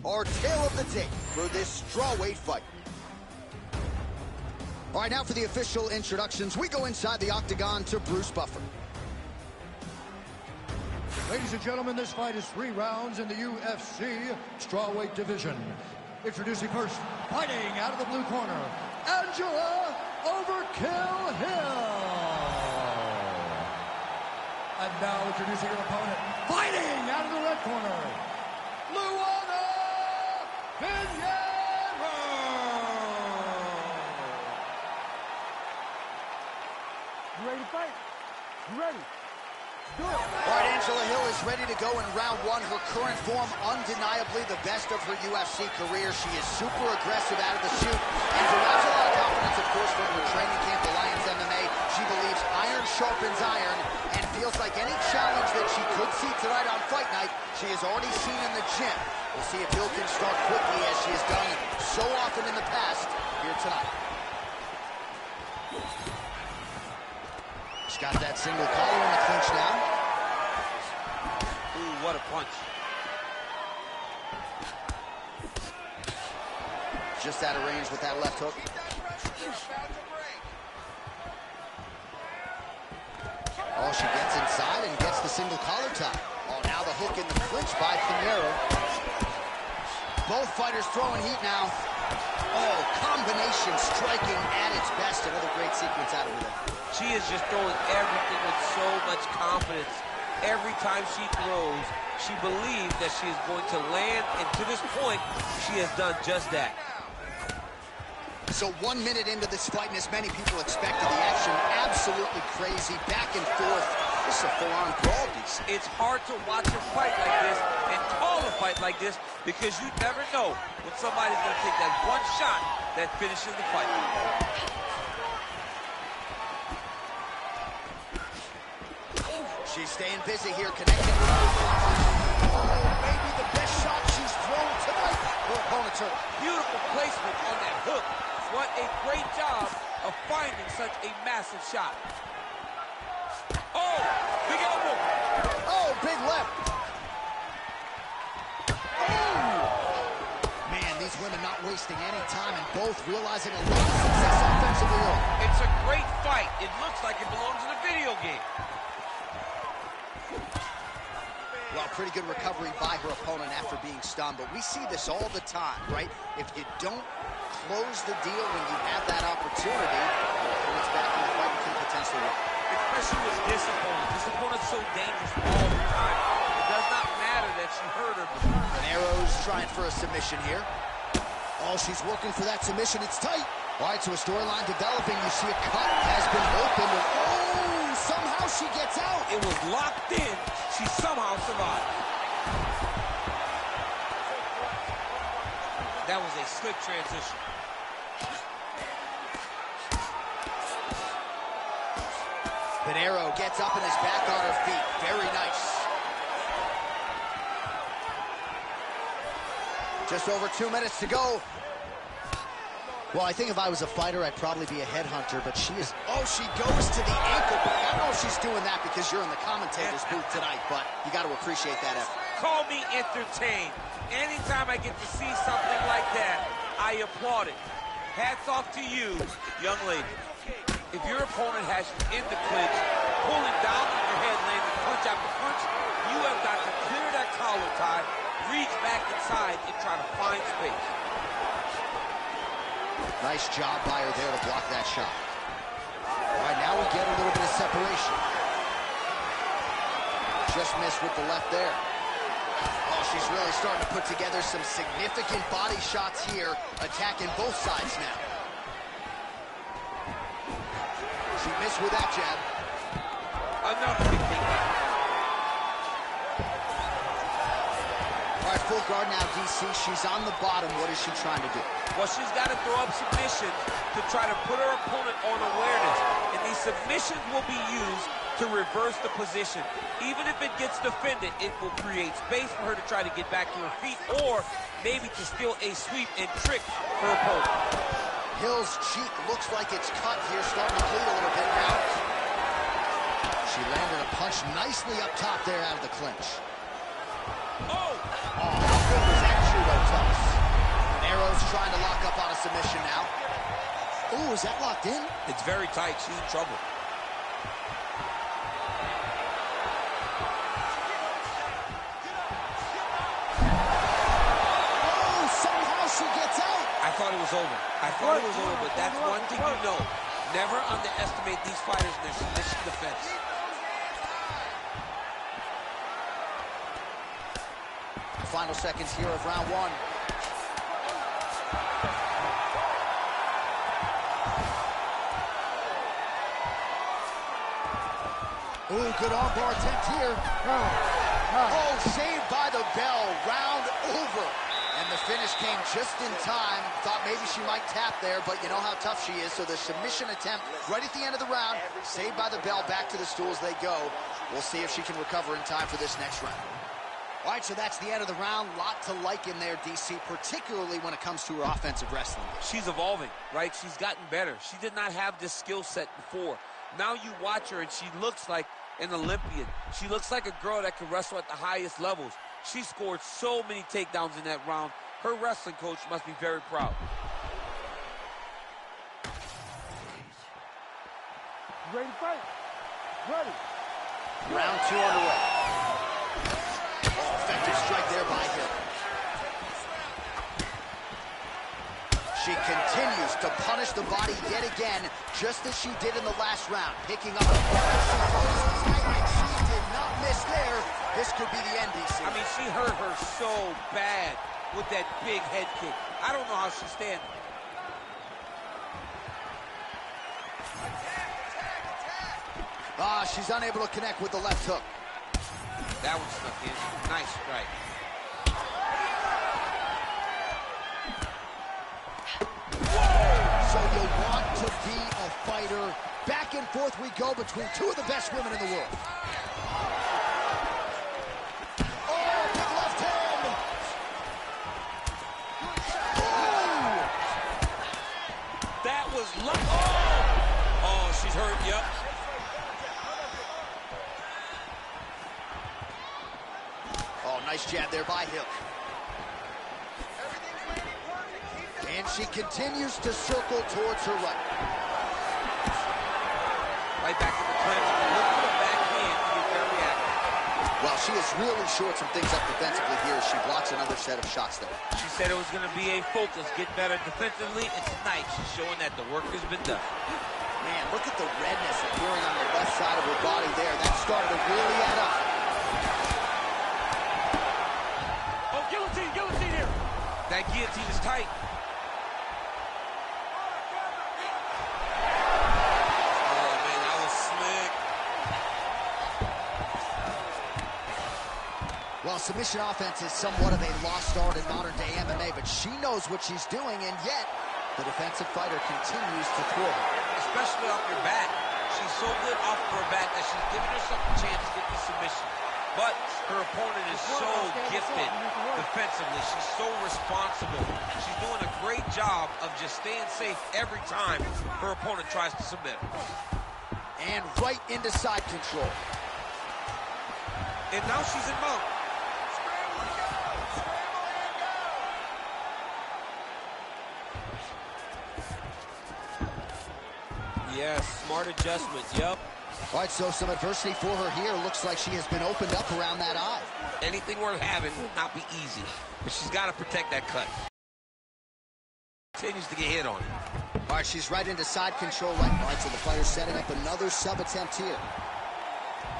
our tale of the tape for this strawweight fight. All right, now for the official introductions, we go inside the octagon to Bruce Buffer. Ladies and gentlemen, this fight is 3 rounds in the UFC strawweight division. Introducing first, fighting out of the blue corner, Angela Overkill Hill. And now introducing her opponent, fighting out of the red corner, Luana Pinheiro. You ready to fight? You ready? All right, Angela Hill is ready to go in round 1. Her current form, undeniably the best of her UFC career. She is super aggressive out of the chute and derives a lot of confidence, of course, from her training camp, Alliance MMA. She believes iron sharpens iron and feels like any challenge that she could see tonight on Fight Night, she has already seen in the gym. We'll see if Hill can start quickly, as she has done so often in the past here tonight. She's got that single collar in the clinch now. Ooh, what a punch. Just out of range with that left hook. Oh, she gets inside and gets the single collar tie. Oh, now the hook in the clinch by Pinheiro. Both fighters throwing heat now. Oh, combination striking at its best. Another great sequence out of her there. She is just throwing everything with so much confidence. Every time she throws, she believes that she is going to land, and to this point, she has done just that. So 1 minute into this fight, and as many people expected, the action absolutely crazy, back and forth. This is a full-on brawl, DC. It's hard to watch a fight like this and call a fight like this because you never know when somebody's going to take that one shot that finishes the fight. She's staying busy here, connecting with oh, maybe the best shot she's thrown tonight. Her opponent's hurt. Beautiful placement on that hook. What a great job of finding such a massive shot. Oh, big elbow. Oh, big left. Oh! Man, these women not wasting any time and both realizing a lot of success offensively. It's a great fight. It looks like it belongs in a video game. Well, pretty good recovery by her opponent after being stunned, but we see this all the time, right? If you don't close the deal when you have that opportunity, it's back in the fight and can potentially win. Especially with this opponent. This opponent's so dangerous all the time. It does not matter that she hurt her. Pinheiro's trying for a submission here. Oh, she's working for that submission. It's tight. All right, so a storyline developing. You see a cut has been opened. And oh, somehow she gets out. It was locked in. She somehow survived. That was a slick transition. Pinheiro gets up and is back on her feet. Very nice. Just over 2 minutes to go. Well, I think if I was a fighter, I'd probably be a headhunter, but she is... Oh, she goes to the ankle break. I don't know if she's doing that because you're in the commentator's booth tonight, but you got to appreciate that effort. Call me entertained. Anytime I get to see something like that, I applaud it. Hats off to you, young lady. If your opponent has you in the clinch, pulling down on your head, landing punch after punch, you have got to clear that collar tie, reach back inside, and try to find space. Nice job by her there to block that shot. All right, now we get a little bit of separation. Just missed with the left there. Oh, she's really starting to put together some significant body shots here, attacking both sides now. She missed with that jab. Enough, big thing. All right, full guard now, DC. She's on the bottom. What is she trying to do? Well, she's got to throw up submissions to try to put her opponent on awareness. And these submissions will be used to reverse the position. Even if it gets defended, it will create space for her to try to get back to her feet or maybe to steal a sweep and trick her opponent. Hill's cheek looks like it's cut here, starting to bleed a little bit now. She landed a punch nicely up top there out of the clinch. Oh! Oh, how good was that judo touch? Arrow's trying to lock up on a submission now. Ooh, is that locked in? It's very tight. She's in trouble. Oh, somehow she gets out. I thought it was over. I thought it was over, but that's one thing you know. Never underestimate these fighters in their submission defense. Final seconds here of round one. Ooh, good armbar attempt here. Oh, saved by the bell. Round over. And the finish came just in time. Thought maybe she might tap there, but you know how tough she is. So the submission attempt right at the end of the round. Saved by the bell. Back to the stools they go. We'll see if she can recover in time for this next round. All right, so that's the end of the round. Lot to like in there, DC, particularly when it comes to her offensive wrestling. She's evolving, right? She's gotten better. She did not have this skill set before. Now you watch her, and she looks like an Olympian. She looks like a girl that can wrestle at the highest levels. She scored so many takedowns in that round. Her wrestling coach must be very proud. Ready to fight? Ready. Round two underway. Effective strike there by Hill. She continues to punish the body yet again, just as she did in the last round, picking up a she did not miss there. This could be the end, DC. I mean, she hurt her so bad with that big head kick. I don't know how she's standing. She's unable to connect with the left hook. That one snuck in. Nice strike. So you want to be a fighter. Back and forth we go between two of the best women in the world. Oh, big left hand. Oh. That was luck. Oh, she's hurt. Yep. Nice jab there by Hill. And she continues to circle towards her right. Right back to the clinch. Look for the backhand to get very active. Well, she has really shored some things up defensively here as she blocks another set of shots there. She said it was going to be a focus, get better defensively, and tonight she's showing that the work has been done. Man, look at the redness appearing on the left side of her body there. That started to really add up. Guillotine here. That guillotine is tight. Oh, man, that was slick. Well, submission offense is somewhat of a lost art in modern-day MMA, but she knows what she's doing, and yet the defensive fighter continues to thwart her. Especially off your back. She's so good off her back that she's giving herself a chance to get the submission. But her opponent is so gifted defensively. She's so responsible. She's doing a great job of just staying safe every time her opponent tries to submit her. And right into side control. And now she's in mount. Yes, smart adjustment, yep. All right, so some adversity for her here. Looks like she has been opened up around that eye. Anything worth having would not be easy, but she's got to protect that cut. Continues to get hit on it. All right, she's right into side control right. All right, so the fighter's setting up another sub attempt here.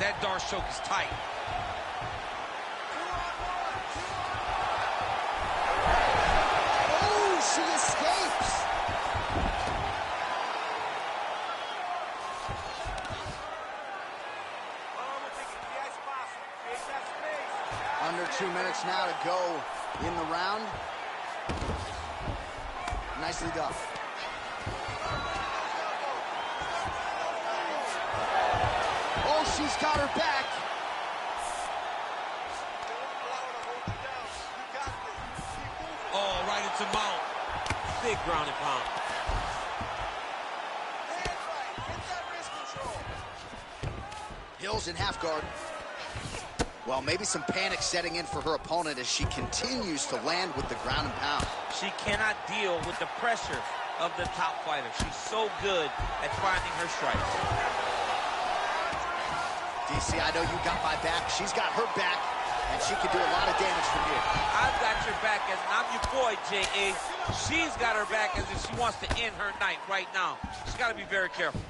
That Darce choke is tight. Oh, she escapes. Under 2 minutes now to go in the round. Nicely done. Oh, she's got her back. Oh, right into mount. Big ground and pound. Hill's in half guard. Well, maybe some panic setting in for her opponent as she continues to land with the ground and pound. She cannot deal with the pressure of the top fighter. She's so good at finding her strikes. DC, I know you got my back. She's got her back, and she can do a lot of damage from here. I've got your back as I'm your boy, J.A. She's got her back as if she wants to end her night right now. She's got to be very careful.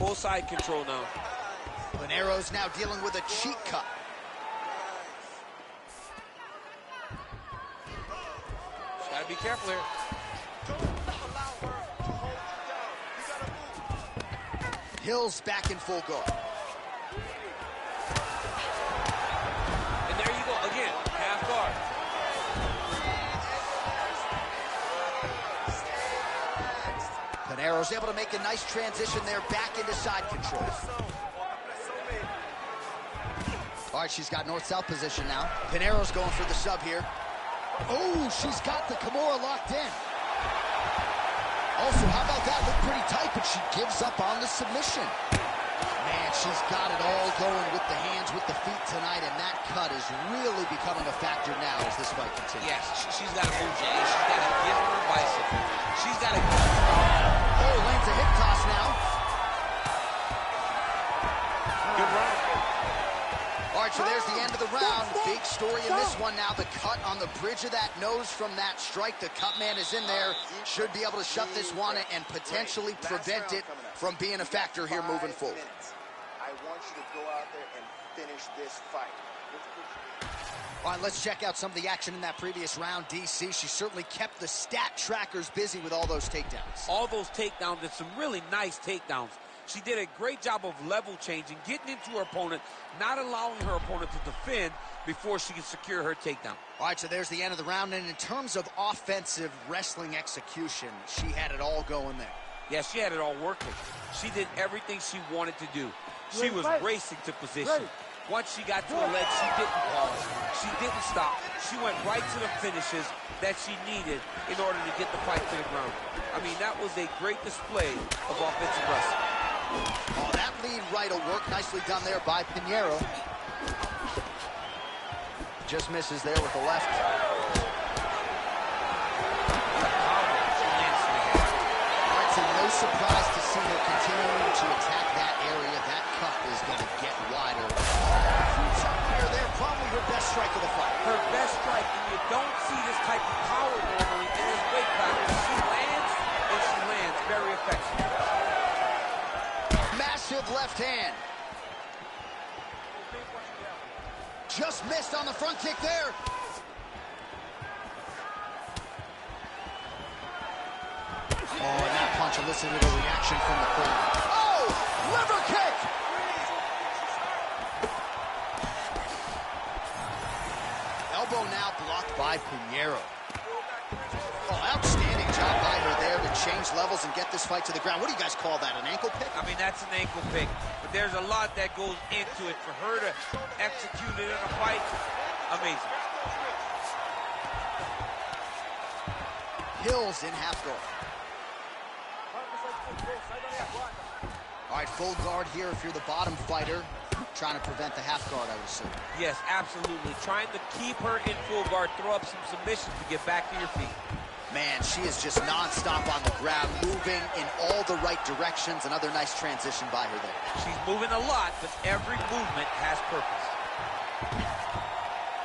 Full side control now. Pinheiro's now dealing with a cheek cut. She's got to be careful here. Hill's back in full guard. And there you go, again, half guard. Pinheiro's able to make a nice transition there back into side control. All right, she's got north-south position now. Pinheiro's going for the sub here. Oh, she's got the Kimura locked in. Also, how about that? Looked pretty tight, but she gives up on the submission. Man, she's got it all going with the hands, with the feet tonight, and that cut is really becoming a factor now as this fight continues. Yes, she's got to move, Jay. She's got to give her a bicycle. She's got to... Oh, lands a hip toss now. Good run. All right, so there's the end of the round. Big story in this one now. The cut on the bridge of that nose from that strike. The cut man is in there. Should be able to shut this one and potentially prevent it from being a factor here moving forward. I want you to go out there and finish this fight. All right, let's check out some of the action in that previous round. DC, she certainly kept the stat trackers busy with all those takedowns. All those takedowns and some really nice takedowns. She did a great job of level changing, getting into her opponent, not allowing her opponent to defend before she can secure her takedown. All right, so there's the end of the round. And in terms of offensive wrestling execution, she had it all going there. Yeah, she had it all working. She did everything she wanted to do. She was racing to position. Once she got to her leg, she didn't pause. She didn't stop. She went right to the finishes that she needed in order to get the fight to the ground. I mean, that was a great display of offensive wrestling. Oh, that lead right will work. Nicely done there by Pinheiro. Just misses there with the left. All right, so no surprise to see her continuing to attack that area. That cup is going to get wider. Shoots up there, probably her best strike of the fight. Her best strike, and you don't see this type of power normally in this weight class. She lands, and she lands very effective. Massive left hand. Just missed on the front kick there. Oh, and that punch elicited a reaction from the corner. Oh, liver kick. Elbow now blocked by Pinheiro. Oh, outstanding job by her there to change levels and get this fight to the ground. What do you guys call that, an ankle pick? I mean, that's an ankle pick, but there's a lot that goes into it. For her to execute it in a fight, amazing. Hill's in half guard. All right, full guard here if you're the bottom fighter. Trying to prevent the half guard, I would assume. Yes, absolutely. Trying to keep her in full guard, throw up some submissions to get back to your feet. Man, she is just nonstop on the ground, moving in all the right directions. Another nice transition by her there. She's moving a lot, but every movement has purpose.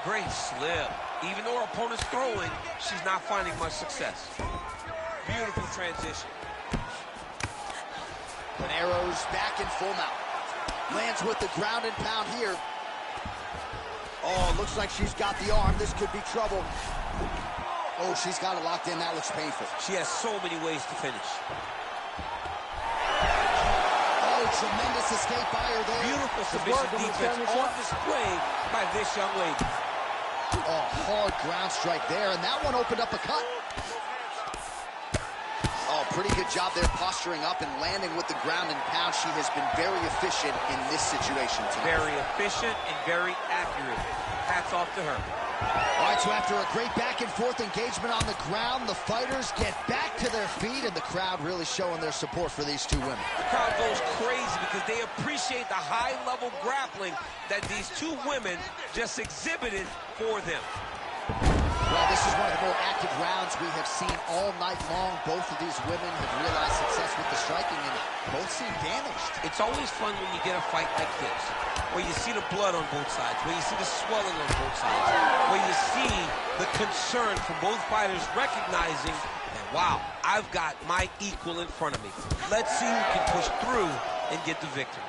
Great slip. Even though her opponent's throwing, she's not finding much success. Beautiful transition. Pinheiro's back in full mount. Lands with the ground and pound here. Oh, looks like she's got the arm. This could be trouble. Oh, she's got it locked in. That looks painful. She has so many ways to finish. Oh, tremendous escape by her there. Beautiful submission defense on display by this young lady. Oh, hard ground strike there, and that one opened up a cut. Oh, pretty good job there posturing up and landing with the ground and pound. She has been very efficient in this situation tonight. Very efficient and very accurate. Hats off to her. All right, so after a great back-and-forth engagement on the ground, the fighters get back to their feet, and the crowd really showing their support for these two women. The crowd goes crazy because they appreciate the high-level grappling that these two women just exhibited for them. Well, this is one of the more active rounds we have seen all night long. Both of these women have realized success with the striking, and both seem damaged. It's always fun when you get a fight like this, where you see the blood on both sides, where you see the swelling on both sides, where you see the concern from both fighters recognizing that, wow, I've got my equal in front of me. Let's see who can push through and get the victory.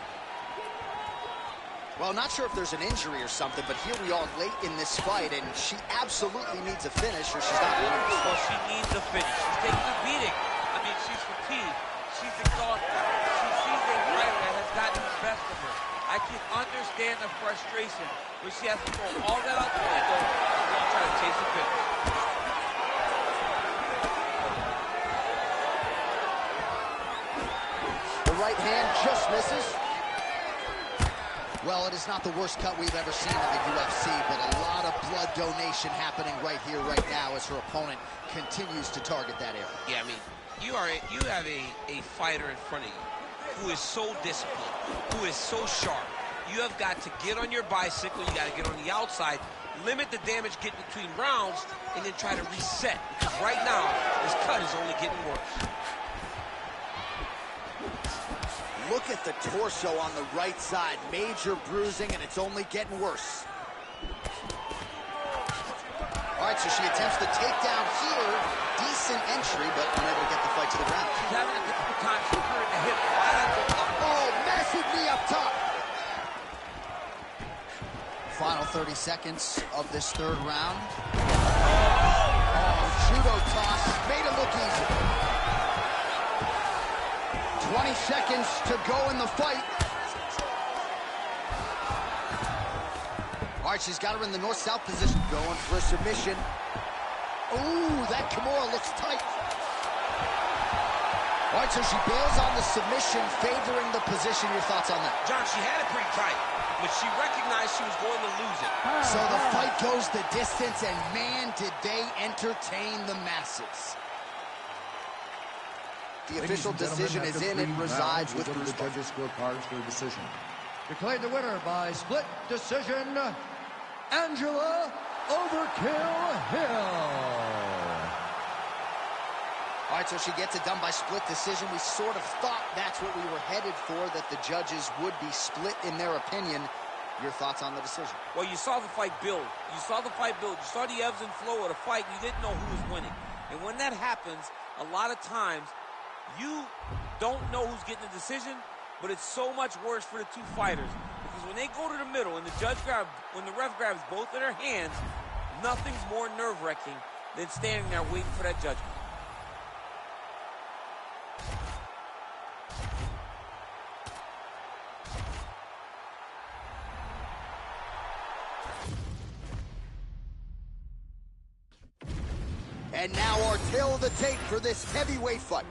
Well, not sure if there's an injury or something, but here we are late in this fight, and she absolutely needs a finish or she's not winning this fight. Well, she needs a finish. She's taking a beating. I mean, she's fatigued. She's exhausted. She sees a fighter that has gotten the best of her. I can understand the frustration, but she has to throw all that out the window and try to chase a finish. The right hand just misses. Well, it is not the worst cut we've ever seen in the UFC, but a lot of blood donation happening right here, right now, as her opponent continues to target that area. Yeah, I mean, you have a fighter in front of you who is so disciplined, who is so sharp. You have got to get on your bicycle, you got to get on the outside, limit the damage getting between rounds, and then try to reset. Because right now, this cut is only getting worse. Look at the torso on the right side. Major bruising, and it's only getting worse. All right, so she attempts the takedown here. Decent entry, but unable to get the fight to the ground. She's having a difficult time securing the hip. Oh, massive knee up top. Final 30 seconds of this third round. Oh, judo toss. Made it look easy. 20 seconds to go in the fight. All right, she's got her in the north-south position. Going for a submission. Ooh, that Kimura looks tight. All right, so she bails on the submission, favoring the position. Your thoughts on that? John, she had it pretty tight, but she recognized she was going to lose it. So the fight goes the distance, and man, did they entertain the masses. The official decision is in. It resides with Bruce the judges' scorecards for a decision. Declared the winner by split decision, Angela Overkill Hill. All right, so she gets it done by split decision. We sort of thought that's what we were headed for, that the judges would be split in their opinion. Your thoughts on the decision? Well, you saw the fight build. You saw the fight build. You saw the ebbs and flow of the fight. You didn't know who was winning. And when that happens, a lot of times, you don't know who's getting the decision, but it's so much worse for the two fighters. Because when they go to the middle and when the ref grabs both of their hands, nothing's more nerve-wracking than standing there waiting for that judgment. And now our tail of the tape for this heavyweight fight.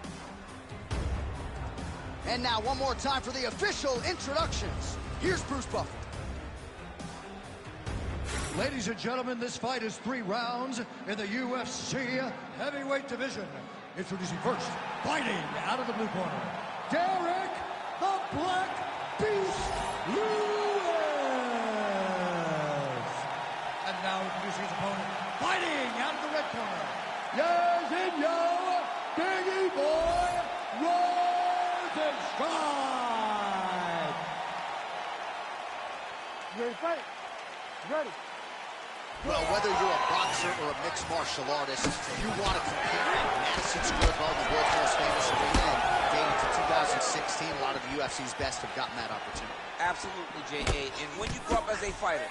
And now one more time for the official introductions. Here's Bruce Buffer. Ladies and gentlemen, this fight is 3 rounds in the UFC heavyweight division. Introducing first, fighting out of the blue corner, Derek the Black Beast Lewis. And now introducing his opponent, fighting out of the red corner, yes and yo, Biggie Boy Rosenstrike. Ready to fight? Ready. Well, whether you're a boxer or a mixed martial artist, you want to compete at Madison Square Garden, the world's most famous arena, dating to 2016. A lot of the UFC's best have gotten that opportunity. Absolutely, J.A. And when you grow up as a fighter,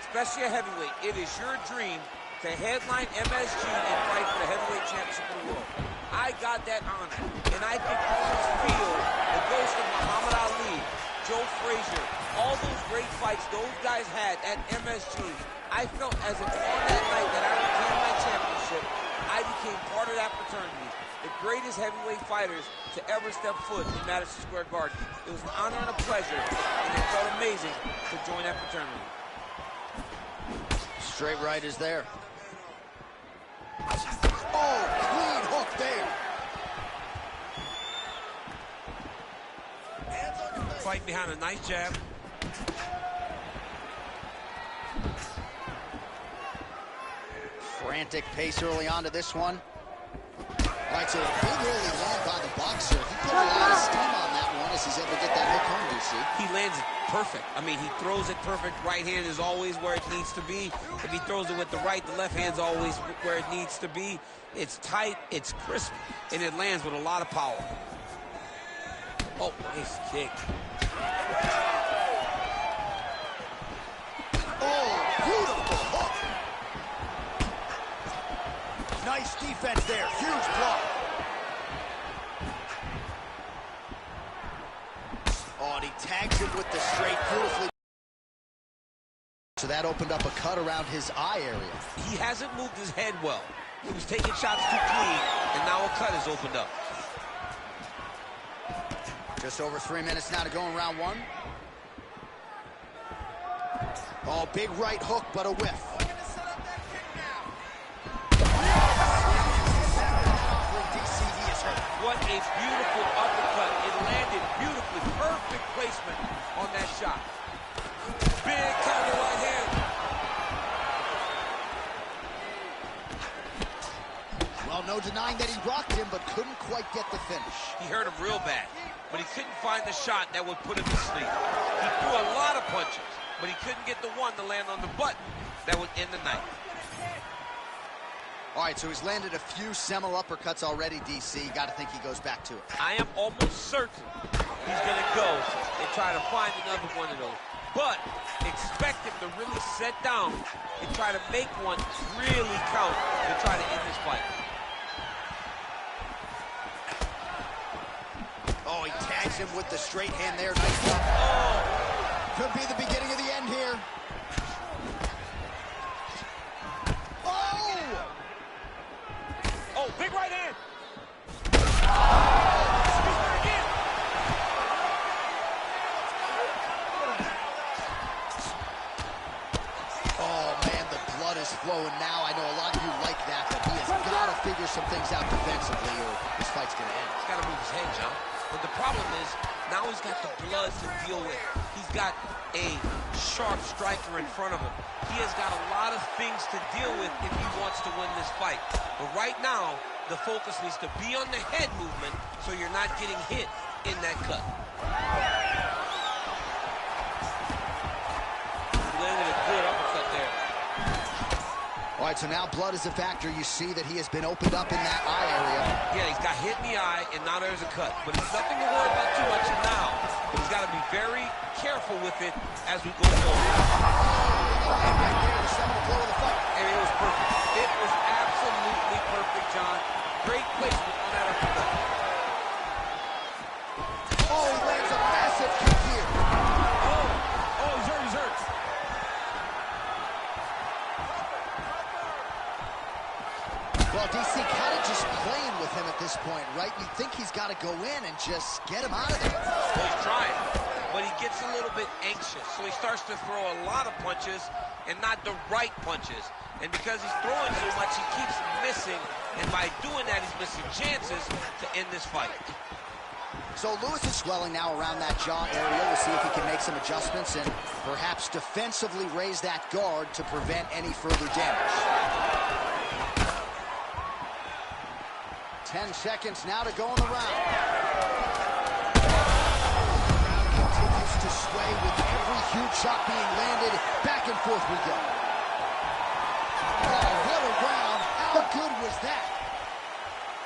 especially a heavyweight, it is your dream to headline MSG and fight for the heavyweight championship of the world. I got that honor, and I can almost feel the ghost of Muhammad Ali, Joe Frazier, all those great fights those guys had at MSG. I felt as if on that night that I retained my championship, I became part of that fraternity. the greatest heavyweight fighters to ever step foot in Madison Square Garden. It was an honor and a pleasure, and it felt amazing to join that fraternity. Straight right is there. Oh, clean hook there. Fight behind a nice jab. Frantic pace early on to this one. All right, so a big early land by the boxer. He put a lot of steam on that one as he's able to get that hook home, DC. He lands it perfect. I mean, he throws it perfect. Right hand is always where it needs to be. If he throws it with the right, the left hand's always where it needs to be. It's tight, it's crisp, and it lands with a lot of power. Oh, nice kick. Oh, beautiful hook. Nice defense there. Huge block. Oh, and he tags him with the straight beautifully. So that opened up a cut around his eye area. He hasn't moved his head well. He was taking shots too clean, and now a cut has opened up. Just over 3 minutes now to go in round one. Oh, big right hook, but a whiff. What a beautiful uppercut. It landed beautifully. Perfect placement on that shot. Big counter right hand. Well, no denying that he rocked him, but couldn't quite get the finish. He hurt him real bad, but he couldn't find the shot that would put him to sleep. He threw a lot of punches, but he couldn't get the one to land on the button that would end the night. All right, so he's landed a few seminal uppercuts already, DC. Got to think he goes back to it. I am almost certain he's going to go and try to find another one of those. But expect him to really set down and try to make one really count to try to end this fight. Oh, he tags him with the straight hand there. Nice job. Oh, could be the beginning of the end here. Oh, big right hand. Oh, man, the blood is flowing now. I know a lot of you like that, but he has got to figure some things out defensively or this fight's going to end. He's got to move his head, John. But the problem is, now he's got the blood to deal with. He's got a sharp striker in front of him. He has got a lot of things to deal with if he wants to win this fight. But right now, the focus needs to be on the head movement so you're not getting hit in that cut. Landed a good uppercut there. All right, so now blood is a factor. You see that he has been opened up in that eye area. Yeah, he's got hit in the eye, and now there's a cut. But it's nothing to worry about too much now. But he's got to be very careful with it as we go forward. And right there, the seminal blow of the fight. And it was perfect. It was absolutely perfect, John. Great placement on that uppercut. Oh, he lands a massive kick here. Oh, he's hurt, he's hurt. Well, DC kind of just playing with him at this point, right? You think he's got to go in and just get him out of there. Well, he's trying, but he gets a little bit anxious. So he starts to throw a lot of punches and not the right punches. And because he's throwing so much, he keeps missing. And by doing that, he's missing chances to end this fight. So Lewis is swelling now around that jaw area. We'll see if he can make some adjustments and perhaps defensively raise that guard to prevent any further damage. 10 seconds now to go in the round. The round continues to sway with every huge shot being landed. Back and forth we go. Oh, what a round. How good was that?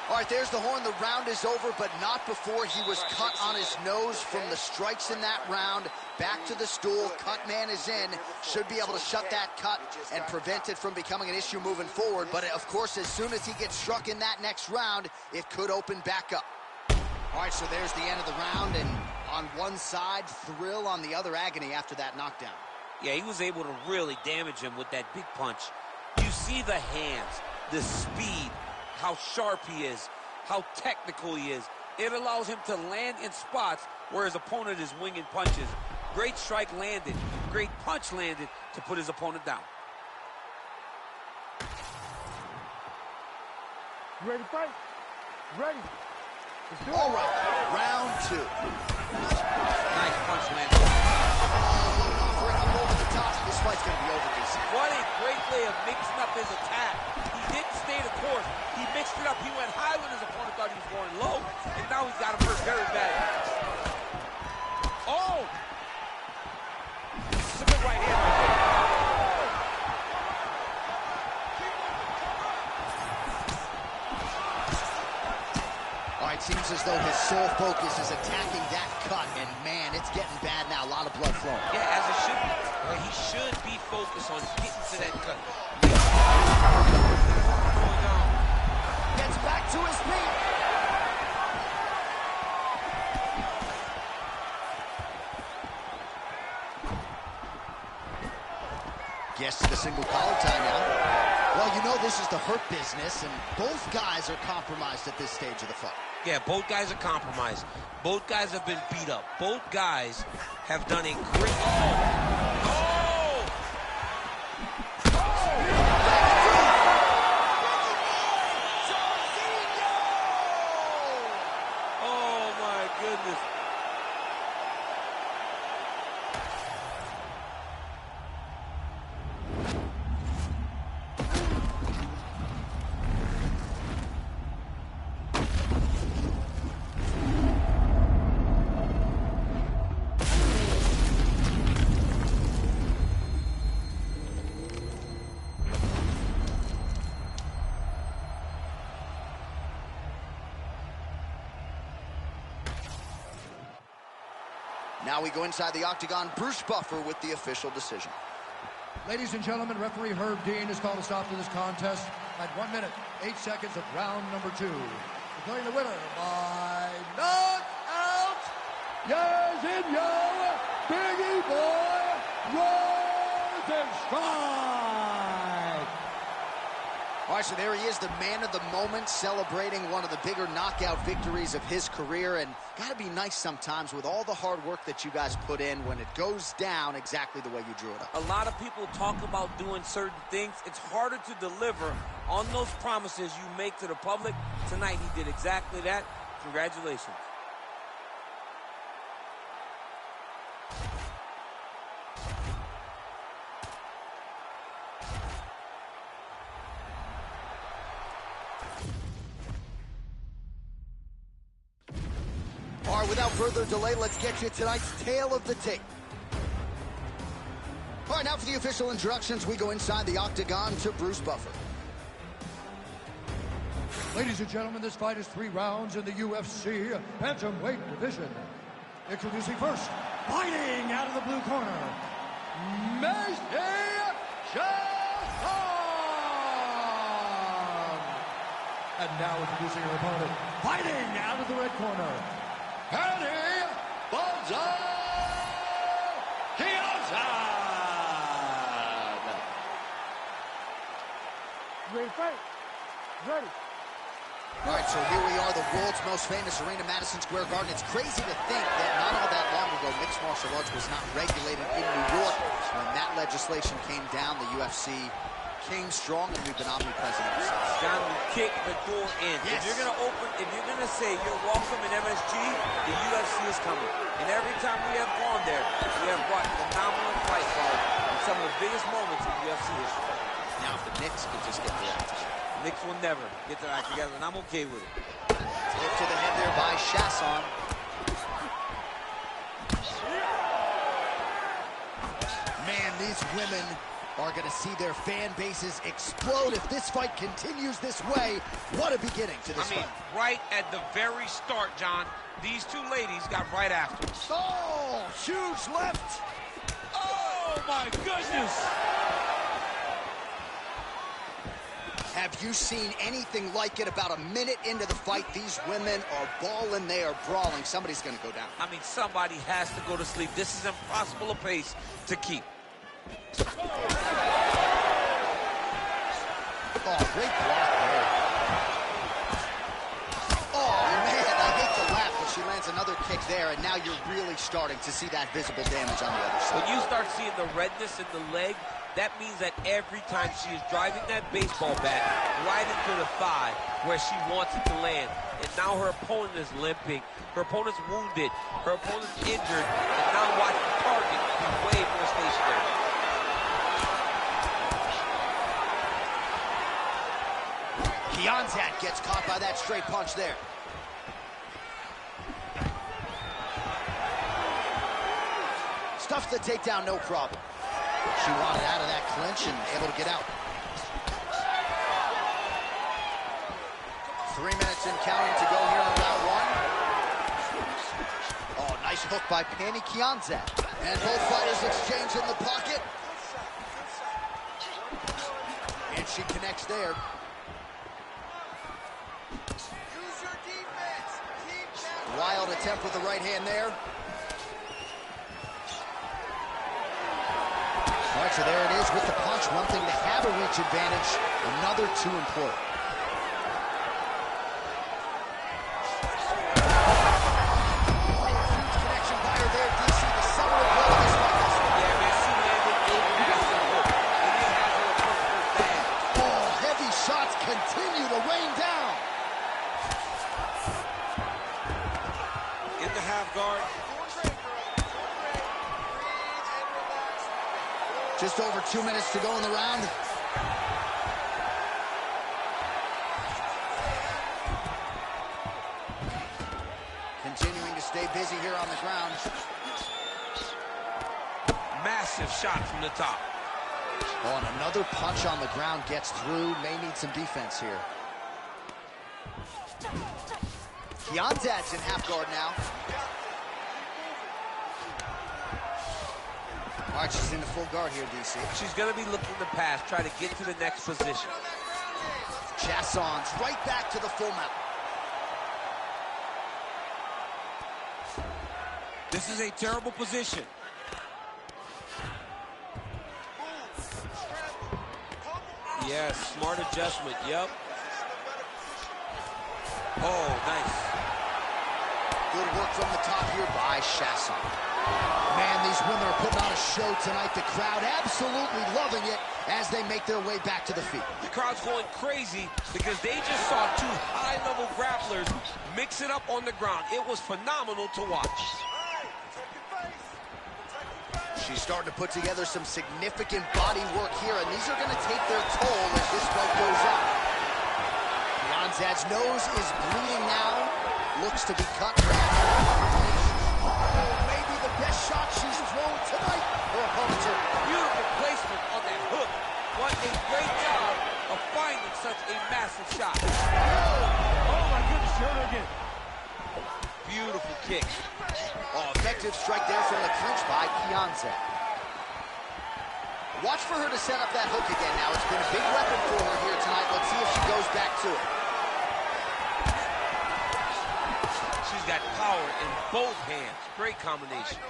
All right, there's the horn. The round is over, but not before he was cut on his nose from the strikes in that round. Back to the stool. Cut man is in. Should be able to shut that cut and prevent it from becoming an issue moving forward. But, of course, as soon as he gets struck in that next round, it could open back up. All right, so there's the end of the round. And on one side, thrill, on the other, agony after that knockdown. Yeah, he was able to really damage him with that big punch. You see the hands, the speed, how sharp he is, how technical he is. It allows him to land in spots where his opponent is winging punches. Great strike landed, great punch landed to put his opponent down. You ready to fight? Ready. Let's do it. All right, round 2. Nice punch landed. Offering up over the top. This fight's going to be over, DC. What a great way of mixing up his attack. He didn't stay the course. He mixed it up. He went high when his opponent thought he was going low, and now he's got him hurt very bad. Oh! It's a good right hand right there. All right, seems as though his sole focus is attacking that cut, and man, it's getting bad now. A lot of blood flowing. Yeah, as it should be. He should be focused on getting to that cut. Gets back to his feet. Gets to the single collar tie now. Well, you know this is the hurt business, and both guys are compromised at this stage of the fight. Yeah, both guys are compromised. Both guys have been beat up. Both guys have done a great... Oh, my goodness. Now we go inside the octagon. Bruce Buffer with the official decision. Ladies and gentlemen, referee Herb Dean has called a stop to this contest at 1 minute, 8 seconds of round number 2. Declaring the winner by knockout, yes in yo, Biggie Boy, Rosenstrike. All right, so there he is, the man of the moment, celebrating one of the bigger knockout victories of his career. And got to be nice sometimes with all the hard work that you guys put in when it goes down exactly the way you drew it up. A lot of people talk about doing certain things. It's harder to deliver on those promises you make to the public. Tonight, he did exactly that. Congratulations. All right, without further delay, let's get you tonight's tale of the tape. All right, now for the official introductions, we go inside the octagon to Bruce Buffer. Ladies and gentlemen, this fight is 3 rounds in the UFC bantamweight division. Introducing first, fighting out of the blue corner, and now introducing her opponent, fighting out of the red corner, Eddie Bonzo Kiyosan. You ready to fight? Ready. All right, so here we are, the world's most famous arena, Madison Square Garden. It's crazy to think that not all that long ago, mixed martial arts was not regulated in New York. When that legislation came down, the UFC came strong, and we've been omnipresent ever since. John, we kick the door in. Yes. If you're gonna say you're welcome in MSG, the UFC is coming. And every time we have gone there, we have brought phenomenal fight cards and some of the biggest moments in UFC history. Now, if the Knicks could just get their act together. Knicks will never get their act together, and I'm okay with it. Hit to the head there by Chasson. Man, these women are going to see their fan bases explode if this fight continues this way. What a beginning to this fight. Right at the very start, John, these two ladies got right after. Oh, huge left. Oh, my goodness. Have you seen anything like it? About a minute into the fight, these women are balling, they are brawling. Somebody's going to go down. I mean, somebody has to go to sleep. This is impossible a pace to keep. Oh, great block there. there, and now you're really starting to see that visible damage on the other side. When you start seeing the redness in the leg, that means that every time she is driving that baseball bat right into the thigh where she wants it to land. And now her opponent is limping. Her opponent's wounded. Her opponent's injured. And now watch the target be way more stationary. Kianzad gets caught by that straight punch there. Stuffs the takedown, no problem. She wanted out of that clinch and able to get out. 3 minutes and counting to go here in round one. Oh, nice hook by Pannie Kianzad. And both fighters exchange in the pocket. And she connects there. Use your defense. Keep that. Wild attempt with the right hand there. All right, so there it is with the punch. One thing to have a reach advantage, another too important. Huge connection by her there, DC. The summer of blow of this one. Yeah, man, she landed a massive hook. And he has her a perfect bag. Oh, heavy shots continue to rain down. In the half guard. Just over 2 minutes to go in the round. Continuing to stay busy here on the ground. Massive shot from the top. Oh, and another punch on the ground gets through. May need some defense here. Kianzad's in half guard now. All right, she's in the full guard here, DC. She's going to be looking to pass, try to get to the next position. Chasson's right back to the full mount. This is a terrible position. Yes, smart adjustment, yep. Oh, nice. Good work from the top here by Chasson. Man, these women are putting on a show tonight. The crowd absolutely loving it as they make their way back to the feet. The crowd's going crazy because they just saw two high-level grapplers mix it up on the ground. It was phenomenal to watch. She's starting to put together some significant body work here, and these are going to take their toll as this fight goes on. Kianzad's nose is bleeding now. Looks to be cut. Maybe the best shot she's thrown tonight. Her opponent's hurt. Beautiful placement on that hook. What a great job of finding such a massive shot. Oh my goodness, she hurt her again. Beautiful kick. Oh, effective strike there from the clinch by Kianzad. Watch for her to set up that hook again now. It's been a big weapon for her here tonight. Let's see if she goes back to it. She's got power in both hands. Great combination.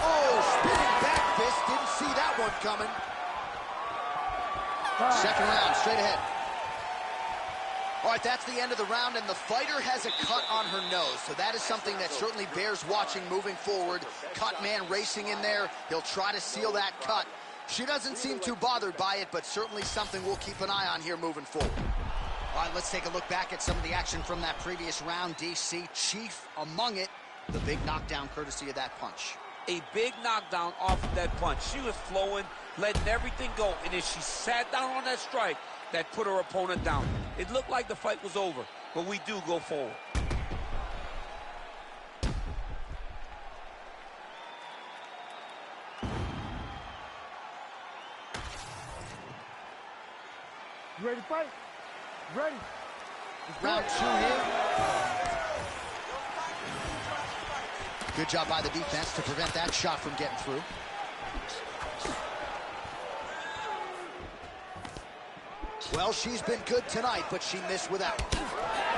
Oh, spinning back fist. Didn't see that one coming. Second round, straight ahead. All right, that's the end of the round, and the fighter has a cut on her nose, so that is something that certainly bears watching moving forward. Cut man racing in there. He'll try to seal that cut. She doesn't seem too bothered by it, but certainly something we'll keep an eye on here moving forward. All right, let's take a look back at some of the action from that previous round. DC, chief among it, the big knockdown courtesy of that punch. A big knockdown off of that punch. She was flowing, letting everything go, and as she sat down on that strike, that put her opponent down. It looked like the fight was over, but we do go forward. You ready to fight? Ready. Round two here. Good job by the defense to prevent that shot from getting through. Well, she's been good tonight, but she missed without.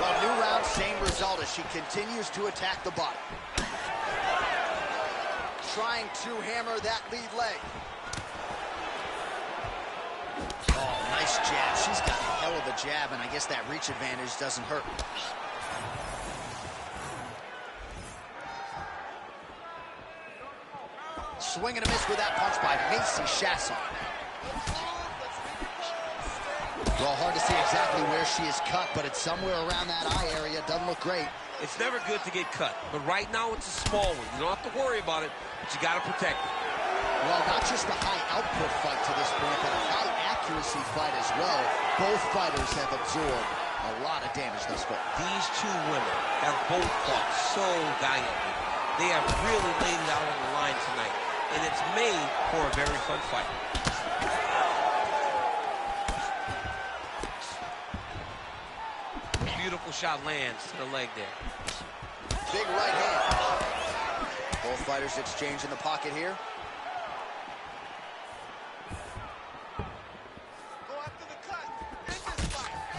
Well, new round, same result as she continues to attack the body. Trying to hammer that lead leg. Oh, nice jab. She's got hell of a jab, and I guess that reach advantage doesn't hurt. Swing and a miss with that punch by Macy Chasson. Well, hard to see exactly where she is cut, but it's somewhere around that eye area. Doesn't look great. It's never good to get cut, but right now it's a small one. You don't have to worry about it, but you got to protect it. Well, not just a high output fight to this point, but a high accuracy fight as well. Both fighters have absorbed a lot of damage thus far. These two women have both fought so valiantly. They have really laid it out on the line tonight, and it's made for a very fun fight. Beautiful shot lands to the leg there. Big right hand. Both fighters exchange in the pocket here.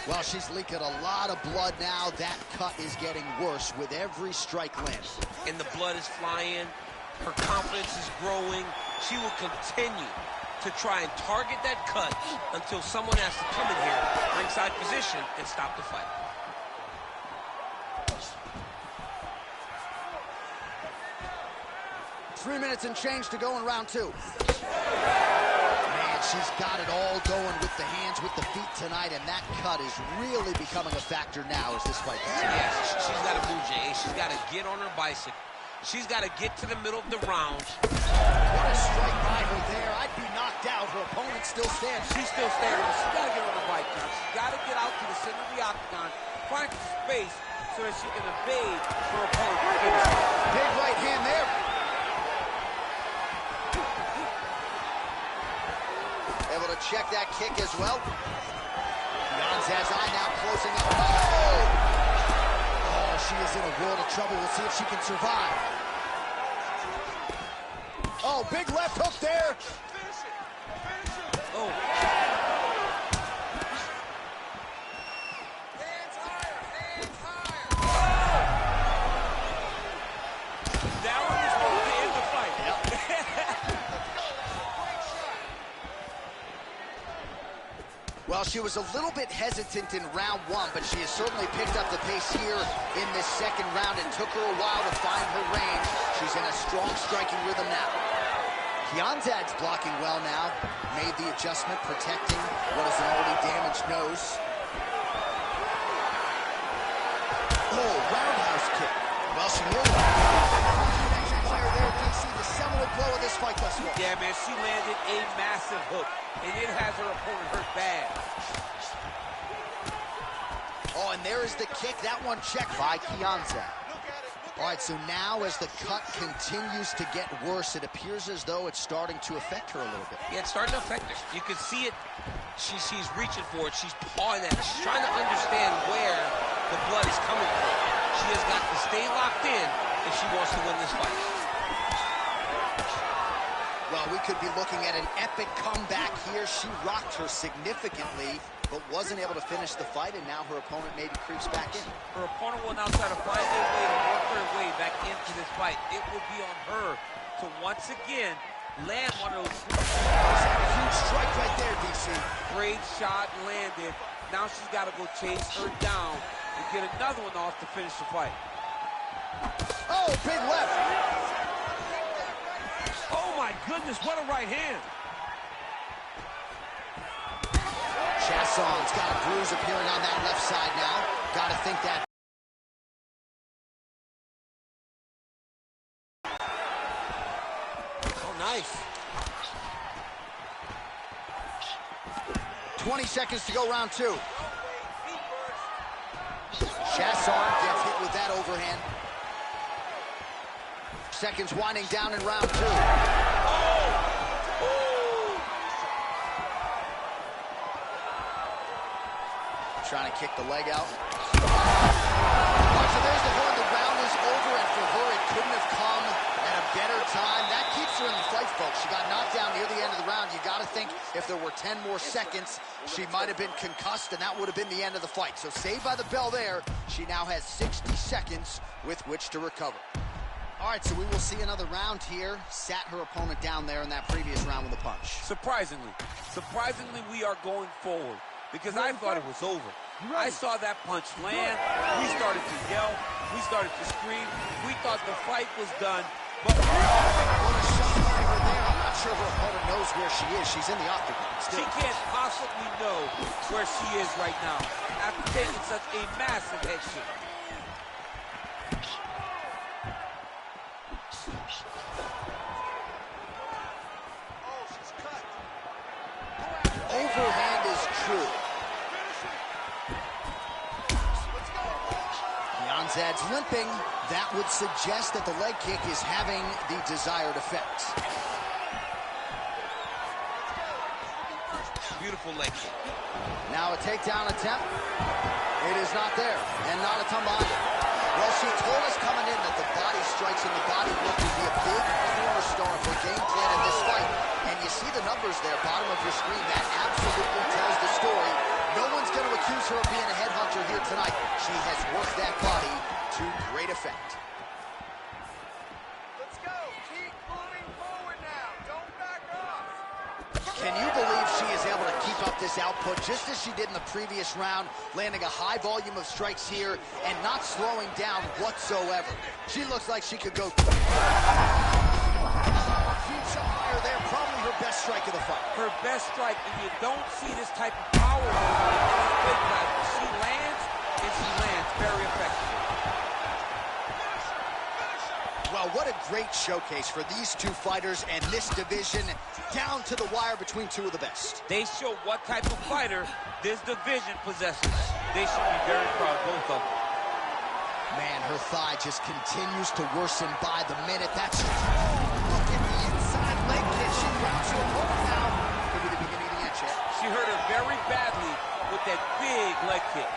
Well, she's leaking a lot of blood now. That cut is getting worse with every strike land. And the blood is flying. Her confidence is growing. She will continue to try and target that cut until someone has to come in here, ringside position, and stop the fight. 3 minutes and change to go in round 2. Man, she's got it all going with the hands, with the feet tonight, and that cut is really becoming a factor now as this fight continues. Yes, she's got to move, Jay. She's got to get on her bicycle. She's got to get to the middle of the round. What a strike by her there. I'd be knocked out. Her opponent still stands. She's still standing, but she's got to get on her bike now. She's got to get out to the center of the octagon, find some space so that she can evade her opponent. Big right hand there. Able to check that kick as well. Kianzad's eye now closing up. Oh, she is in a world of trouble. We'll see if she can survive. Oh, big left hook there. Oh. Hands higher, hands higher. That one is supposed to end the fight. Well, she was a little bit hesitant in round 1, but she has certainly picked up the pace here in this second round. It took her a while to find her range. She's in a strong striking rhythm now. Kianzad's blocking well now. Made the adjustment, protecting what is an already damaged nose. Oh, roundhouse kick. Well, she nearly fire there. DC, the seminal blow of this fight thus far. Yeah, man, she landed a massive hook, and it has her opponent hurt bad. Oh, and there is the kick. That one checked by Kianzad. All right, so now as the cut continues to get worse, it appears as though it's starting to affect her a little bit. Yeah, it's starting to affect her. You can see it. She's reaching for it. She's pawing at it. She's trying to understand where the blood is coming from. She has got to stay locked in if she wants to win this fight. Well, we could be looking at an epic comeback here. She rocked her significantly, but wasn't able to finish the fight, and now her opponent maybe creeps back in. Her opponent will now try to find a way to work her way back into this fight. It will be on her to once again land one of those. Huge strike right there, DC. Great shot landed. Now she's got to go chase her down and get another one off to finish the fight. Oh, big left. Oh my goodness, what a right hand. Chasson's got a bruise appearing on that left side now. Got to think that. Oh, nice. 20 seconds to go, round 2. Chasson gets hit with that overhand. Seconds winding down in round 2. Trying to kick the leg out. So there's the horn. The round is over, and for her, it couldn't have come at a better time. That keeps her in the fight, folks. She got knocked down near the end of the round. You got to think if there were 10 more seconds, she might have been concussed, and that would have been the end of the fight. So saved by the bell there. She now has 60 seconds with which to recover. All right, so we will see another round here. Sat her opponent down there in that previous round with a punch. Surprisingly, we are going forward. because I thought it was over. I saw that punch land. We started to yell. We started to scream. We thought the fight was done. But what a shot by her there. I'm not sure her opponent knows where she is. She's in the octagon still. She can't possibly know where she is right now after taking such a massive head kick. Oh, she's cut. Overhand is true. Kianzad's limping. That would suggest that the leg kick is having the desired effect. Beautiful leg kick. Now a takedown attempt. It is not there, and not a combine. Well, she told us coming in that the body strikes and the body look would be a big cornerstone of her game plan in this fight. And you see the numbers there, bottom of your screen. That absolutely tells the story. No one's going to accuse her of being a headhunter here tonight. She has worked that body to great effect. Let's go. Keep moving forward now. Don't back off. Can you believe she is able to keep up this output just as she did in the previous round, landing a high volume of strikes here and not slowing down whatsoever? She looks like she could go. Huge shot by her there, probably her best strike of the fight. Her best strike, and you don't see this type of power in any big guy. She lands, and she lands very effectively. Well, what a great showcase for these two fighters and this division, down to the wire between two of the best. They show what type of fighter this division possesses. They should be very proud, both of them. Man, her thigh just continues to worsen by the minute. That's look at the inside leg kick. She grabs her opponent now. Could be the beginning of the end, Chad. She hurt her very badly with that big leg kick.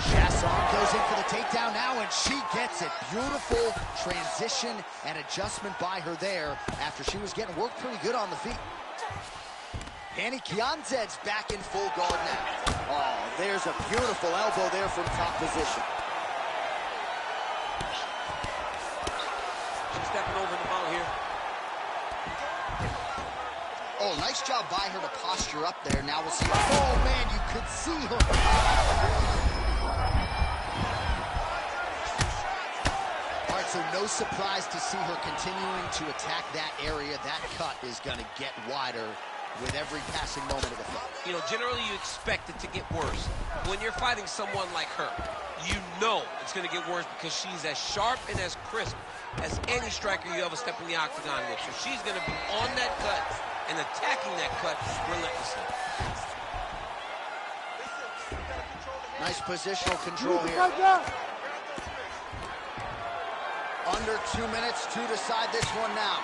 Chasson goes in for the takedown now, and she gets it. Beautiful transition and adjustment by her there after she was getting worked pretty good on the feet. Annie Kianzad's back in full guard now. Oh, there's a beautiful elbow there from top position. She's stepping over the mount here. Oh, nice job by her to posture up there. Now we'll see. Oh, man, you could see her. All right, so no surprise to see her continuing to attack that area. That cut is going to get wider with every passing moment of the fight. You know, generally you expect it to get worse. When you're fighting someone like her, you know it's going to get worse because she's as sharp and as crisp as any striker you ever step in the octagon with. So she's going to be on that cut and attacking that cut relentlessly. Nice positional control here. Under 2 minutes to decide this one now.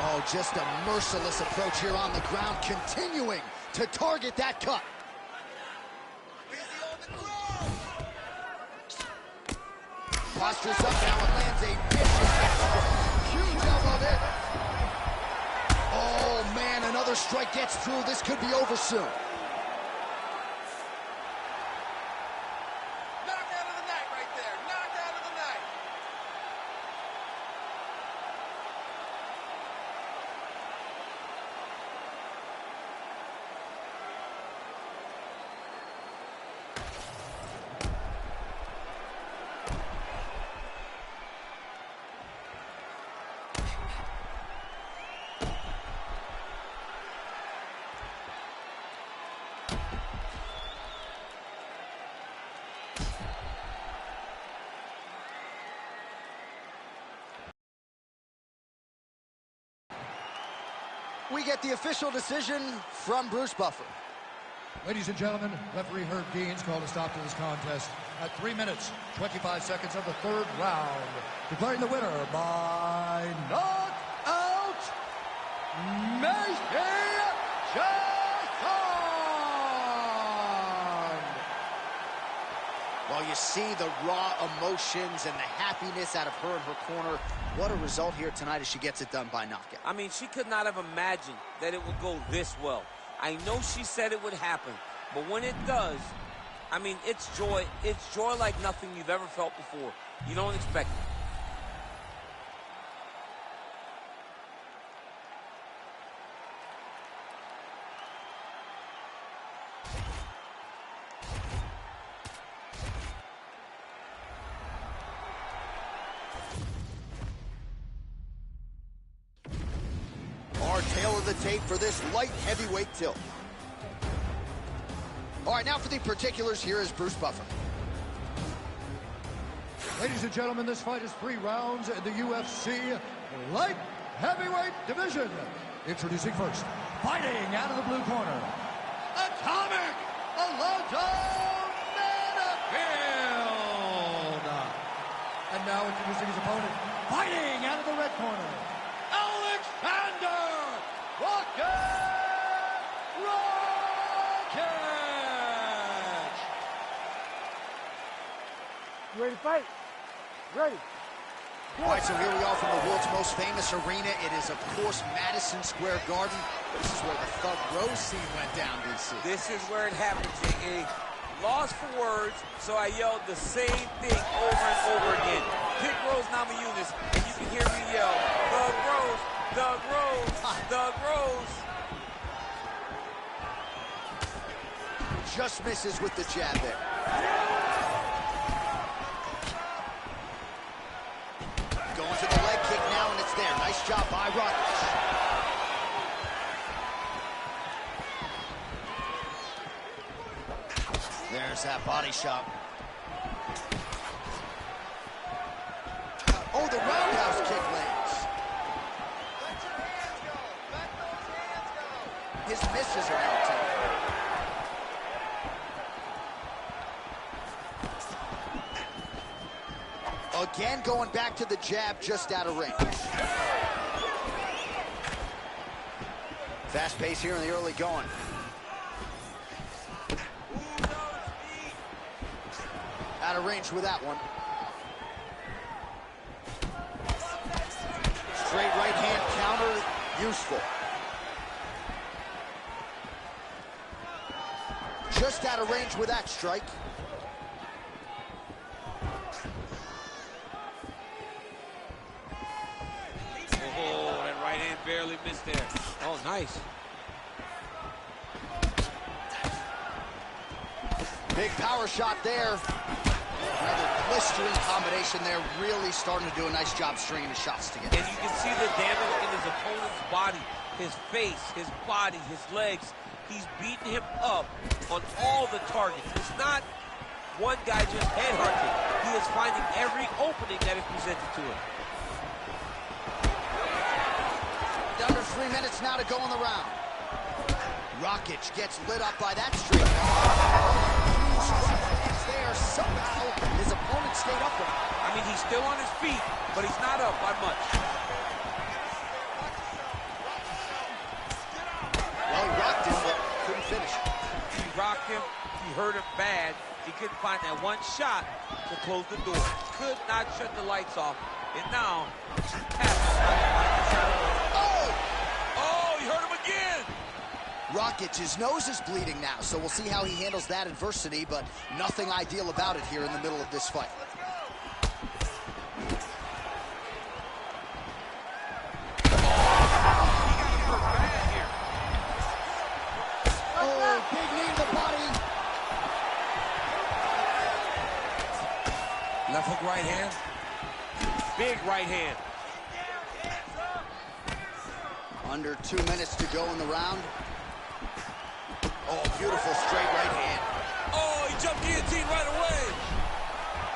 Oh, just a merciless approach here on the ground, continuing to target that cut. Postures up now and lands a vicious, huge elbow there. Oh, man, another strike gets through. This could be over soon. Knockout of the night right there. Knockout of the night. We get the official decision from Bruce Buffer. Ladies and gentlemen, referee Herb Deans called a stop to this contest at 3 minutes, 25 seconds of the third round, declaring the winner by knockout, Mayhem Jackson! Well, you see the raw emotions and the happiness out of her in her corner. What a result here tonight as she gets it done by knockout. I mean, she could not have imagined that it would go this well. I know she said it would happen, but when it does, I mean, it's joy. It's joy like nothing you've ever felt before. You don't expect it. the tape for this light heavyweight tilt. All right, now for the particulars, here is Bruce Buffer. Ladies and gentlemen, this fight is 3 rounds in the UFC light heavyweight division. Introducing first, fighting out of the blue corner, Atomic Alonzo Manafield. And now introducing his opponent, fighting out of the red corner, Alexander Rocket Rockets. You ready to fight? Ready. All right, so here we are from the world's most famous arena. It is, of course, Madison Square Garden. This is where the Thug Rose scene went down, DC. This is where it happened, J.A. Lost for words, so I yelled the same thing over and over again. Pick Rose Namajunas, and you can hear me yell, Thug Rose, Thug Rose, Thug Rose. Just misses with the jab there. Going for the leg kick now, and it's there. Nice job by Rockets. There's that body shot. Oh, the roundhouse kick lands. Let your hands go. Let those hands go. His misses are out, too. Again, going back to the jab, just out of range. Fast pace here in the early going. Out of range with that one. Straight right hand counter, useful. Just out of range with that strike. Barely missed there. Oh, nice. Big power shot there. Another blistering combination there. Really starting to do a nice job stringing the shots together. And you can see the damage in his opponent's body, his face, his body, his legs. He's beating him up on all the targets. It's not one guy just headhunting. He is finding every opening that is presented to him. Under 3 minutes now to go in the round. Rocket gets lit up by that straight. It's there somehow. His opponent stayed up with him. I mean, he's still on his feet, but he's not up by much. Well, he rocked him, but couldn't finish. He rocked him. He hurt him bad. He couldn't find that one shot to close the door. Could not shut the lights off. And now, oh, he hurt him again. Rocket, his nose is bleeding now, so we'll see how he handles that adversity, but nothing ideal about it here in the middle of this fight. Oh, big knee to the body. Left hook right hand. Big right hand. Under 2 minutes to go in the round. Oh, beautiful straight right hand. Oh, he jumped guillotine right away.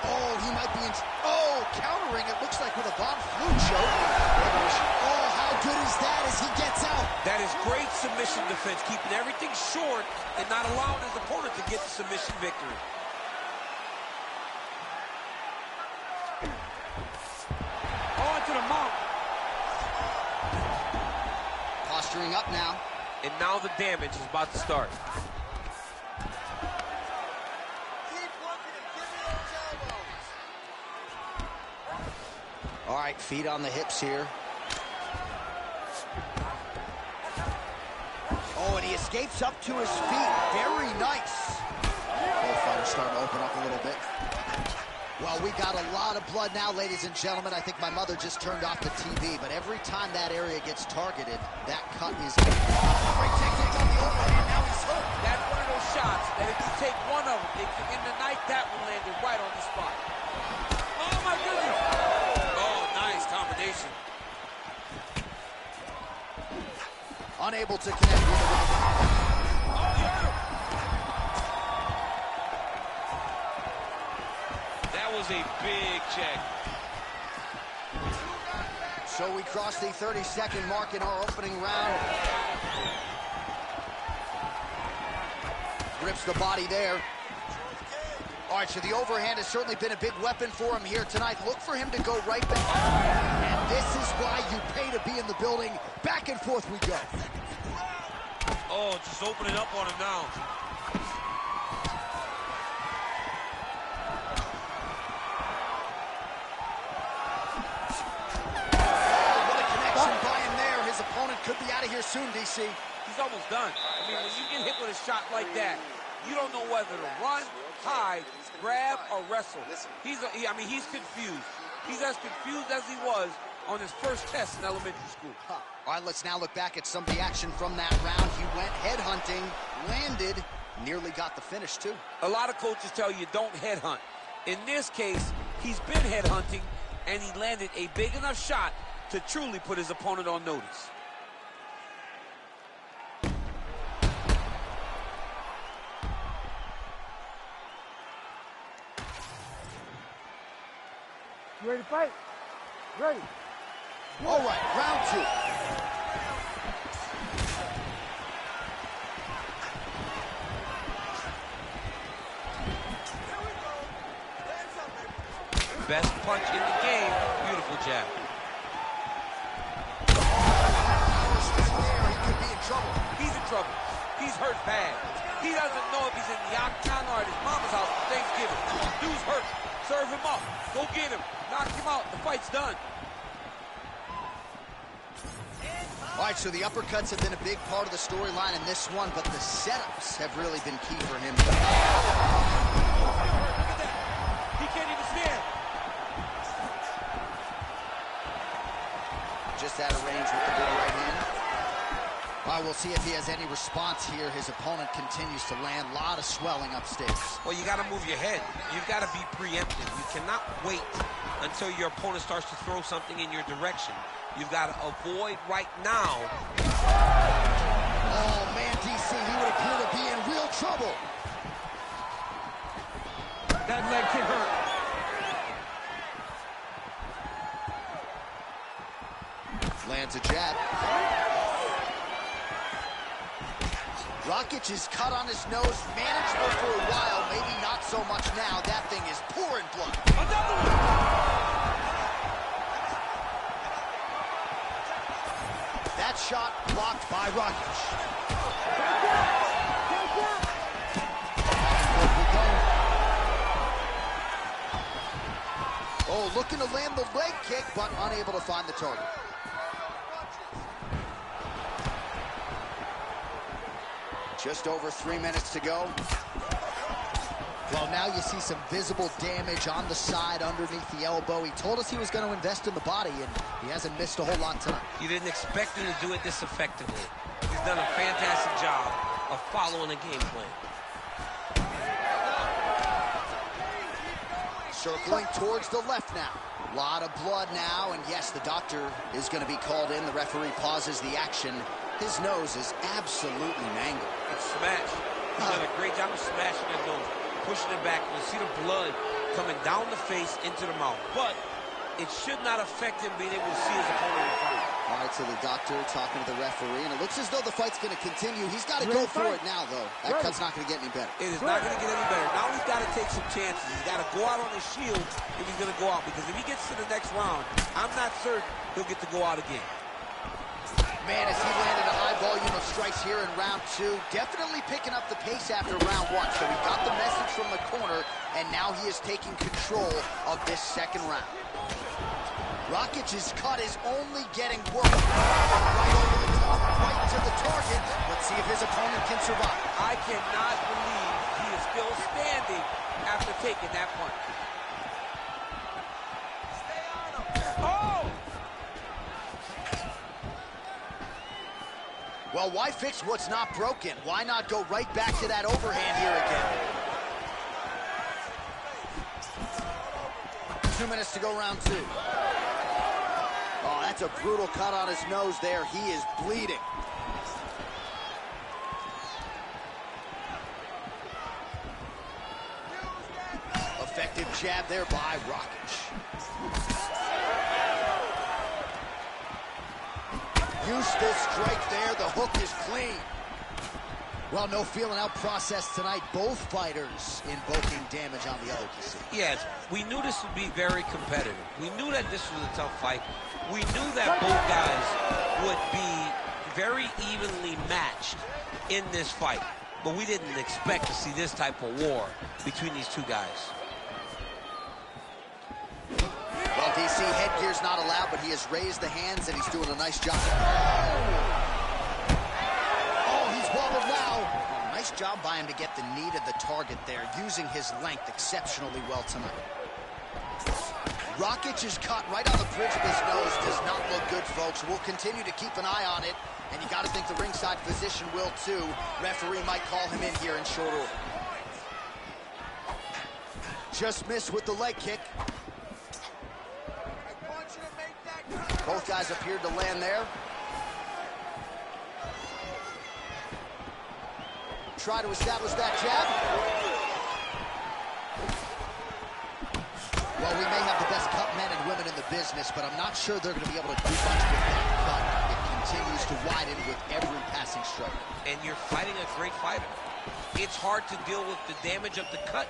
Oh, he might be in... Oh, countering it looks like with a Von Flue choke. Oh, how good is that as he gets out? That is great submission defense, keeping everything short and not allowing his opponent to get the submission victory. On to the mount. Posturing up now. And now the damage is about to start. Keep working and give me those elbows. All right, feet on the hips here. Oh, and he escapes up to his feet. Very nice. Both fighters starting to open up a little bit. Well, we got a lot of blood now, ladies and gentlemen. I think my mother just turned off the TV, but every time that area gets targeted, that cut is... Great technique on the overhand, now he's hooked. That's one of those shots that if you take one of them, in the night, that one landed right on the spot. Oh, my goodness. Oh, nice combination. Unable to connect with the right. That was a big check. So we crossed the 30-second mark in our opening round. Rips the body there. All right, so the overhand has certainly been a big weapon for him here tonight. Look for him to go right back. And this is why you pay to be in the building. Back and forth we go. Oh, just opening up on him now. Could be out of here soon, DC. He's almost done. I mean, when you get hit with a shot like that, you don't know whether to run, hide, grab, or wrestle. He's confused. He's as confused as he was on his first test in elementary school. All right, let's now look back at some of the action from that round. He went headhunting, landed, nearly got the finish, too. A lot of coaches tell you don't headhunt. In this case, he's been headhunting, and he landed a big enough shot to truly put his opponent on notice. You ready to fight? Ready. All right, round two. Best punch in the game. Beautiful jab. He could be in trouble. He's in trouble. He's hurt bad. He doesn't know if he's in the octagon or at his mama's house for Thanksgiving. Dude's hurt. Serve him up. Go get him. Knock him out. The fight's done. All right, so the uppercuts have been a big part of the storyline in this one, but the setups have really been key for him. Look at that. He can't even stand. Just out of range with the big right hand. All right, we'll see if he has any response here. His opponent continues to land. A lot of swelling upstairs. Well, you got to move your head. You've got to be preemptive. You cannot wait until your opponent starts to throw something in your direction. You've got to avoid right now. Oh, man, DC, he would appear to be in real trouble. That leg kick hurt. Lands a jab. Rakic is cut on his nose, manageable for a while, maybe not so much now. That thing is pouring blood. Another one! That shot blocked by Rakic. Oh, looking to land the leg kick, but unable to find the target. Just over 3 minutes to go. Well, now you see some visible damage on the side underneath the elbow. He told us he was going to invest in the body, and he hasn't missed a whole lot tonight. You didn't expect him to do it this effectively. He's done a fantastic job of following the game plan. Circling towards the left now. A lot of blood now, and yes, the doctor is going to be called in. The referee pauses the action. His nose is absolutely mangled. It's smashed. He's done a great job of smashing that nose, pushing it back. You see the blood coming down the face into the mouth. But it should not affect him being able to see his opponent in front. All right, so the doctor talking to the referee, and it looks as though the fight's going to continue. He's got to go for it now, though. That cut's not going to get any better. It is not going to get any better. Now he's got to take some chances. He's got to go out on his shield if he's going to go out. Because if he gets to the next round, I'm not certain he'll get to go out again. Man, as he landed a high volume of strikes here in round two, definitely picking up the pace after round one. So he got the message from the corner, and now he is taking control of this second round. Rakic's cut is only getting worse. Right over the top, right to the target. Let's see if his opponent can survive. I cannot believe he is still standing after taking that punch. Oh! Well, why fix what's not broken? Why not go right back to that overhand here again? 2 minutes to go, round two. Oh, that's a brutal cut on his nose there. He is bleeding. jab there by Rakic. Use this strike there. The hook is clean. Well, no feeling out process tonight. Both fighters invoking damage on the other. Yes, we knew this would be very competitive. We knew that this was a tough fight. We knew that both guys would be very evenly matched in this fight. But we didn't expect to see this type of war between these two guys. Well, DC, headgear's not allowed, but he has raised the hands, and he's doing a nice job. Oh, he's wobbled now. Oh, nice job by him to get the knee to the target there, using his length exceptionally well tonight. Rakic is cut right on the bridge of his nose. Does not look good, folks. We'll continue to keep an eye on it, and you got to think the ringside physician will, too. Referee might call him in here in short order. Just missed with the leg kick. Both guys appeared to land there. Try to establish that jab. Well, we may have the best cut men and women in the business, but I'm not sure they're going to be able to do much with that cut. It continues to widen with every passing stroke. And you're fighting a great fighter. It's hard to deal with the damage of the cut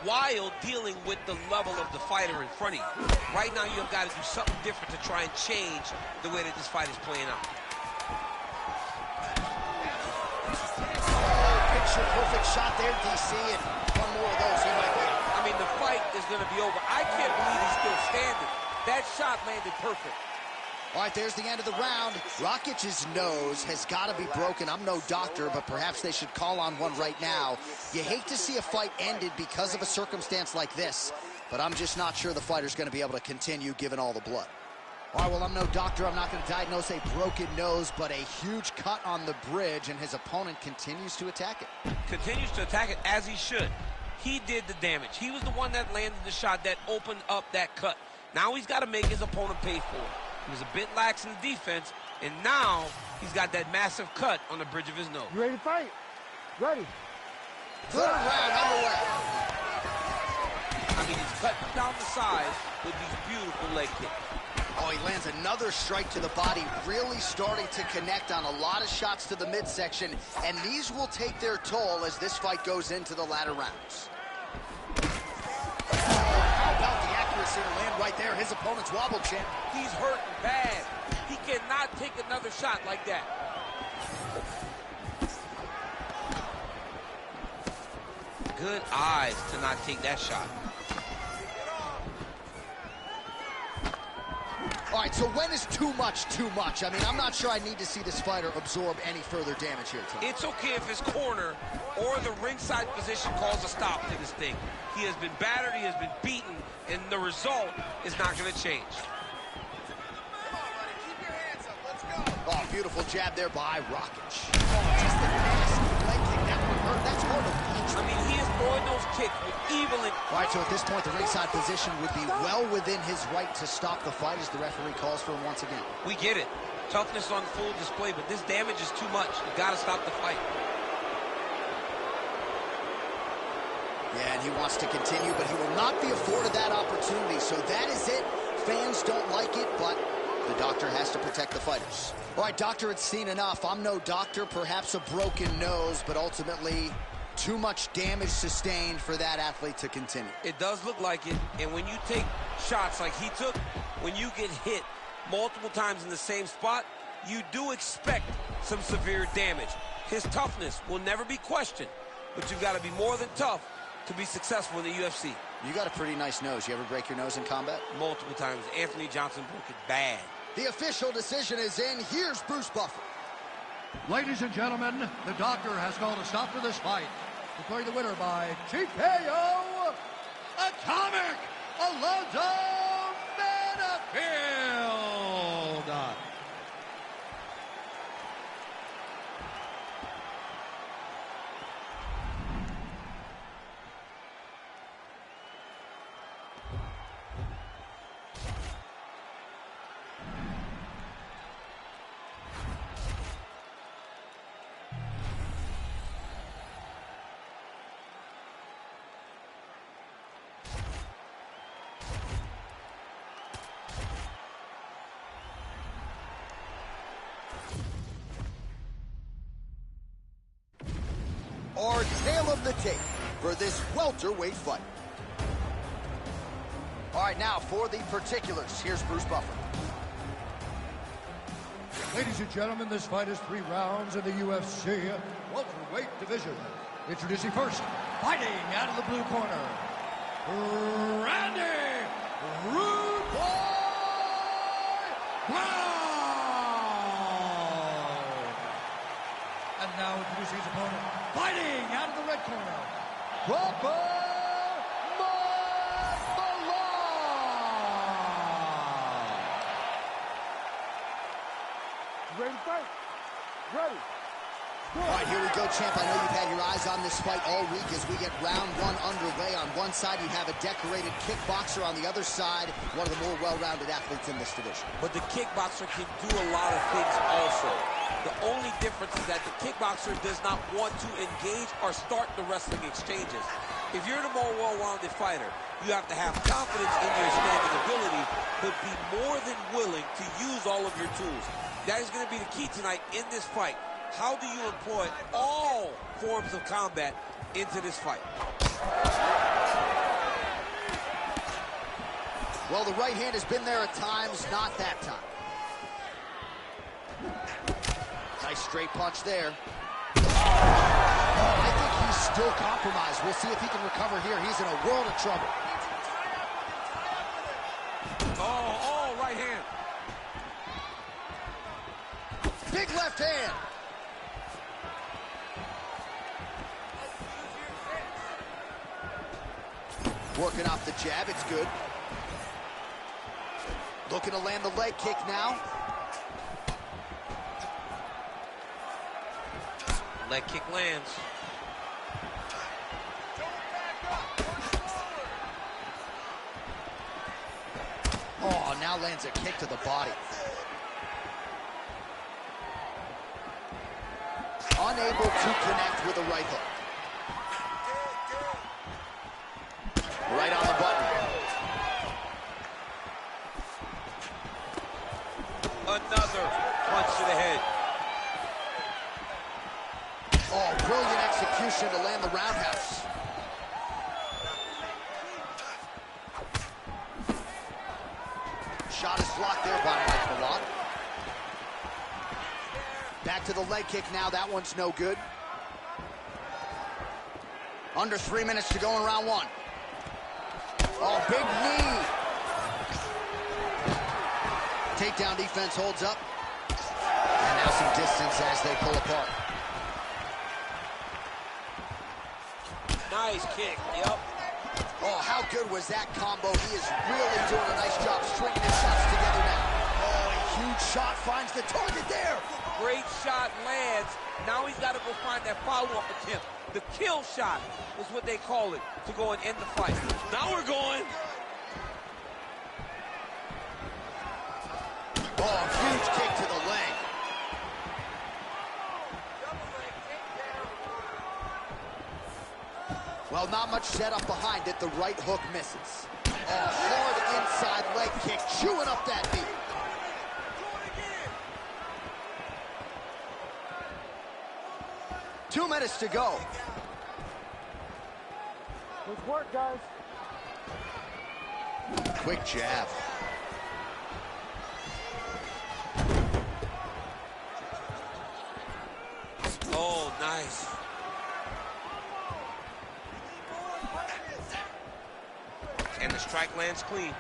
while dealing with the level of the fighter in front of you. Right now, you've got to do something different to try and change the way that this fight is playing out. Oh, picture-perfect shot there, DC, and one more of those, he might be out. I mean, the fight is going to be over. I can't believe he's still standing. That shot landed perfect. All right, there's the end of the round. Rakic's nose has got to be broken. I'm no doctor, but perhaps they should call on one right now. You hate to see a fight ended because of a circumstance like this, but I'm just not sure the fighter's going to be able to continue given all the blood. All right, well, I'm no doctor. I'm not going to diagnose a broken nose, but a huge cut on the bridge, and his opponent continues to attack it. Continues to attack it as he should. He did the damage. He was the one that landed the shot that opened up that cut. Now he's got to make his opponent pay for it. He was a bit lax in the defense, and now he's got that massive cut on the bridge of his nose. You ready to fight? Ready. Third round underway. I mean, he's cutting down the sides with these beautiful leg kicks. Oh, he lands another strike to the body, really starting to connect on a lot of shots to the midsection, and these will take their toll as this fight goes into the latter rounds. How about the accuracy to land right there? His opponent's wobble, champ. He's hurting bad. He cannot take another shot like that. Good eyes to not take that shot. All right, so when is too much too much? I mean, I'm not sure I need to see this fighter absorb any further damage here tonight. It's okay if his corner or the ringside position calls a stop to this thing. He has been battered, he has been beaten, and the result is not going to change. Come on, buddy. Keep your hands up. Let's go. Oh, beautiful jab there by Rakic. Oh, just a nasty leg kick. That one hurt. That's hard to reach. I mean, he is throwing those kicks with evil and... All right, so at this point, the ringside position would be well within his right to stop the fight as the referee calls for him once again. We get it. Toughness on full display, but this damage is too much. You got to stop the fight. Yeah, and he wants to continue, but he will not be afforded that opportunity. So that is it. Fans don't like it, but the doctor has to protect the fighters. All right, doctor, it's seen enough. I'm no doctor, perhaps a broken nose, but ultimately too much damage sustained for that athlete to continue. It does look like it, and when you take shots like he took, when you get hit multiple times in the same spot, you do expect some severe damage. His toughness will never be questioned, but you've got to be more than tough to be successful in the UFC. You got a pretty nice nose. You ever break your nose in combat? Multiple times. Anthony Johnson broke it bad. The official decision is in. Here's Bruce Buffer. Ladies and gentlemen, the doctor has called a stop to this fight. Declaring the winner by TKO, Atomic Alonzo Menifield. our tale of the tape for this welterweight fight. All right, now for the particulars, here's Bruce Buffer. Ladies and gentlemen, this fight is 3 rounds in the UFC welterweight division. Introducing first, fighting out of the blue corner, Randy Rude Boy Brown. And now introducing his opponent, fighting out of the red corner, Crawford. Ready to fight? Ready. All right, here we go, champ. I know you've had your eyes on this fight all week as we get round 1 underway. On one side, you have a decorated kickboxer. On the other side, one of the more well-rounded athletes in this division. But the kickboxer can do a lot of things also. The only difference is that the kickboxer does not want to engage or start the wrestling exchanges. If you're the more well-rounded fighter, you have to have confidence in your standing ability, but be more than willing to use all of your tools. That is going to be the key tonight in this fight. How do you employ all forms of combat into this fight? Well, the right hand has been there at times, not that time. Nice straight punch there. I think he's still compromised. We'll see if he can recover here. He's in a world of trouble. Oh, right hand. Big left hand. Working off the jab, it's good. Looking to land the leg kick now. Leg kick lands. Oh, now lands a kick to the body. Unable to connect with a right hook. Right on the button. Another punch to the head. Oh, brilliant execution to land the roundhouse. Shot is blocked there by Mike Malott. Back to the leg kick now. That one's no good. Under 3 minutes to go in round 1. Oh, big knee. Takedown defense holds up. And now some distance as they pull apart. Nice kick, yep. Oh, how good was that combo? He is really doing a nice job stringing his shots together now. Oh, a huge shot finds the target there. Great shot lands. Now he's got to go find that follow-up attempt. The kill shot is what they call it, to go and end the fight. Now we're going. Oh, huge kick to the leg. Well, not much setup behind it. The right hook misses. Oh, hard inside leg kick, chewing up that knee. Two minutes to go. Let's work, guys. Quick jab. Oh, nice. And the strike lands clean.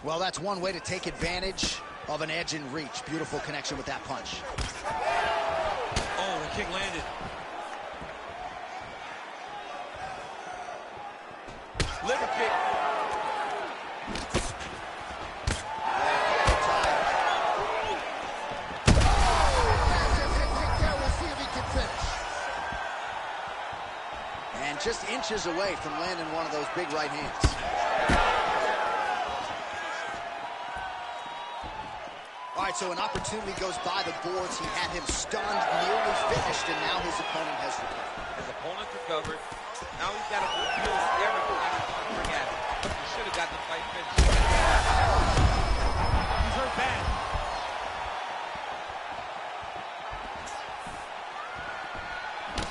Well, that's one way to take advantage of an edge and reach. Beautiful connection with that punch. Oh, the kick landed. Liver kick. We'll see if he can finish. And just inches away from landing one of those big right hands. All right, so an opportunity goes by the boards. He had him stunned, nearly finished, and now his opponent has recovered. His opponent recovered. Now he's got to use everything to bring at him. should have got the fight finished. He's hurt bad.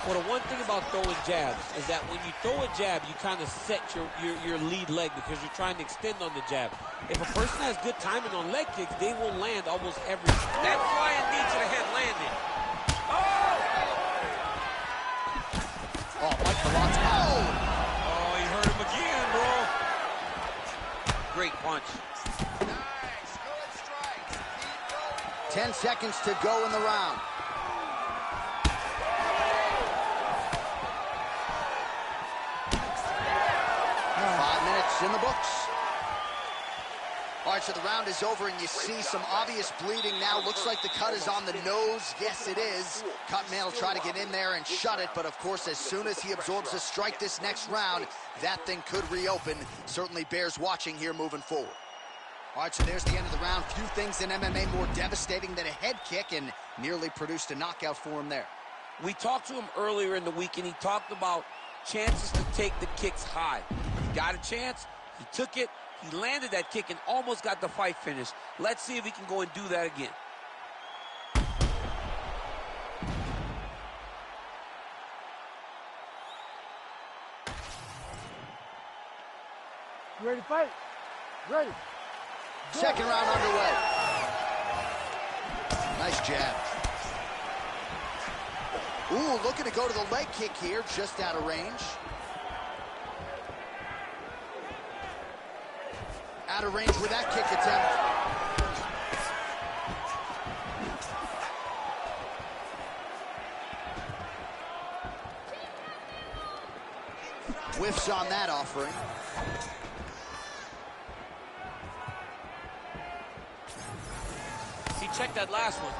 Well, the one thing about throwing jabs is that when you throw a jab, you kind of set your lead leg because you're trying to extend on the jab. If a person has good timing on leg kicks, they will land almost every time. That flying knee to the head landed. Oh, Mike Malot's Oh, he hurt him again, bro. Great punch. Nice. Good strikes. Keep going. 10 seconds to go in the round. In the books. All right, so the round is over, and you see some obvious bleeding now. Looks like the cut is on the nose. Yes, it is. Cutman will try to get in there and shut it, but of course, as soon as he absorbs a strike this next round, that thing could reopen. Certainly bears watching here moving forward. All right, so there's the end of the round. Few things in MMA more devastating than a head kick, and nearly produced a knockout for him there. We talked to him earlier in the week, and he talked about chances to take the kicks high. He got a chance. He took it, he landed that kick, and almost got the fight finished. Let's see if he can go and do that again. You ready to fight? Ready. Second round underway. Nice jab. Ooh, looking to go to the leg kick here, just out of range. Out of range with that kick attempt. Whiffs on that offering. He checked that last one.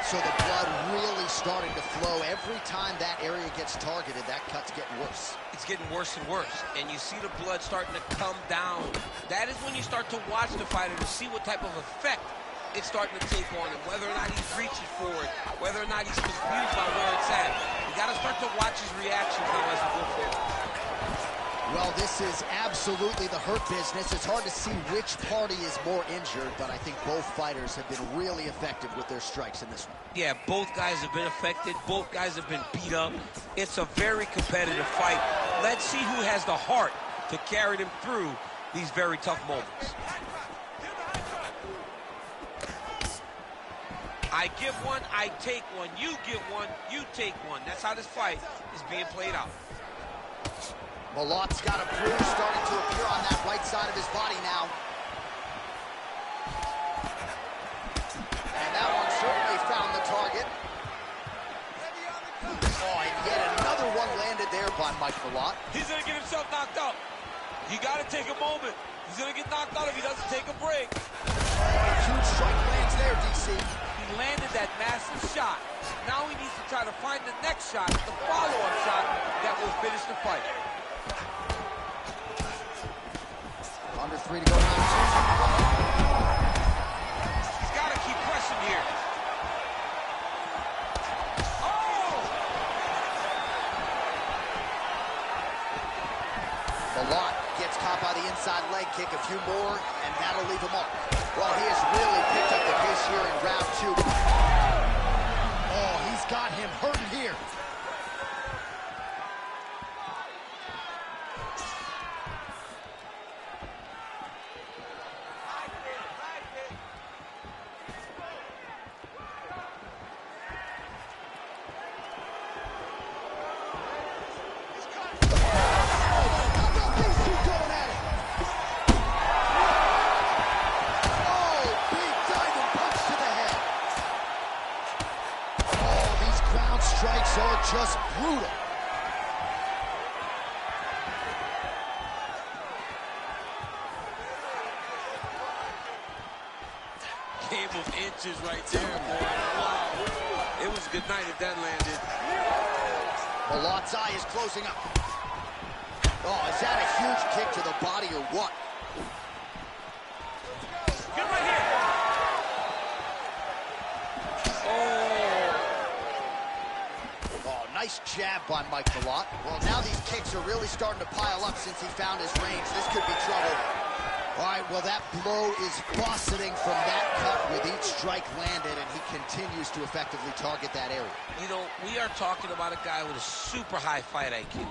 So the blood really starting to flow. Every time that area gets targeted, that cut's getting worse. It's getting worse and worse, and you see the blood starting to come down. That is when you start to watch the fighter to see what type of effect it's starting to take on him, whether or not he's reaching for it, whether or not he's confused by where it's at. You got to start to watch his reactions now as we go forward. Well, this is absolutely the hurt business. It's hard to see which party is more injured, but I think both fighters have been really effective with their strikes in this one. Yeah, both guys have been affected. Both guys have been beat up. It's a very competitive fight. Let's see who has the heart to carry them through these very tough moments. I give one, I take one. You give one, you take one. That's how this fight is being played out. Malot's got a bruise starting to appear on that right side of his body now. And that one certainly found the target. Oh, and yet another one landed there by Mike Malott. He's going to get himself knocked out. You got to take a moment. He's going to get knocked out if he doesn't take a break. Huge strike lands there, DC. He landed that massive shot. Now he needs to try to find the next shot, the follow-up shot that will finish the fight. Under 3 to go round 2. He's got to keep pressing here. Oh! Malott gets caught by the inside leg kick. A few more, and that'll leave him off. Well, he has really picked up the pace here in round 2. Oh, he's got him hurting here. Strikes are just brutal. Game of inches right there, boy. Wow. It was a good night if that landed. Malott's eye is closing up. Oh, is that a huge kick to the body or what? Get right here. Oh, nice jab by Mike Malott. Well, now these kicks are really starting to pile up since he found his range. This could be trouble. All right, well, that blow is buffeting from that cut with each strike landed, and he continues to effectively target that area. You know, we are talking about a guy with a super high fight IQ.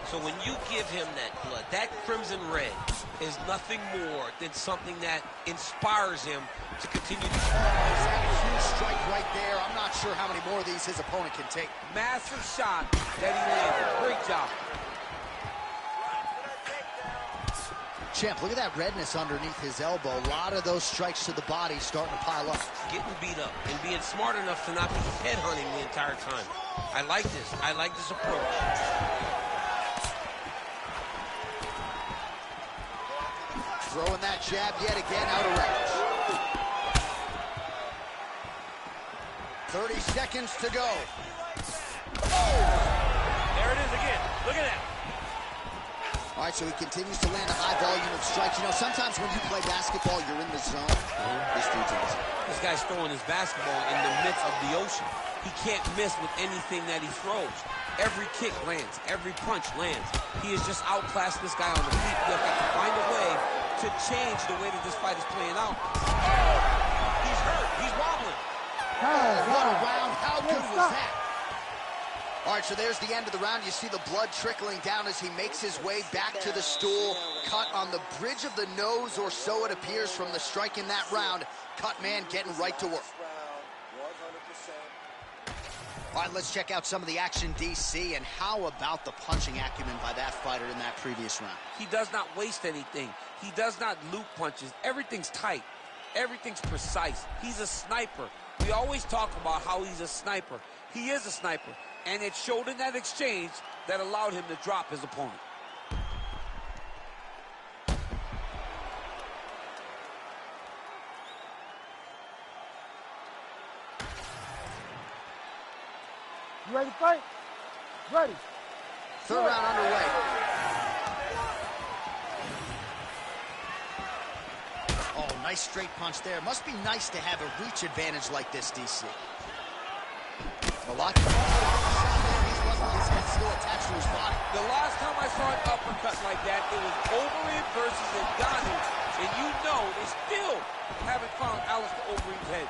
So when you give him that blood, that crimson red is nothing more than something that inspires him to continue to That's a huge strike right there. I'm not sure how many more of these his opponent can take. Massive shot that he landed. Great job. Champ, look at that redness underneath his elbow. A lot of those strikes to the body starting to pile up. getting beat up and being smart enough to not be headhunting the entire time. I like this. I like this approach. Throwing that jab yet again out of range. 30 seconds to go. Oh! There it is again. Look at that. All right, so he continues to land a high volume of strikes. You know, sometimes when you play basketball, you're in the zone. This dude's in the zone. This guy's throwing his basketball in the midst of the ocean. He can't miss with anything that he throws. Every kick lands. Every punch lands. He has just outclassed this guy on the feet. You have got to find a way to change the way that this fight is playing out. Oh! He's hurt. He's wobbling. What a round. How good was that? All right, so there's the end of the round. You see the blood trickling down as he makes his way back to the stool. Cut on the bridge of the nose, or so it appears from the strike in that round. Cut man getting right to work. All right, let's check out some of the action, DC, and how about the punching acumen by that fighter in that previous round? He does not waste anything. He does not loop punches. Everything's tight. Everything's precise. He's a sniper. We always talk about how he's a sniper. He is a sniper. And it showed in that exchange that allowed him to drop his opponent. You ready to fight? Ready. Third round underway. Oh, nice straight punch there. Must be nice to have a reach advantage like this, DC. Malott. His head still attached to his body. The last time I saw an uppercut like that, it was Overeem versus Ngannou. And you know they still haven't found Alistair Overeem's head.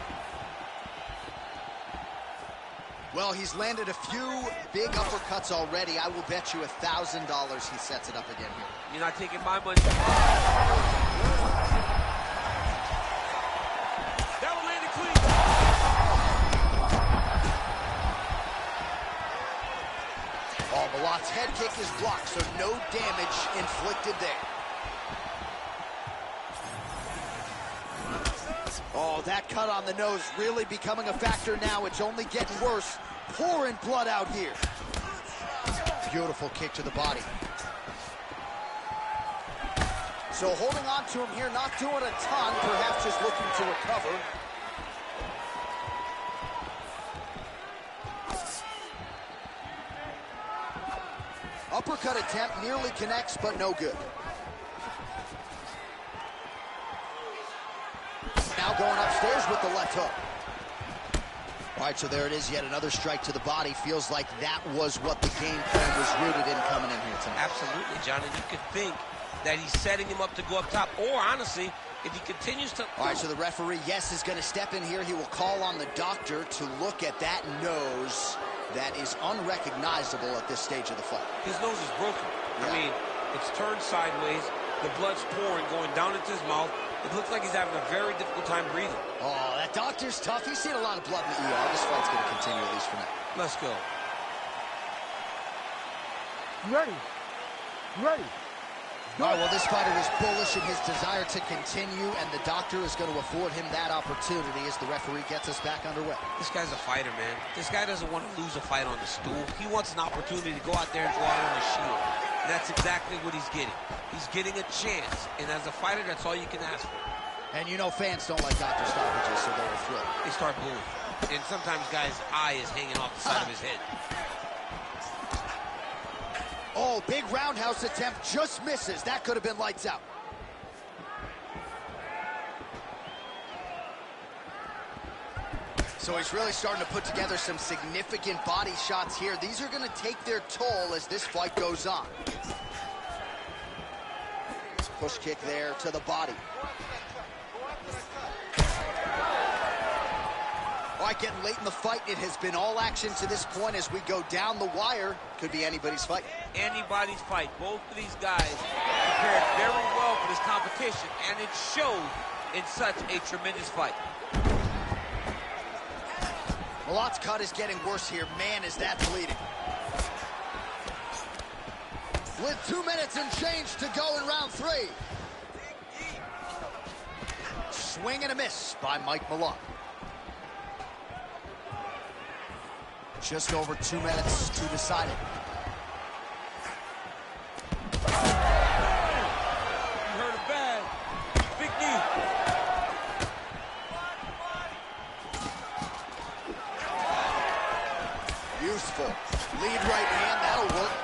Well, he's landed a few big uppercuts already. I will bet you $1,000 he sets it up again here. You're not taking my money. That one landed clean. Oh, Malott's head kick is blocked, so no damage inflicted there. Oh, that cut on the nose really becoming a factor now. It's only getting worse. Pouring blood out here. Beautiful kick to the body. So holding on to him here, not doing a ton, perhaps just looking to recover. Uppercut attempt nearly connects, but no good. Now going upstairs with the left hook. All right, so there it is, yet another strike to the body. Feels like that was what the game plan was rooted in coming in here tonight. Absolutely, John, and you could think that he's setting him up to go up top. Or, honestly, if he continues to... All right, so the referee, yes, is going to step in here. He will call on the doctor to look at that nose that is unrecognizable at this stage of the fight. His nose is broken. Yeah. I mean, it's turned sideways. The blood's pouring, going down into his mouth. It looks like he's having a very difficult time breathing. Oh, that doctor's tough. He's seen a lot of blood in the ER. This fight's going to continue, at least for now. Let's go. You ready? You ready? All right, well, this fighter is bullish in his desire to continue, and the doctor is going to afford him that opportunity as the referee gets us back underway. This guy's a fighter, man. This guy doesn't want to lose a fight on the stool. He wants an opportunity to go out there and go out on the shield. And that's exactly what he's getting. He's getting a chance, and as a fighter, that's all you can ask for. And you know fans don't like doctor stoppages, so they're thrilled. They start booing. And sometimes guys' eye is hanging off the side of his head. Oh, big roundhouse attempt just misses. That could have been lights out. So he's really starting to put together some significant body shots here. These are going to take their toll as this fight goes on. Push kick there to the body. All right, getting late in the fight. It has been all action to this point as we go down the wire. Could be anybody's fight. Anybody's fight. Both of these guys prepared very well for this competition, and it showed in such a tremendous fight. Malot's cut is getting worse here. Man, is that bleeding. With 2 minutes and change to go in round 3. Swing and a miss by Mike Malott. Just over 2 minutes to decide it. You heard it bad. Big knee. Useful. Lead right hand, that'll work.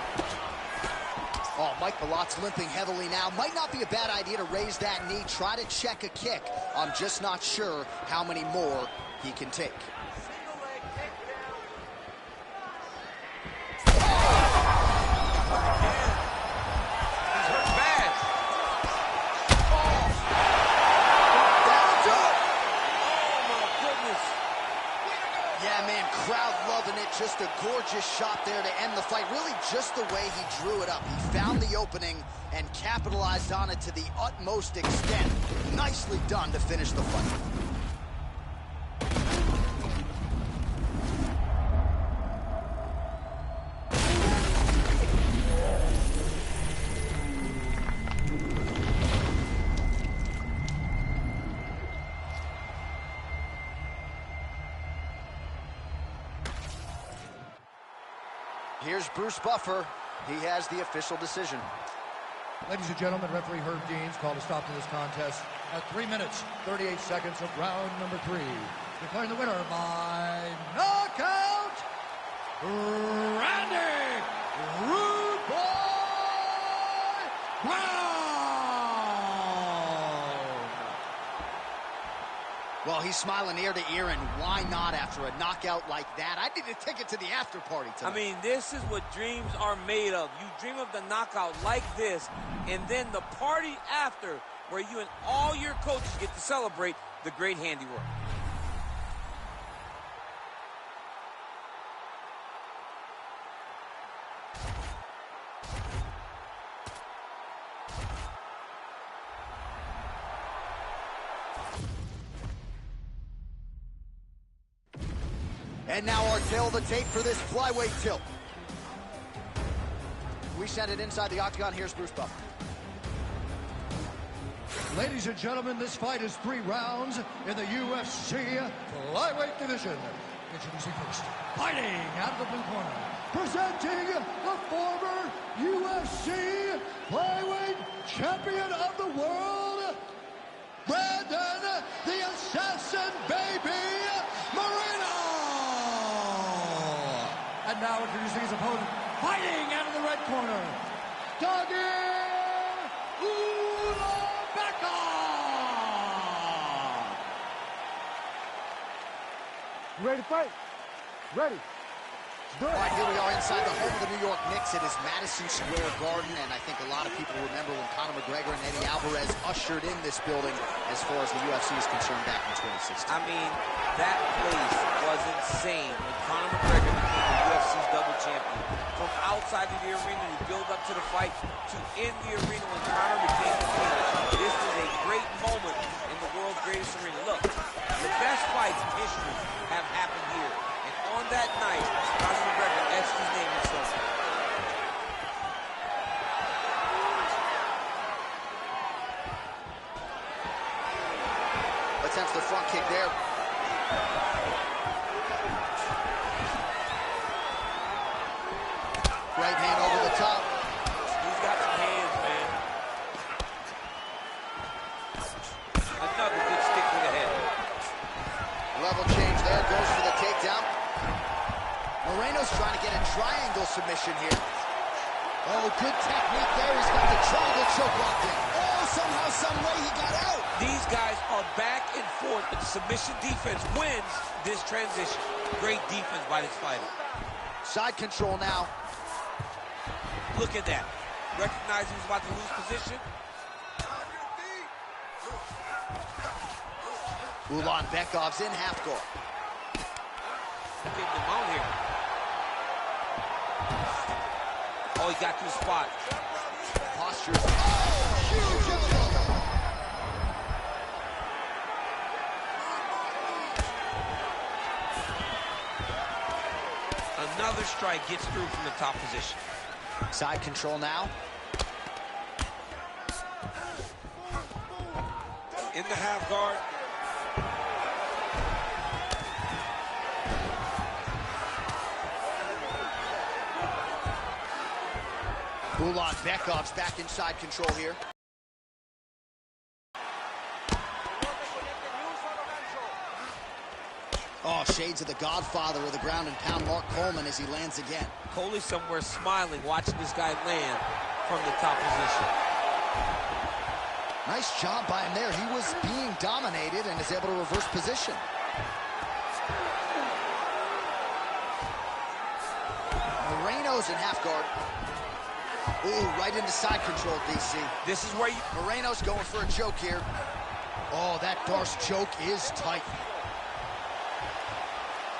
Oh, Mike Malott's limping heavily now. Might not be a bad idea to raise that knee, try to check a kick. I'm just not sure how many more he can take. Just a gorgeous shot there to end the fight. Really just the way he drew it up. He found the opening and capitalized on it to the utmost extent. Nicely done to finish the fight. Here's Bruce Buffer. He has the official decision. Ladies and gentlemen, referee Herb Deans called a stop to this contest at 3 minutes, 38 seconds of round number 3. Declaring the winner by knockout, Randy Rude Boy Brown. Well, he's smiling ear to ear, and why not after a knockout like that? I need a ticket to the after party tonight. I mean, this is what dreams are made of. You dream of the knockout like this, and then the party after, where you and all your coaches get to celebrate the great handiwork. And now our tail of the tape for this flyweight tilt. We send it inside the octagon. Here's Bruce Buffer. Ladies and gentlemen, this fight is 3 rounds in the UFC flyweight division. Introducing first, fighting out of the blue corner, presenting the former UFC flyweight champion of the world, Brandon the Assassin Baby Moreno. And now introducing his opponent, fighting out of the red corner, Doggy Ulabeka. You ready to fight? Ready. All right, here we are inside the home of the New York Knicks. It is Madison Square Garden, and I think a lot of people remember when Conor McGregor and Eddie Alvarez ushered in this building as far as the UFC is concerned back in 2016. I mean, that place was insane when Conor McGregor became the UFC's double champion. From outside of the arena to build up to the fight to in the arena when Conor became the king. This is a great moment in the world's greatest arena. Look, the best fights in history have happened here. And on that night, Conor McGregor etched his name in stone. Attempts the front kick there. Right hand over the top. He's got some hands, man. Another good stick to the head. Level change there, goes for the takedown. Moreno's trying to get a triangle submission here. Oh, good technique there. He's got the triangle choke locked in. Oh, somehow, some way he got out. These guys are back and forth, but the submission defense wins this transition. Great defense by this fighter. Side control now. Look at that. Recognized he was about to lose position. Ulanbekov's in half guard. Getting him out here. Oh, he got to the spot. Postures. Oh, huge elbow. Another strike gets through from the top position. Side control now. In the half guard. Ulanbekov's back in side control here. Oh, shades of the godfather of the ground and pound, Mark Coleman, as he lands again. Coley somewhere smiling, watching this guy land from the top position. Nice job by him there. He was being dominated and is able to reverse position. Moreno's in half guard. Ooh, right into side control, DC. This is where Moreno's going for a choke here. Oh, that Darce choke is tight.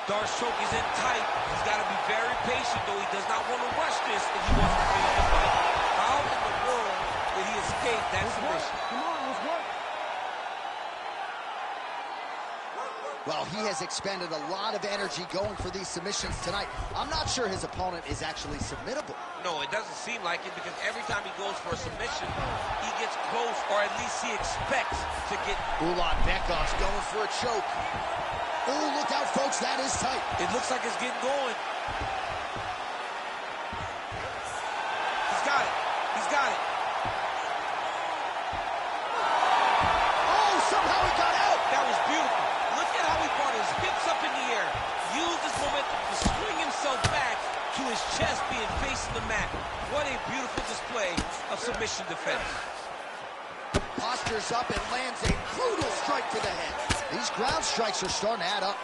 Darce choke is in tight. He's got to be very patient, though. He does not want to rush this if he wants to finish the fight. How in the world did he escape that submission? Come on, let's work. Well, he has expended a lot of energy going for these submissions tonight. I'm not sure his opponent is actually submittable. No, it doesn't seem like it, because every time he goes for a submission, he gets close, or at least he expects to get... Ulanbekov's going for a choke. Oh, look out, folks, that is tight. It looks like it's getting going. He's got it. He's got it. Oh, somehow he got out. That was beautiful. Look at how he brought his hips up in the air. Used his momentum to swing himself back to his chest being facing the mat. What a beautiful display of submission defense. Postures up and lands a brutal strike to the head. These ground strikes are starting to add up.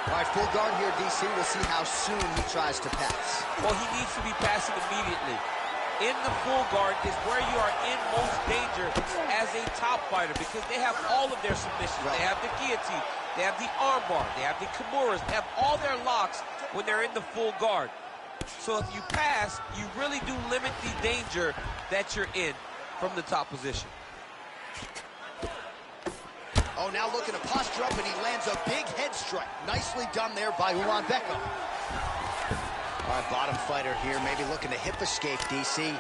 All right, full guard here, DC. We'll see how soon he tries to pass. Well, he needs to be passing immediately. In the full guard is where you are in most danger as a top fighter, because they have all of their submissions. Right. They have the guillotine, they have the armbar, they have the kimuras, they have all their locks when they're in the full guard. So if you pass, you really do limit the danger that you're in from the top position. Oh, now looking to posture up, and he lands a big head strike. Nicely done there by Ulanbekov. All right, bottom fighter here, maybe looking to hip escape, DC.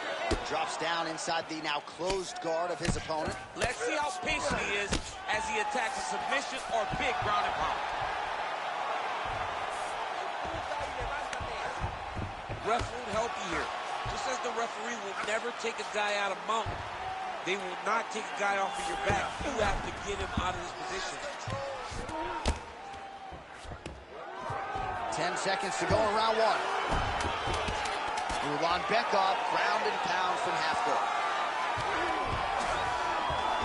Drops down inside the now closed guard of his opponent. Let's see how patient he is as he attacks a submission or big ground and pound. Ref won't help you here. Just as the referee will never take a guy out of mountain, they will not take a guy off of your back. You have to get him out of this position. 10 seconds to go in round one. Ulanbekov, ground and pound from half guard.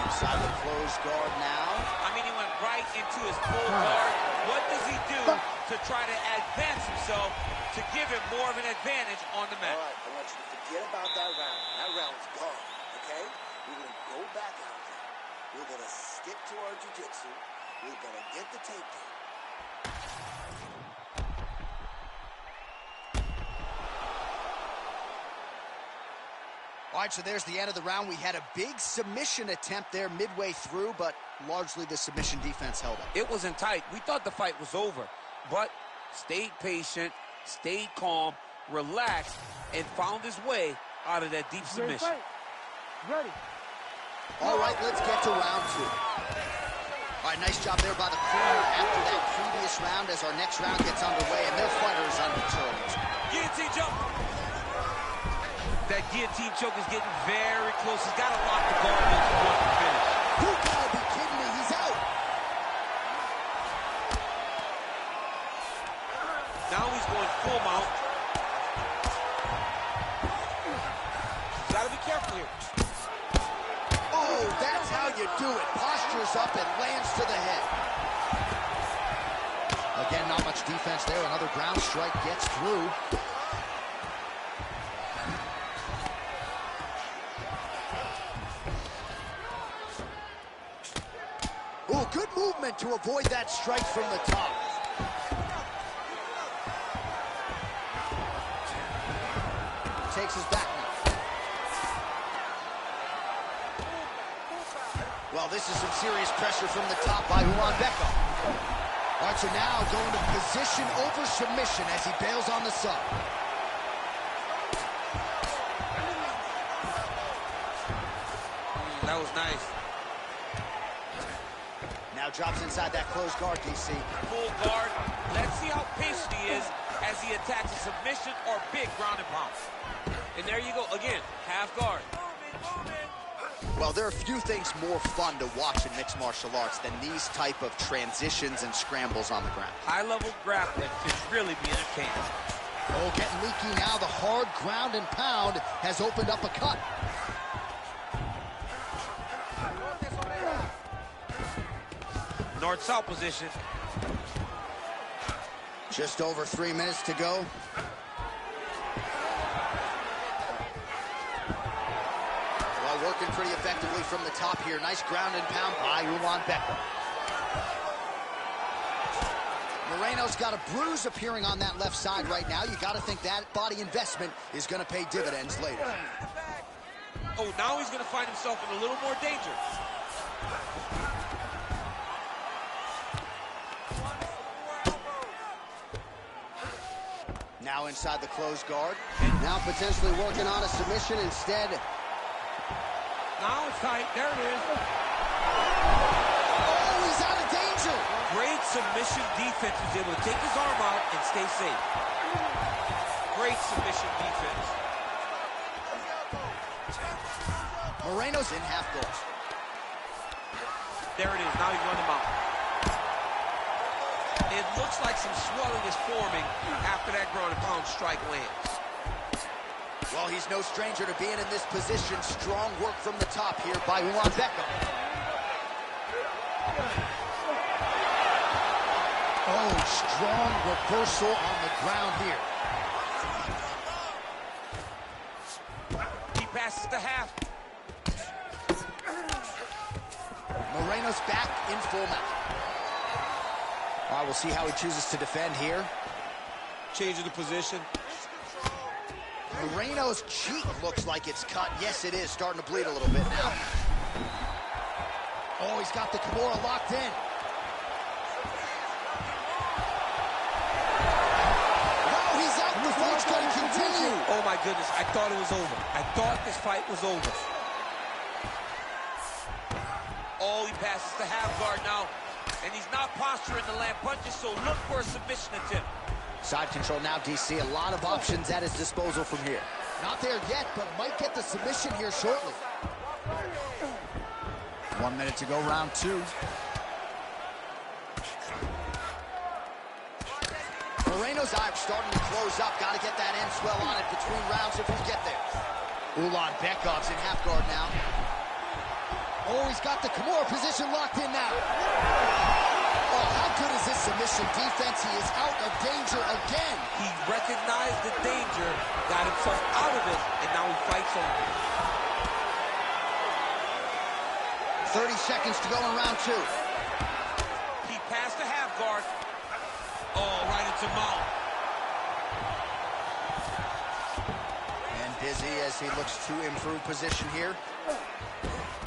Inside the closed guard now. I mean, he went right into his full guard. What does he do to try to advance himself to give him more of an advantage on the mat? All right, I want you to forget about that round. That round's gone, okay? We're going to go back out there. We're going to stick to our jiu-jitsu. We're going to get the takedown. All right, so there's the end of the round. We had a big submission attempt there midway through, but largely the submission defense held up. It wasn't tight. We thought the fight was over, but stayed patient, stayed calm, relaxed, and found his way out of that deep submission. Ready. All right, let's get to round two. All right, nice job there by the corner after that previous round as our next round gets underway, and their fighter is undeterred. Guillotine jump. That guillotine choke is getting very close. He's got to lock the guard if he wants to finish. You gotta be kidding me, he's out. Now he's going full mount. you do it? Postures up and lands to the head. Again, not much defense there. Another ground strike gets through. Ooh, good movement to avoid that strike from the top. Takes his back now. Well, this is some serious pressure from the top by Becca. All right, so now going to position over submission as he bails on the sub. That was nice. Now drops inside that closed guard, DC. Full guard. Let's see how patient he is as he attacks a submission or big ground and pound. And there you go, again, half guard. Well, there are few things more fun to watch in mixed martial arts than these type of transitions and scrambles on the ground. High-level grappling can really be entertaining. Oh, getting leaky now. The hard ground and pound has opened up a cut. North-south position. Just over 3 minutes to go. Well, working pretty effectively from the top here. Nice ground and pound by Becca. Moreno's got a bruise appearing on that left side right now. You got to think that body investment is going to pay dividends later. Oh, now he's going to find himself in a little more danger. Now inside the closed guard. Now potentially working on a submission instead. Now it's tight. There it is. Oh, he's out of danger. Great submission defense. He's able to take his arm out and stay safe. Great submission defense. Moreno's in half guard. There it is. Now he's running him out. It looks like some swelling is forming after that ground and pound strike lands. Well, he's no stranger to being in this position. Strong work from the top here by Becca. Oh, strong reversal on the ground here. He passes to half. Moreno's back in full mount. All right, we'll see how he chooses to defend here. Changing the position. Moreno's cheek looks like it's cut. Yes, it is. Starting to bleed a little bit now. Oh, he's got the Kimura locked in. Oh, he's out. The fight's going to continue. Oh, my goodness. I thought it was over. I thought this fight was over. Oh, he passes to half guard now. And he's not posturing to land punches, so look for a submission attempt. Side control now, DC. A lot of options at his disposal from here. Not there yet, but might get the submission here shortly. 1 minute to go, round two. Moreno's eye starting to close up. Got to get that end swell on it between rounds if we get there. Bekov's in half guard now. Oh, he's got the Kimura position locked in now. Oh, how good is this submission defense? He is out of danger again. He recognized the danger, got himself out of it, and now he fights on. 30 seconds to go in round two. He passed the half guard. Oh, right into mount. And busy as he looks to improve position here.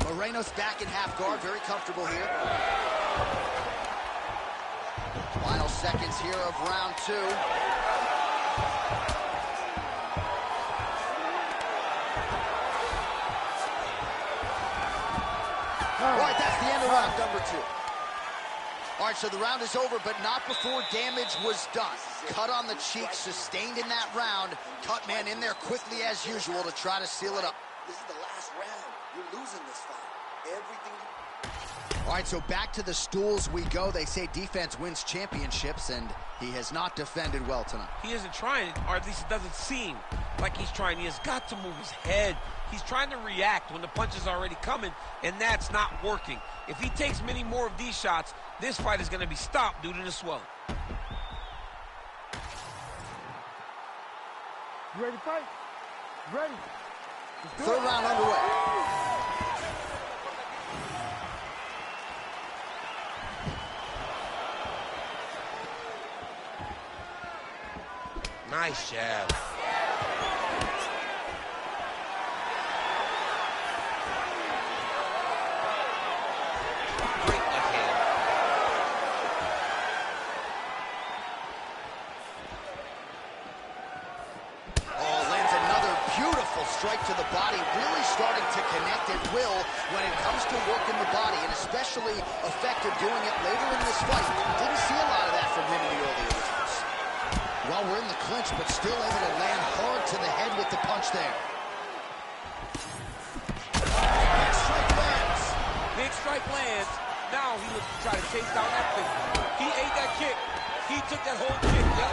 Moreno's back in half guard, very comfortable here. Final seconds here of round two. All right, that's the end of round number two. All right, so the round is over, but not before damage was done. Cut on the cheek, sustained in that round. Cut man in there quickly as usual to try to seal it up. This is the last round. You're losing this fight. Everything. All right, so back to the stools we go. They say defense wins championships, and he has not defended well tonight. He isn't trying, or at least it doesn't seem. like he's trying. He has got to move his head. He's trying to react when the punch is already coming, and that's not working. If he takes many more of these shots, this fight is going to be stopped due to the swelling. You ready to fight? Ready. Third round underway. Nice jab. Great left hand. Oh, lands another beautiful strike to the body, really starting to connect at will when it comes to working the body, and especially effective doing it later in this fight. Didn't see a lot of that from him in the earlier rounds. Well, we're in the clinch, but still able to land hard to the head with the punch there. Big strike lands. Big strike lands. Now he looks to try to chase down that thing. He ate that kick. He took that whole kick. Yep.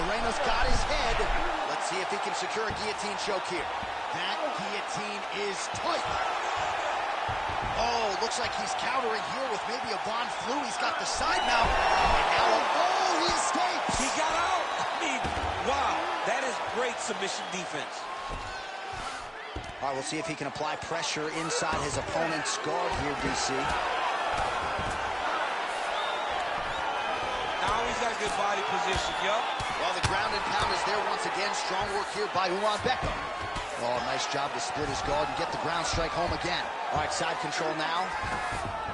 Moreno's got his head. Let's see if he can secure a guillotine choke here. That guillotine is tight. Oh, looks like he's countering here with maybe a Von Flue. He's got the side mount. And now, oh, he escapes. He got out. I mean, wow. That is great submission defense. All right, we'll see if he can apply pressure inside his opponent's guard here, DC. Now he's got a good body position, yup. Well, the ground and pound is there once again. Strong work here by Ulanbeko. Oh, nice job to split his guard and get the ground strike home again. All right, side control now.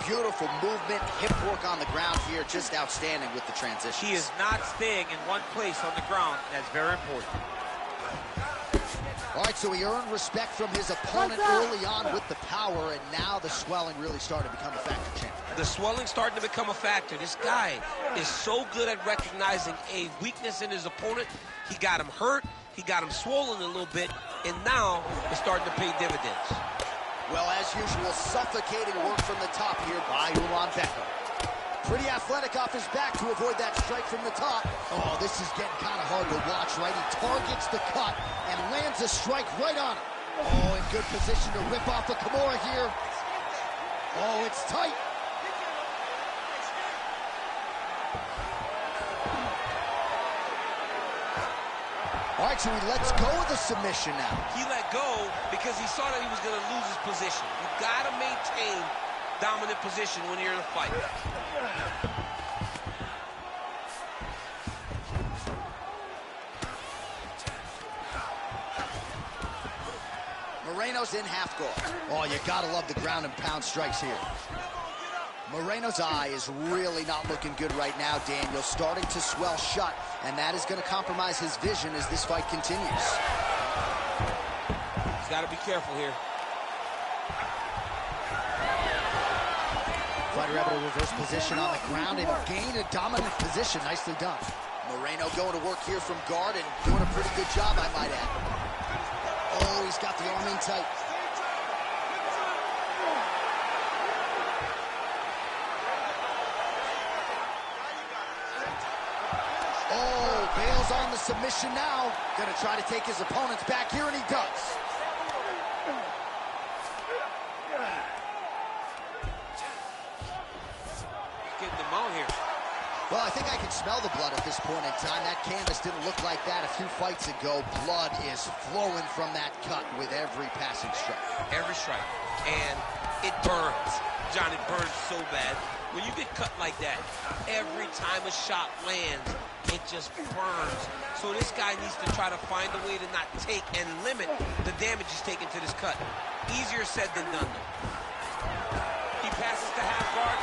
Beautiful movement, hip work on the ground here. Just outstanding with the transition. He is not staying in one place on the ground. That's very important. All right, so he earned respect from his opponent early on with the power, and now the swelling really started to become a factor, champ. The swelling starting to become a factor. This guy is so good at recognizing a weakness in his opponent. He got him hurt. He got him swollen a little bit, and now it's starting to pay dividends. Well, as usual, suffocating work from the top here by Ulanbeko. Pretty athletic off his back to avoid that strike from the top. Oh, this is getting kind of hard to watch, right? He targets the cut and lands a strike right on it. Oh, in good position to rip off a Kimura here. Oh, it's tight. All right, so he lets go of the submission now. He let go because he saw that he was going to lose his position. You got to maintain dominant position when you're in a fight. Moreno's in half guard. Oh, you got to love the ground and pound strikes here. Moreno's eye is really not looking good right now, Daniel. Starting to swell shut, and that is going to compromise his vision as this fight continues. He's got to be careful here. Fighter able to reverse position on the ground and gain a dominant position. Nicely done. Moreno going to work here from guard and doing a pretty good job, I might add. Oh, he's got the arm in tight. Oh, bails on the submission now. Gonna try to take his opponents back here, and he does. Getting them out here. Well, I think I can smell the blood at this point in time. That canvas didn't look like that a few fights ago. Blood is flowing from that cut with every passing strike. Every strike. And it burns. John, it burns so bad. When you get cut like that, every time a shot lands, it just burns. So this guy needs to try to find a way to not take and limit the damage he's taken to this cut. Easier said than done, though. He passes to half guard.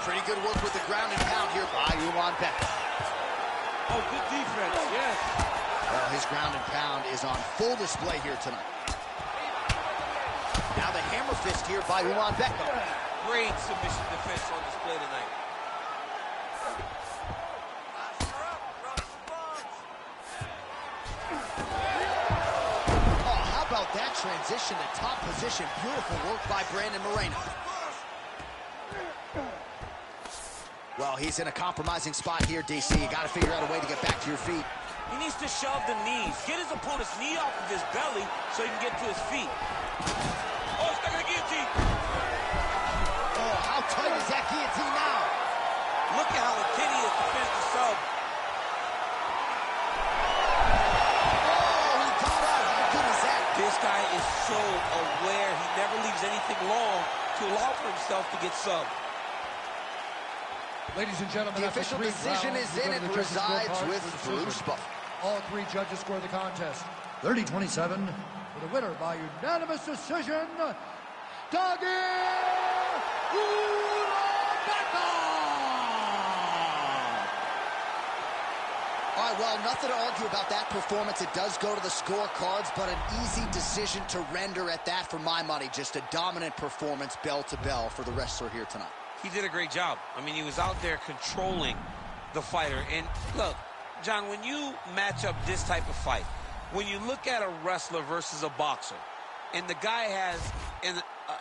Pretty good work with the ground and pound here by Ulanbeko. Oh, good defense, yes. Well, his ground and pound is on full display here tonight. Now the hammer fist here by Ulanbeko. Great submission defense on display tonight. Oh, how about that transition to top position? Beautiful work by Brandon Moreno. Well, Well, he's in a compromising spot here, DC. You got to figure out a way to get back to your feet. He needs to shove the knees. Get his opponent's knee off of his belly so he can get to his feet. Oh, stuck in the guillotine. Oh, how tight is that guillotine now? Look at how intent he is to finish the sub. Oh, he got out. How good is that? This guy is so aware. He never leaves anything long to allow for himself to get subbed. Ladies and gentlemen, The official decision is in. It resides with Bruce Buffer. All three judges score the contest. 30-27 for the winner by unanimous decision, Dagi Ulabeka! All right, well, nothing to argue about that performance. It does go to the scorecards, but an easy decision to render at that for my money. Just a dominant performance, bell to bell, for the wrestler here tonight. He did a great job. I mean, he was out there controlling the fighter. And look, John, when you match up this type of fight, when you look at a wrestler versus a boxer, and the guy has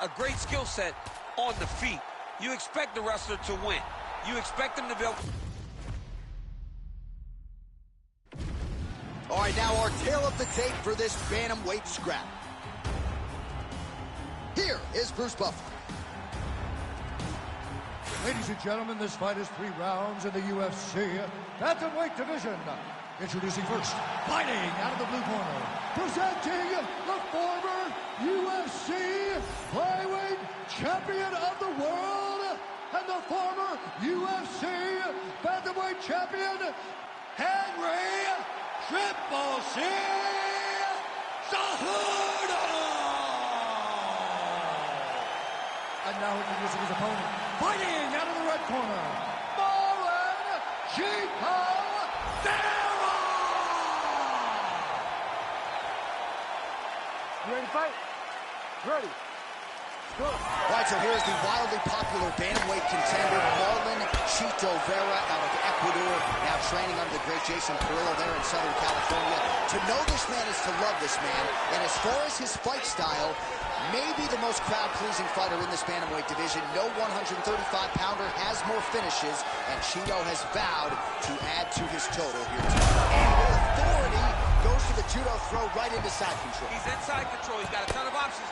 a great skill set on the feet, you expect the wrestler to win. You expect him to be able to... All right, now our tail of the tape for this bantamweight scrap. Here is Bruce Buffer. Ladies and gentlemen, this fight is 3 rounds in the UFC bantamweight division. Introducing first, fighting out of the blue corner, presenting the former UFC flyweight champion of the world and the former UFC bantamweight champion, Henry Triple C Cejudo! And now introducing his opponent, fighting out of the red corner, Marlon Chico Vera! You ready to fight? Ready. Go. All right, so here's the wildly popular bantamweight contender, Marlon Chito Vera, out of Ecuador, now training under the great Jason Pereira there in Southern California. To know this man is to love this man, and as far as his fight style, maybe the most crowd-pleasing fighter in this bantamweight division. No 135-pounder has more finishes, and Chito has vowed to add to his total here tonight. And with authority, goes to the judo throw right into side control. He's inside control. He's got a ton of options.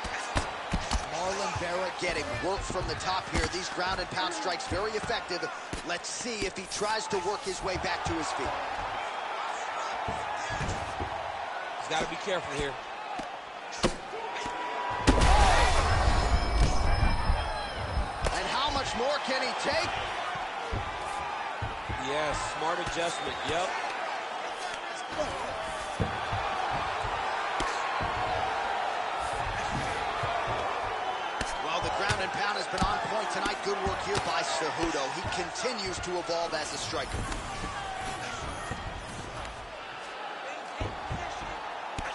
Marlon Vera getting work from the top here. These ground and pound strikes very effective. Let's see if he tries to work his way back to his feet. He's got to be careful here. And how much more can he take? Yes, smart adjustment. Yep. Well, the ground and pound has been on point tonight. Good work here by Cejudo. He continues to evolve as a striker.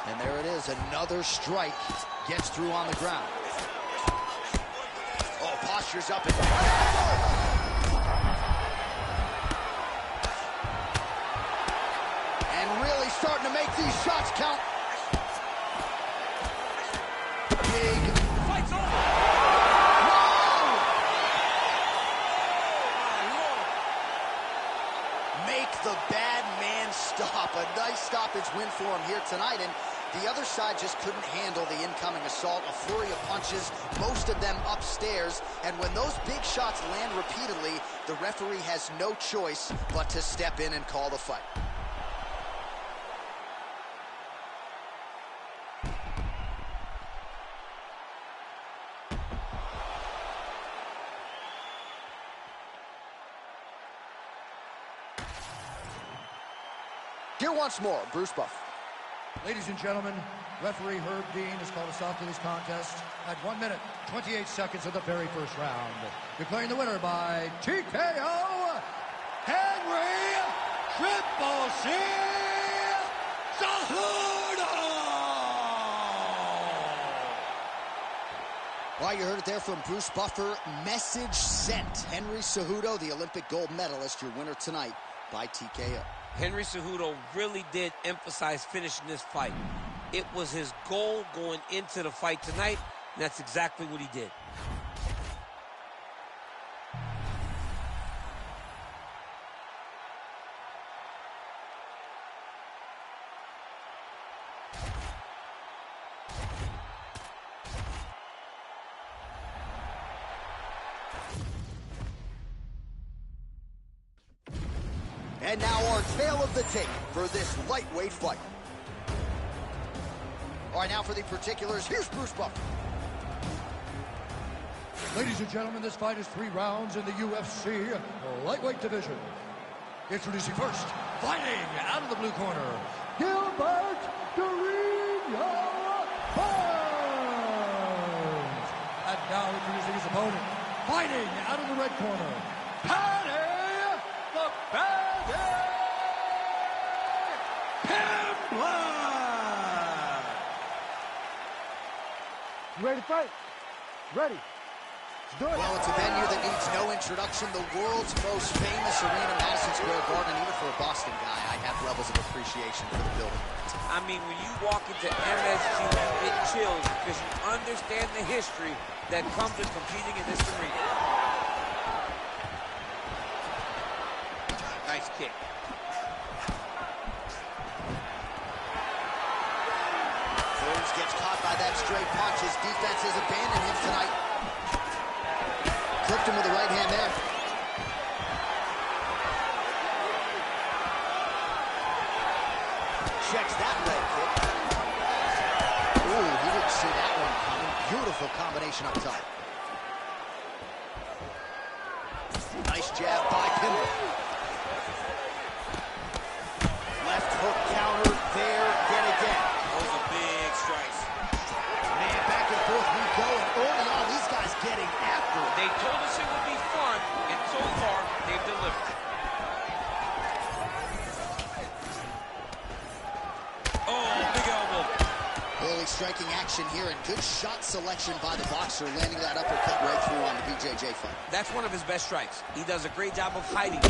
And there it is, another strike gets through on the ground. Oh, posture's up. And really starting to make these shots count. Big. Fight's over. Make the bad man stop. A nice stoppage win for him here tonight, and the other side just couldn't handle the incoming assault. A flurry of punches, most of them upstairs, and when those big shots land repeatedly, the referee has no choice but to step in and call the fight. Here once more, Bruce Buffer. Ladies and gentlemen, referee Herb Dean has called a stop to this contest at 1 minute, 28 seconds of the very first round. Declaring the winner by TKO, Henry Triple C Cejudo! Well, you heard it there from Bruce Buffer. Message sent. Henry Cejudo, the Olympic gold medalist, your winner tonight by TKO. Henry Cejudo really did emphasize finishing this fight. It was his goal going into the fight tonight, and that's exactly what he did. And now our tale of the tape for this lightweight fight. All right, now for the particulars, here's Bruce Buffer. Ladies and gentlemen, this fight is 3 rounds in the UFC lightweight division. Introducing first, fighting out of the blue corner, Gilbert Guerrero Burns. And now introducing his opponent, fighting out of the red corner, Paddy the Bandit Pimblett. You ready to fight? Ready. Let's do it. Well, it's a venue that needs no introduction. The world's most famous arena, Madison Square Garden. Even for a Boston guy, I have levels of appreciation for the building. I mean, when you walk into MSG, you get chills because you understand the history that comes with competing in this arena. Nice kick. Burns gets caught by that straight punch. His defense has abandoned him tonight. Clipped him with the right hand there. Checks that leg kick. Ooh, he didn't see that one coming. Beautiful combination up top. Nice jab by Pimblett. Left hook counter there yet again. Those are big strikes. Man, back and forth we go, and early on, these guys getting after it. They told us it would be fun, and so far, they've delivered. Oh, big elbow. Early striking action here, and good shot selection by the boxer, landing that uppercut right through on the BJJ fight. That's one of his best strikes. He does a great job of hiding.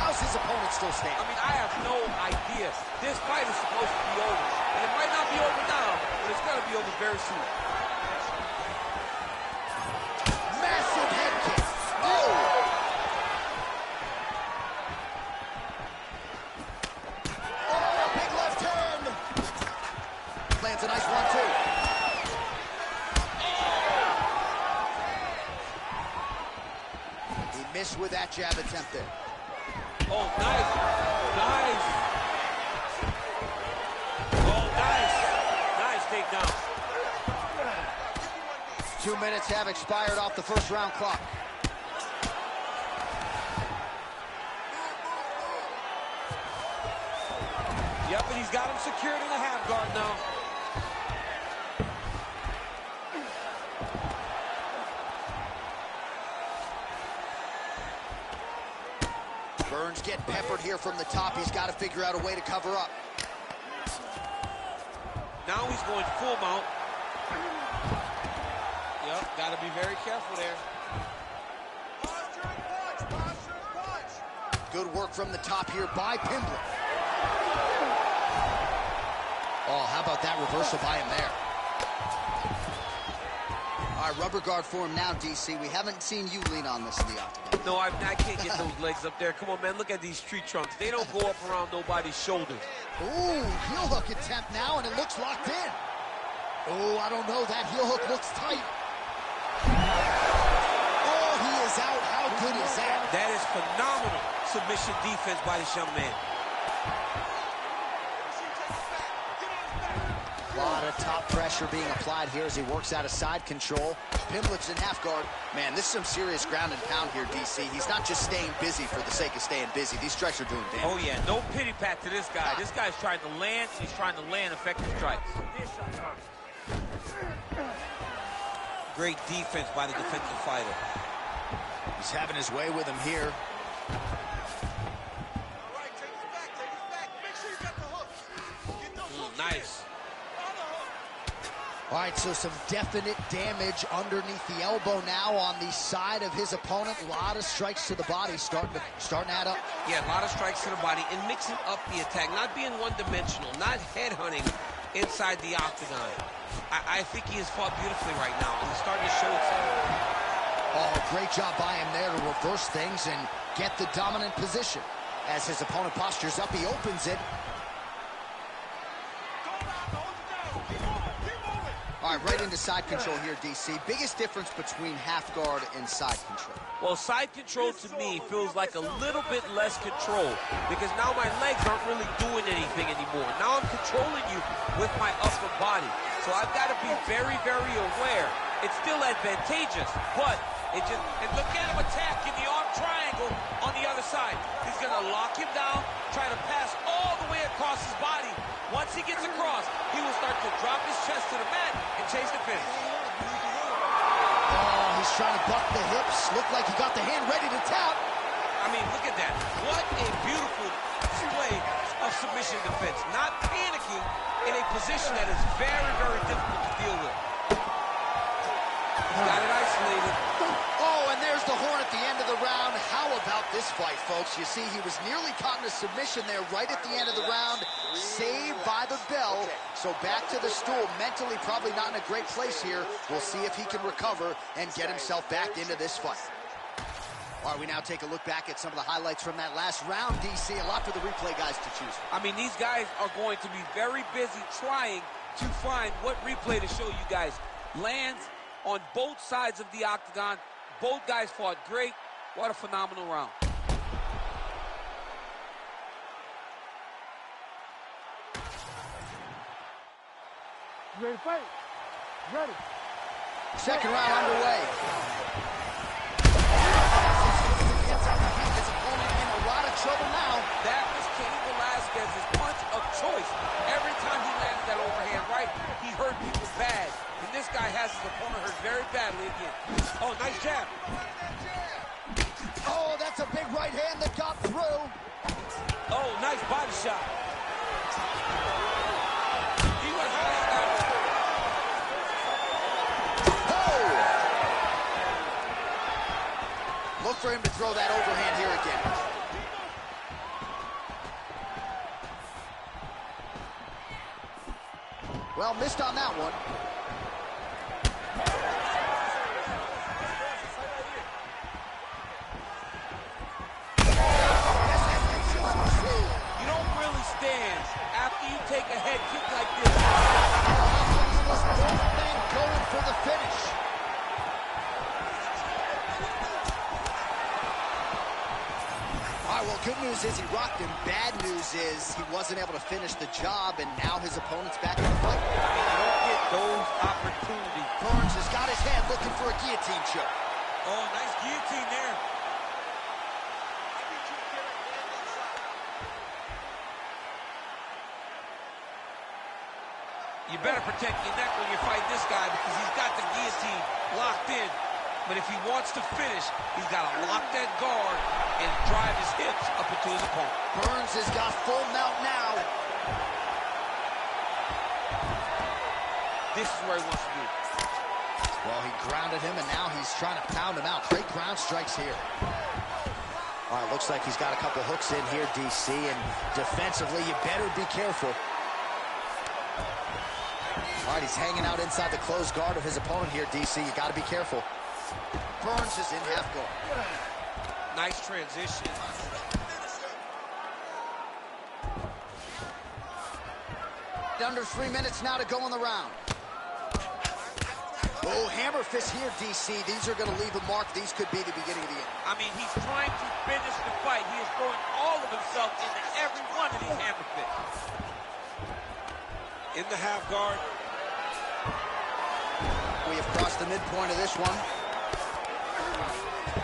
How's his opponent still standing? I mean, I have no idea. This fight is supposed to be over. And it might not be over now, but it's going to be over very soon. Massive head kick. Oh! Oh, big left hand. Lands a nice one, too. He missed with that jab attempt there. Oh, nice. Nice. Oh, nice. Nice takedown. 2 minutes have expired off the first round clock. Yep, and he's got him secured in the half guard now. Burns getting peppered here from the top. He's got to figure out a way to cover up. Now he's going full mount. Yep, got to be very careful there. Good work from the top here by Pimblett. Oh, how about that reversal by him there? All right, rubber guard for him now, DC. We haven't seen you lean on this in the octagon. No, I can't get those legs up there. Come on, man, look at these tree trunks. They don't go up around nobody's shoulders. Ooh, heel hook attempt now, and it looks locked in. Oh, I don't know. That heel hook looks tight. Oh, he is out. How good is that? That is phenomenal submission defense by this young man. A lot of top pressure being applied here as he works out of side control. Pimblett's in half guard. Man, this is some serious ground and pound here, DC. He's not just staying busy for the sake of staying busy. These strikes are doing damage. Oh, yeah, no pity pat to this guy. This guy's trying to land, and he's trying to land effective strikes. Great defense by the defensive fighter. He's having his way with him here. Nice. All right, so some definite damage underneath the elbow now on the side of his opponent. A lot of strikes to the body starting to add up. Yeah, a lot of strikes to the body and mixing up the attack, not being one-dimensional, not headhunting inside the octagon. I think he has fought beautifully right now, and he's starting to show itself. Oh, great job by him there to reverse things and get the dominant position. As his opponent postures up, he opens it. All right, right into side control here, DC. Biggest difference between half guard and side control? Well, side control to me feels like a little bit less control because now my legs aren't really doing anything anymore. Now I'm controlling you with my upper body. So I've got to be very, very aware. It's still advantageous, but it just, and look at him attacking the arm triangle on the other side. He's going to lock him down, try to pass all the way across his body. Once he gets across, he will start to drop his chest to the mat and chase the finish. Oh, he's trying to buck the hips. Looked like he got the hand ready to tap. I mean, look at that. What a beautiful display of submission defense. Not panicking in a position that is very, very difficult to deal with. He's got it isolated. Oh, and there's the horn at the end of the round. How about this fight, folks? You see, he was nearly caught in a submission there right at the end of the round. Saved by the bell. So back to the stool. Mentally probably not in a great place here. We'll see if he can recover and get himself back into this fight. All right, we now take a look back at some of the highlights from that last round, DC. A lot for the replay guys to choose from. I mean, these guys are going to be very busy trying to find what replay to show you guys. Lands on both sides of the octagon. Both guys fought great. What a phenomenal round. You ready to fight? Ready. Second round underway. His opponent in a lot of trouble now. That was Cain Velasquez's punch of choice. Every time he landed that overhand right, he hurt people bad. And this guy has his opponent hurt very badly again. Oh, nice jab. Oh, that's a big right hand that got through. Oh, nice body shot. He was laying out. Oh! Look for him to throw that overhand here again. Well, missed on that one. You don't really stand after you take a head kick like this. Both men going for the finish. All right, well, good news is he rocked him. Bad news is he wasn't able to finish the job, and now his opponent's back in the fight. You don't get those opportunities. Burns has got his head looking for a guillotine choke. Oh, nice guillotine there. You better protect your neck when you're fighting this guy because he's got the guillotine locked in. But if he wants to finish, he's got to lock that guard and drive his hips up into his opponent. Burns has got full mount now. This is where he wants to be. Well, he grounded him, and now he's trying to pound him out. Great ground strikes here. All right, looks like he's got a couple hooks in here, DC, and defensively, you better be careful. All right, he's hanging out inside the closed guard of his opponent here, DC. You got to be careful. Burns is in half guard. Nice transition. Under 3 minutes now to go in the round. Oh, hammer fist here, DC. These are going to leave a mark. These could be the beginning of the end. I mean, he's trying to finish the fight. He is throwing all of himself into every one of these hammer fists. In the half guard. We have crossed the midpoint of this one.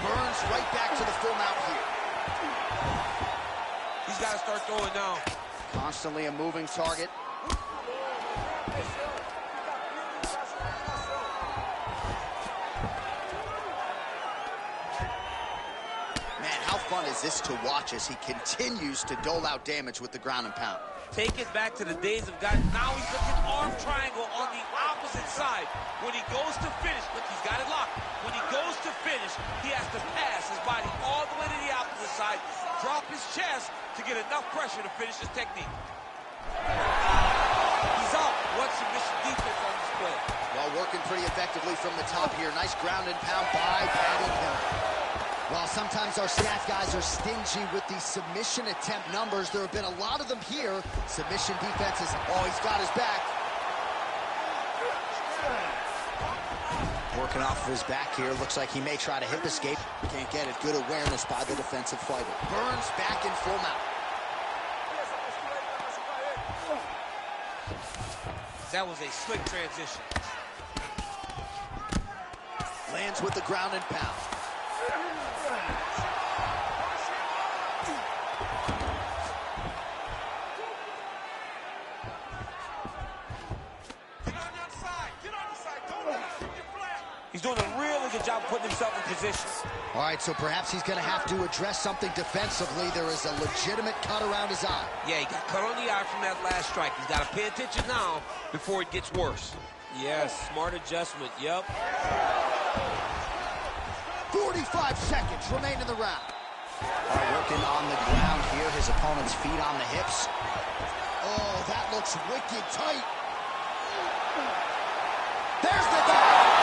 Burns right back to the full mount here. He's got to start throwing now. Constantly a moving target. Man, how fun is this to watch as he continues to dole out damage with the ground and pound? Take it back to the days of guys. Now he's looking arm triangle on the opposite side. When he goes to finish, look, he's got it locked. When he goes to finish, he has to pass his body all the way to the opposite side, drop his chest to get enough pressure to finish his technique. He's out. What submission defense on display. Well, working pretty effectively from the top here. Nice ground and pound by Patty Pimmer. Well, sometimes our stat guys are stingy with the submission attempt numbers. There have been a lot of them here. Submission defenses. Oh, he's got his back. Working off of his back here. Looks like he may try to hip escape. Can't get it. Good awareness by the defensive fighter. Burns back in full mount. That was a slick transition. Lands with the ground and pound. He's doing a really good job putting himself in position. All right, so perhaps he's going to have to address something defensively. There is a legitimate cut around his eye. Yeah, he got cut on the eye from that last strike. He's got to pay attention now before it gets worse. Yes, smart adjustment, yep. 45 seconds remain in the round. Working on the ground here, his opponent's feet on the hips. Oh, that looks wicked tight. There's the guy.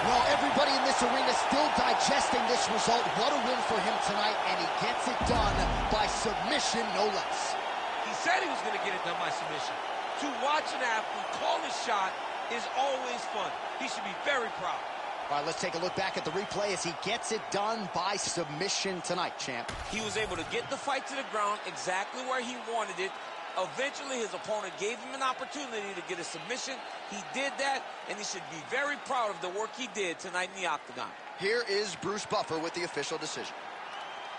Well, everybody in this arena still digesting this result. What a win for him tonight, and he gets it done by submission, no less. He said he was going to get it done by submission. To watch an athlete call his shot is always fun. He should be very proud. All right, let's take a look back at the replay as he gets it done by submission tonight, champ. He was able to get the fight to the ground exactly where he wanted it. Eventually, his opponent gave him an opportunity to get a submission. He did that, and he should be very proud of the work he did tonight in the octagon. Here is Bruce Buffer with the official decision.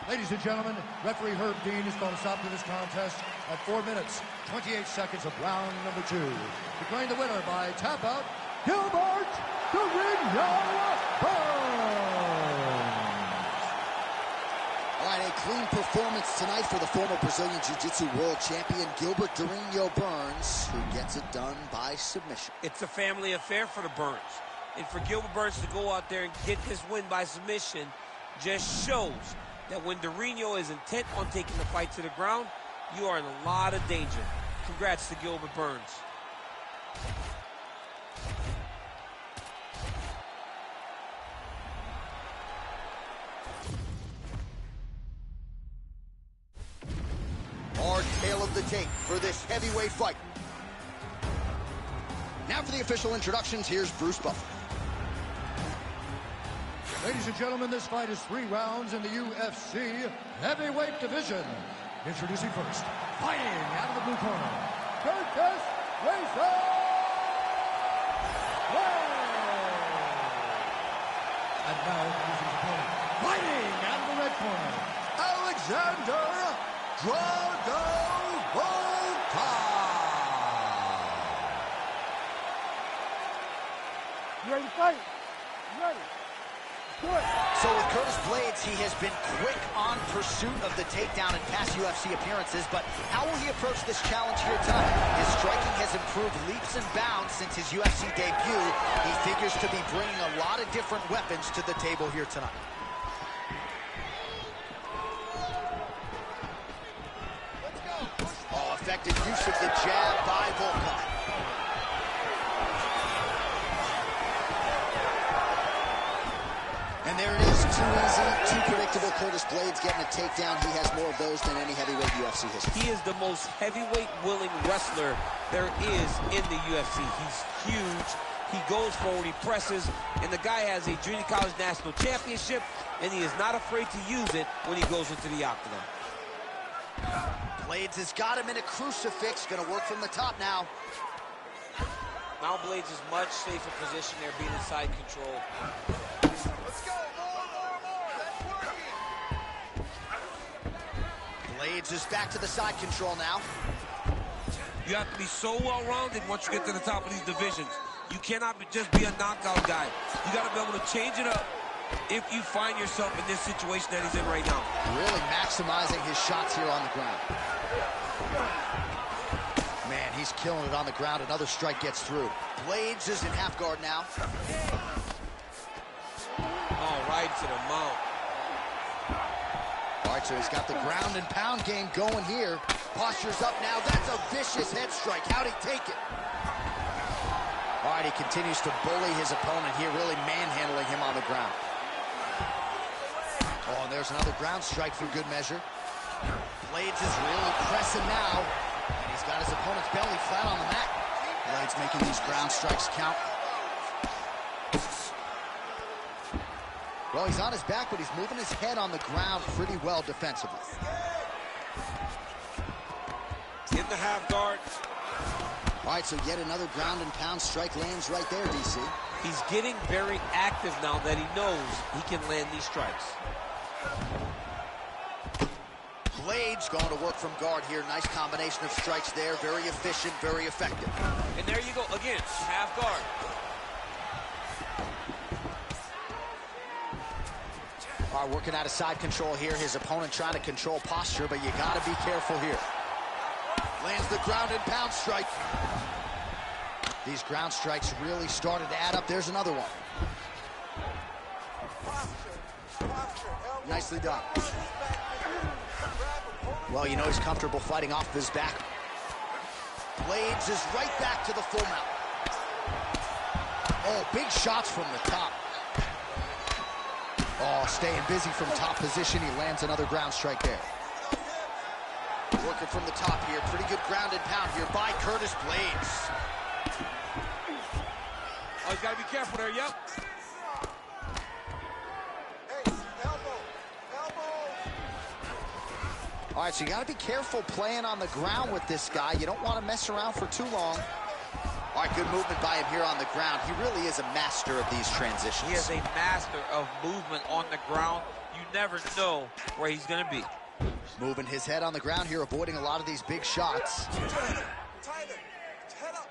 Ladies and gentlemen, referee Herb Dean has called a stop to this contest at 4 minutes, 28 seconds of round number 2. Declaring the winner by tap out, Gilbert Burns. All right, a clean performance tonight for the former Brazilian Jiu-Jitsu world champion Gilbert Burns, who gets it done by submission. It's a family affair for the Burns. And for Gilbert Burns to go out there and get this win by submission just shows that when Durinho is intent on taking the fight to the ground, you are in a lot of danger. Congrats to Gilbert Burns. Our tale of the tape for this heavyweight fight. Now for the official introductions, here's Bruce Buffer. Ladies and gentlemen, this fight is 3 rounds in the UFC heavyweight division. Introducing first, fighting out of the blue corner, Curtis Racer. And now introducing his opponent, fighting out of the red corner, Alexander Drago Volta. You ready to fight? You ready? So with Curtis Blades, he has been quick on pursuit of the takedown in past UFC appearances, but how will he approach this challenge here tonight? His striking has improved leaps and bounds since his UFC debut. He figures to be bringing a lot of different weapons to the table here tonight. Oh, effective use of the jab by Volta. And there it is, too easy, too predictable. Curtis Blades getting a takedown. He has more of those than any heavyweight UFC history. He is the most heavyweight willing wrestler there is in the UFC. He's huge. He goes forward, he presses, and the guy has a junior college national championship, and he is not afraid to use it when he goes into the octagon. Blades has got him in a crucifix. Going to work from the top now. Now Blades is much safer position there, being in side control. Blades is back to the side control now. You have to be so well-rounded once you get to the top of these divisions. You cannot just be a knockout guy. You got to be able to change it up if you find yourself in this situation that he's in right now. Really maximizing his shots here on the ground. Man, he's killing it on the ground. Another strike gets through. Blades is in half guard now. Oh, right to the mount. All right, so he's got the ground and pound game going here. Posture's up now. That's a vicious head strike. How'd he take it? All right, he continues to bully his opponent here, really manhandling him on the ground. Oh, and there's another ground strike for good measure. Blades is really pressing now, and he's got his opponent's belly flat on the mat. Blades making these ground strikes count. Well, he's on his back, but he's moving his head on the ground pretty well defensively. In the half guard. All right, so yet another ground and pound strike lands right there, DC. He's getting very active now that he knows he can land these strikes. Blades going to work from guard here. Nice combination of strikes there. Very efficient, very effective. And there you go, again, half guard. All right, working out of side control here. His opponent trying to control posture, but you got to be careful here. Lands the ground and pound strike. These ground strikes really started to add up. There's another one. Nicely done. Well, you know he's comfortable fighting off his back. Blades is right back to the full mount. Oh, big shots from the top. Oh, staying busy from top position. He lands another ground strike there. Working from the top here. Pretty good ground and pound here by Curtis Blades. Oh, he's got to be careful there, yep. All right, so you got to be careful playing on the ground with this guy. You don't want to mess around for too long. All right, good movement by him here on the ground. He really is a master of these transitions. He is a master of movement on the ground. You never know where he's going to be. Moving his head on the ground here, avoiding a lot of these big shots. Tighter, tighter, head up.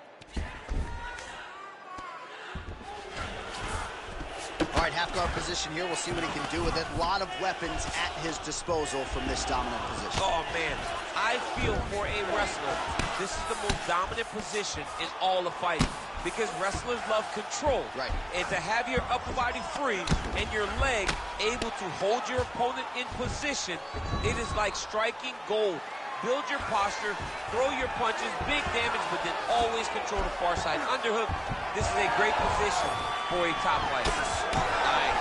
All right, half guard position here. We'll see what he can do with it. A lot of weapons at his disposal from this dominant position. Oh, man. I feel for a wrestler, this is the most dominant position in all of fighting because wrestlers love control. Right. And to have your upper body free and your leg able to hold your opponent in position, it is like striking gold. Build your posture, throw your punches, big damage, but then always control the far side underhook. This is a great position for a top fighter. Nice.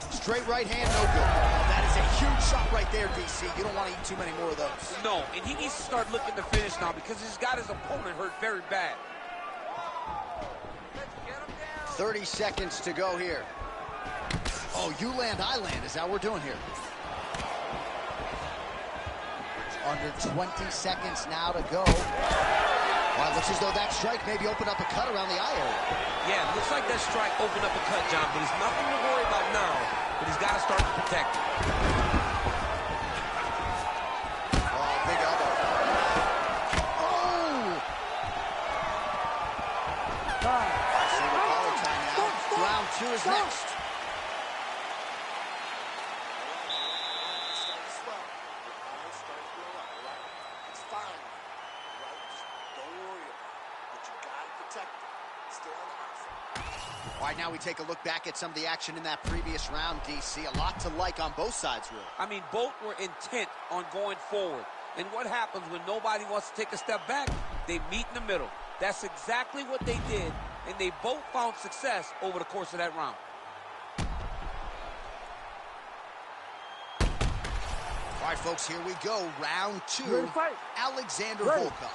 Straight right hand, no good. That is a huge shot right there, DC. You don't want to eat too many more of those. No, and he needs to start looking to finish now because he's got his opponent hurt very bad. 30 seconds to go here. Oh, you land, I land. Is that what we're doing here? Under 20 seconds now to go. Well, it looks as though that strike maybe opened up a cut around the eye area. Yeah, it looks like that strike opened up a cut, John, but he's nothing to worry about now, but he's got to start to protect it. Oh, big elbow. Oh! See the collar time now. Round two is next. All right, now we take a look back at some of the action in that previous round, DC. A lot to like on both sides, really. I mean, both were intent on going forward. And what happens when nobody wants to take a step back? They meet in the middle. That's exactly what they did, and they both found success over the course of that round. All right, folks, here we go. Round two. Ready to fight? Alexander Ready. Volkov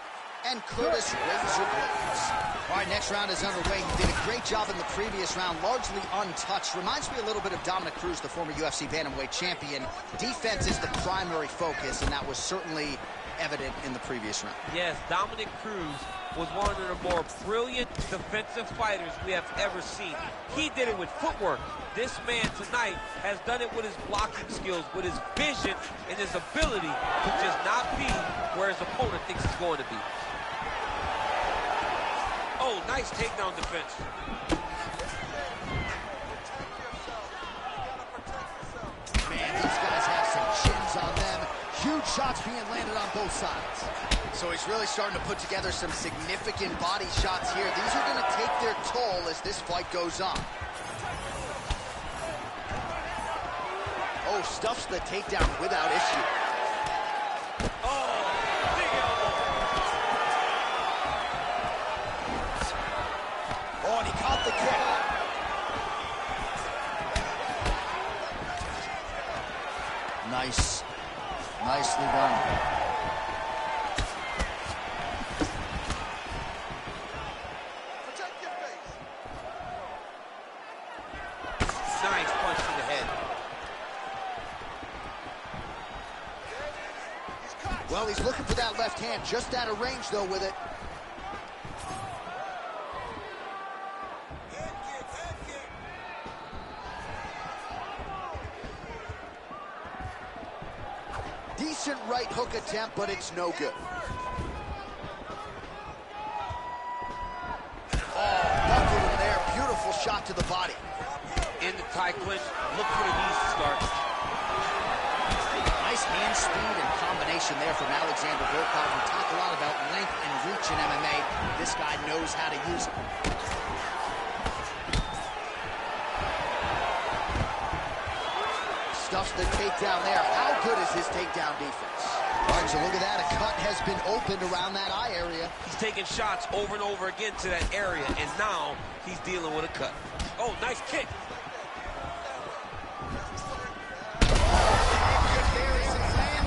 and Curtis Razor Blades. All right, next round is underway. He did a great job in the previous round, largely untouched. Reminds me a little bit of Dominic Cruz, the former UFC bantamweight champion. Defense is the primary focus, and that was certainly evident in the previous round. Yes, Dominic Cruz was one of the more brilliant defensive fighters we have ever seen. He did it with footwork. This man tonight has done it with his blocking skills, with his vision, and his ability to just not be where his opponent thinks he's going to be. Oh, nice takedown defense. Man, these guys have some chins on them. Huge shots being landed on both sides. So he's really starting to put together some significant body shots here. These are going to take their toll as this fight goes on. Oh, stuffs the takedown without issue. Oh, big elbow. Oh, and he caught the kick. Well, he's looking for that left hand, just out of range, though, with it. Decent right hook attempt, but it's no good. Oh, buckled him there. Beautiful shot to the body. In the tie clinch, look for the knees to start. Nice hand speed and combination there from Alexander Volkov. We talk a lot about length and reach in MMA. This guy knows how to use it. Stuffs the takedown there. How good is his takedown defense? All right, so look at that. A cut has been opened around that eye area. He's taking shots over and over again to that area, and now he's dealing with a cut. Oh, nice kick.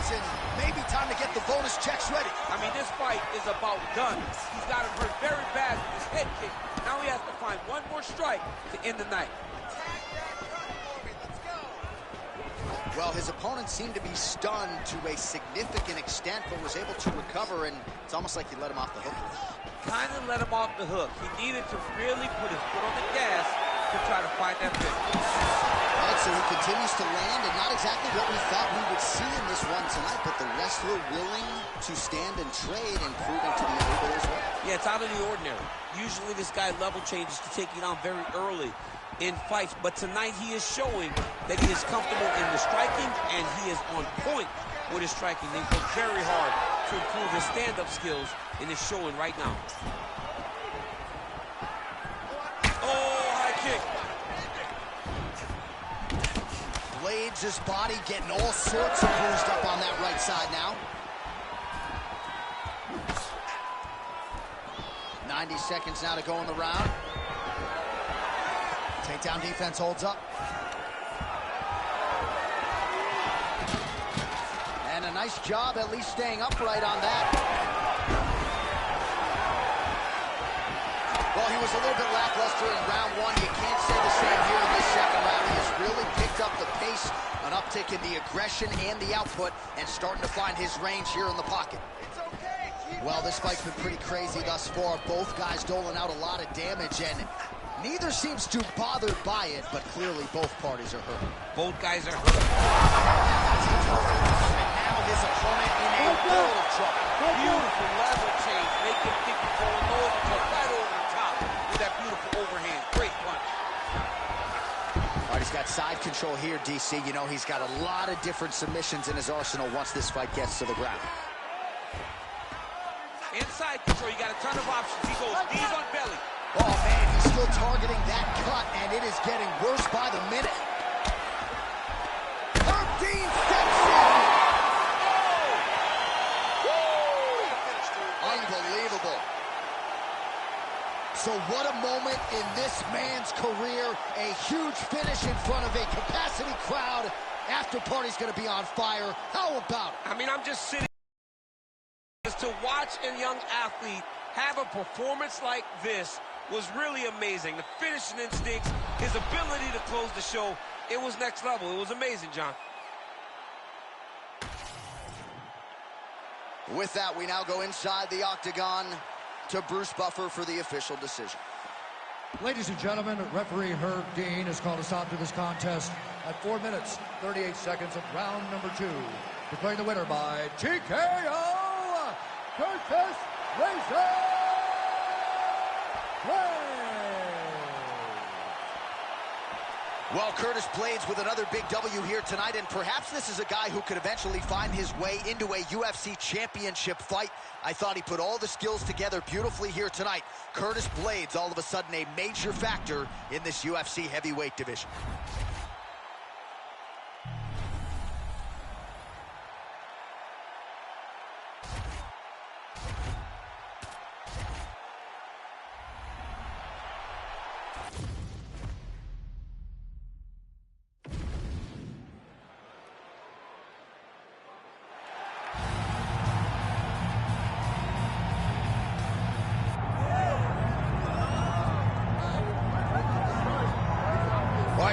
And maybe time to get the bonus checks ready. I mean, this fight is about done. He's got him hurt very bad with his head kick. Now he has to find one more strike to end the night. Well, his opponent seemed to be stunned to a significant extent, but was able to recover, and it's almost like he let him off the hook. Kind of let him off the hook. He needed to really put his foot on the gas to try to find that finish. All right, so he continues to land, and not exactly what we thought we would see in this one tonight, but the wrestler willing to stand and trade and proving to be able as well. Yeah, it's out of the ordinary. Usually this guy level changes to take you down very early in fights, but tonight he is showing that he is comfortable in the striking, and he is on point with his striking. They work very hard to improve his stand-up skills, and it's showing right now. Oh, high kick. Blades' body getting all sorts of bruised up on that right side now. 90 seconds now to go in the round. Takedown defense holds up. And a nice job at least staying upright on that. Well, he was a little bit lackluster in round one. You can't say the same here in this second round. He has really picked up the pace, an uptick in the aggression and the output, and starting to find his range here in the pocket. Well, this fight's been pretty crazy thus far. Both guys doling out a lot of damage, and neither seems too bothered by it, but clearly both parties are hurt. Both guys are hurt. And now his opponent in a world of trouble. Beautiful level change. Make him think he's going low and come right over the top with that beautiful overhand. Great punch. All right, he's got side control here, DC. You know, he's got a lot of different submissions in his arsenal once this fight gets to the ground. Inside control, you got a ton of options. He goes knees on belly. Oh, man, he's still targeting that cut, and it is getting worse by the minute. Herb Dean steps in. Oh! Unbelievable. So what a moment in this man's career. A huge finish in front of a capacity crowd. After party's going to be on fire. How about it? I mean, I'm just sitting. To watch a young athlete have a performance like this was really amazing. The finishing instincts, his ability to close the show, it was next level. It was amazing, John. With that, we now go inside the octagon to Bruce Buffer for the official decision. Ladies and gentlemen, referee Herb Dean has called a stop to this contest at 4 minutes, 38 seconds of round number 2. Declaring the winner by TKO, Curtis Razor Blades. Well, Curtis Blades with another big W here tonight, and perhaps this is a guy who could eventually find his way into a UFC championship fight. I thought he put all the skills together beautifully here tonight. Curtis Blades, all of a sudden a major factor in this UFC heavyweight division.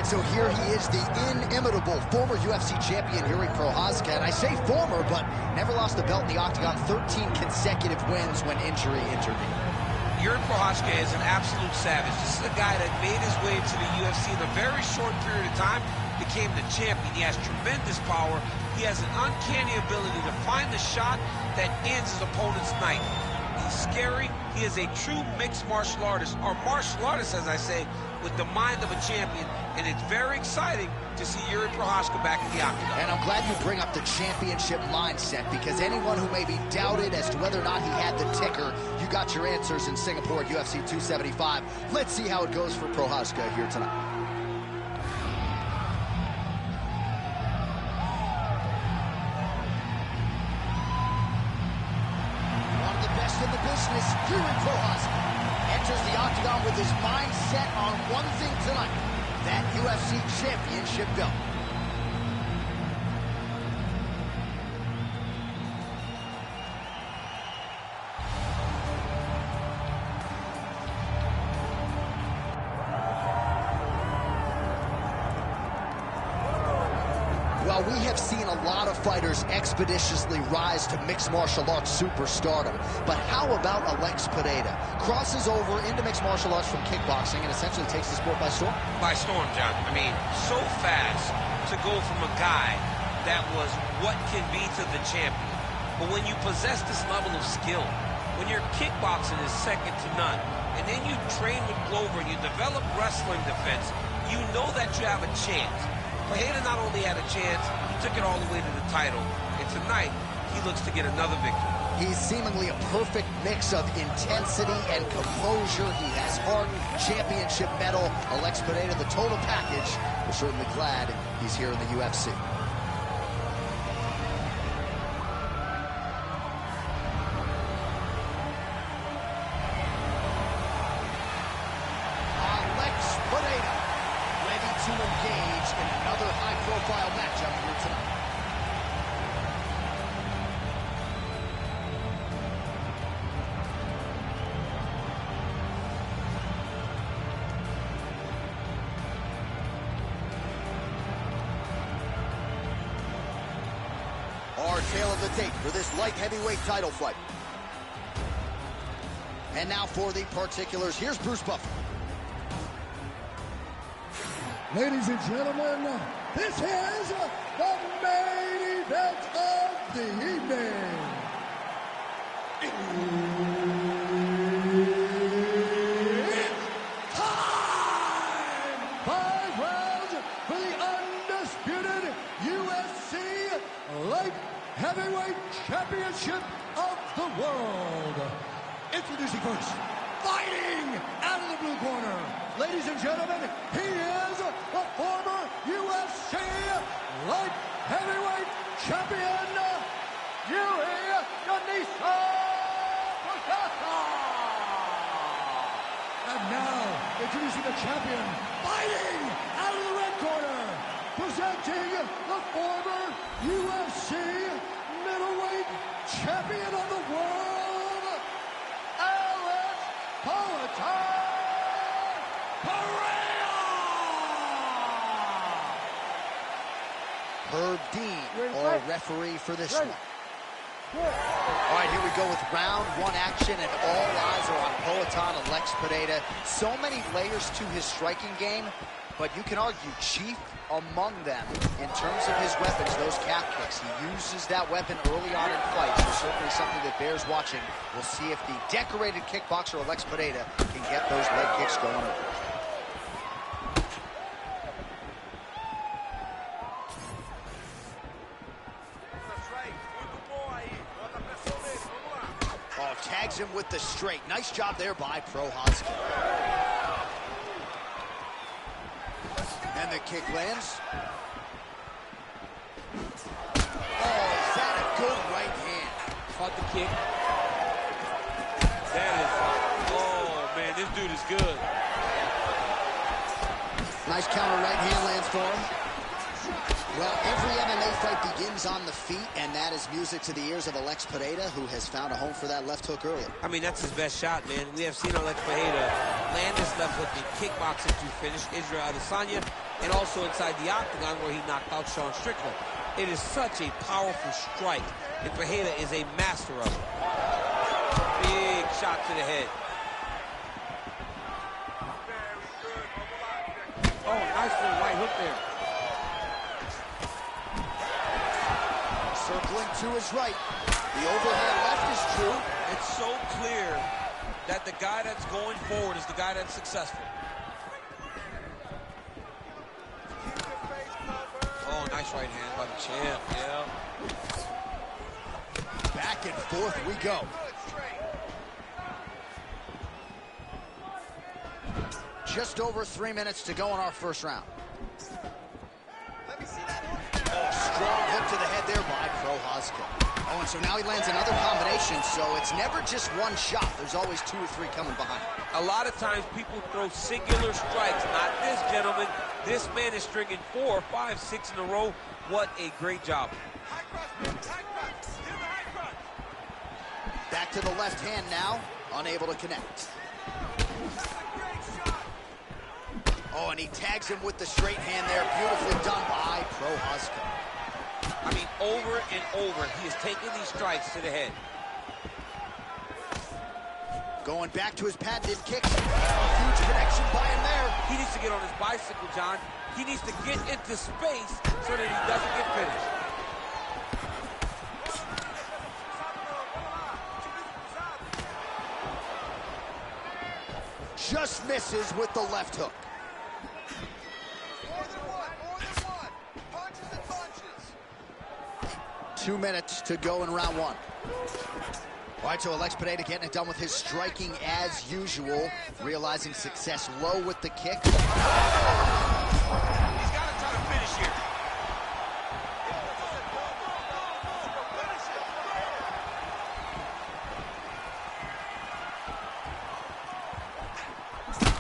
And so here he is, the inimitable former UFC champion, Jiri Prochazka. And I say former, but never lost the belt in the octagon, 13 consecutive wins when injury intervened. Jiri Prochazka is an absolute savage. This is a guy that made his way to the UFC in a very short period of time, became the champion. He has tremendous power. He has an uncanny ability to find the shot that ends his opponent's night. He's scary. He is a true mixed martial artist, or martial artist, as I say, with the mind of a champion. And it's very exciting to see Jiri Prochazka back in the octagon. And I'm glad you bring up the championship mindset, because anyone who maybe doubted as to whether or not he had the ticker, you got your answers in Singapore at UFC 275. Let's see how it goes for Prochazka here tonight. In the business, Jiri Prochazka enters the octagon with his mind set on one thing tonight, that UFC championship belt. Well, we have seen a lot of fighters expeditiously rise to mixed martial arts superstardom. But how about Alex Pereira? Crosses over into mixed martial arts from kickboxing and essentially takes the sport by storm? By storm, John. I mean, so fast to go from a guy that was what can be to the champion. But when you possess this level of skill, when your kickboxing is second to none, and then you train with Glover and you develop wrestling defense, you know that you have a chance. Pereira not only had a chance, he took it all the way to the title. And tonight, he looks to get another victory. He's seemingly a perfect mix of intensity and composure. He has heart, championship medal. Alex Pereira, the total package. We're certainly glad he's here in the UFC. To engage in another high-profile matchup here tonight. Our tale of the tape for this light heavyweight title fight. And now for the particulars, here's Bruce Buffer. Ladies and gentlemen, this is the main event of the evening. It's time! 5 rounds for the undisputed UFC Light Heavyweight Championship of the world. Introducing first, fighting out of the blue corner. Ladies and gentlemen, he is the former UFC Light Heavyweight Champion, Jiri Prochazka. And now, introducing the champion, fighting out of the red corner, presenting the former UFC middleweight champion of the world, Herb Dean, our referee for this one. All right, here we go with round 1 action, and all eyes are on Poatan Alex Pereira. So many layers to his striking game, but you can argue chief among them in terms of his weapons, those calf kicks. He uses that weapon early on in fights, so certainly something that bears watching. We'll see if the decorated kickboxer Alex Pereira can get those leg kicks going. Oh, tags him with the straight. Nice job there by Prochazka. And the kick lands. Oh, is that a good right hand? Caught the kick. That is, oh man, this dude is good. Nice counter right hand lands for him. Well, every MMA fight begins on the feet, and that is music to the ears of Alex Pereira, who has found a home for that left hook earlier. I mean, that's his best shot, man. We have seen Alex Pereira land his left hook in kickboxing to finish Israel Adesanya. and also inside the octagon where he knocked out Sean Strickland. It is such a powerful strike, and Pereira is a master of it. Big shot to the head. Oh, nice little right hook there. Circling to his right. The overhand left is true. It's so clear that the guy that's going forward is the guy that's successful. Oh, nice right hand by the champ, yeah. Back and forth we go. Just over 3 minutes to go in our first round. Oh, strong hook to the head there by prochazka. Oh, and so now he lands another combination, so it's never just one shot. There's always 2 or 3 coming behind. A lot of times people throw singular strikes. Not this gentleman. This man is stringing 4, 5, 6 in a row. What a great job. Back to the left hand now, unable to connect. Oh, and he tags him with the straight hand there. Beautifully done by prochazka. I mean, over and over, he is taking these strikes to the head. Going back to his patented kicks. Huge connection by him there. He needs to get on his bicycle, John. He needs to get into space so that he doesn't get finished. Just misses with the left hook. More than one. Punches and bunches. 2 minutes to go in round 1. All right, so Alex Pereira getting it done with his striking as usual, realizing success low with the kick. He's got to try to finish here.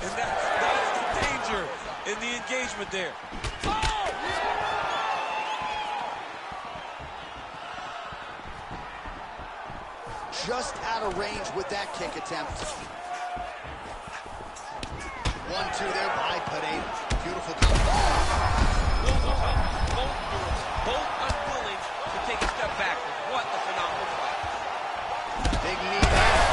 And that's the danger in the engagement there. Just out of range with that kick attempt. 1-2 there by Pereira. Beautiful counter. Both unwilling to take a step back. What a phenomenal fight. Big knee there.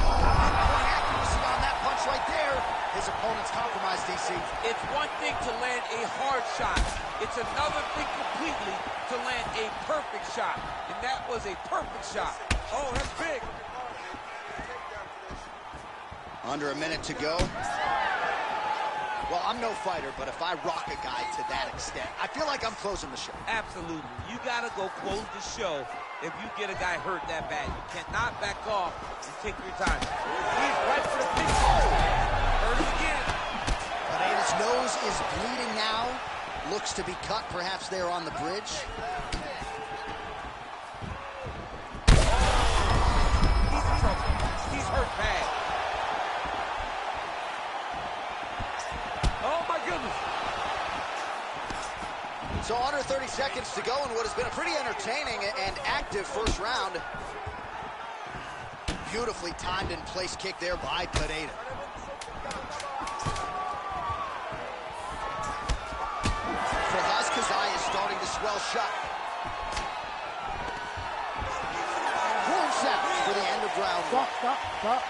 Point accuracy on that punch right there. His opponent's compromised, DC. It's one thing to land a hard shot. It's another thing completely to land a perfect shot. And that was a perfect shot. Oh, that's big. Under a minute to go. Well, I'm no fighter, but if I rock a guy to that extent, I feel like I'm closing the show. Absolutely. You got to go close the show if you get a guy hurt that bad. You cannot back off and take your time. He's right for the pinfall. Hurt him again. Pereira's nose is bleeding now. Looks to be cut, perhaps there on the bridge. He's hurt bad. Oh, my goodness. So under 30 seconds to go in what has been a pretty entertaining and active first round. Beautifully timed and placed kick there by Pereira. Prochazka's eye is starting to swell shut. Horn sounds for the end of round 1. Stop.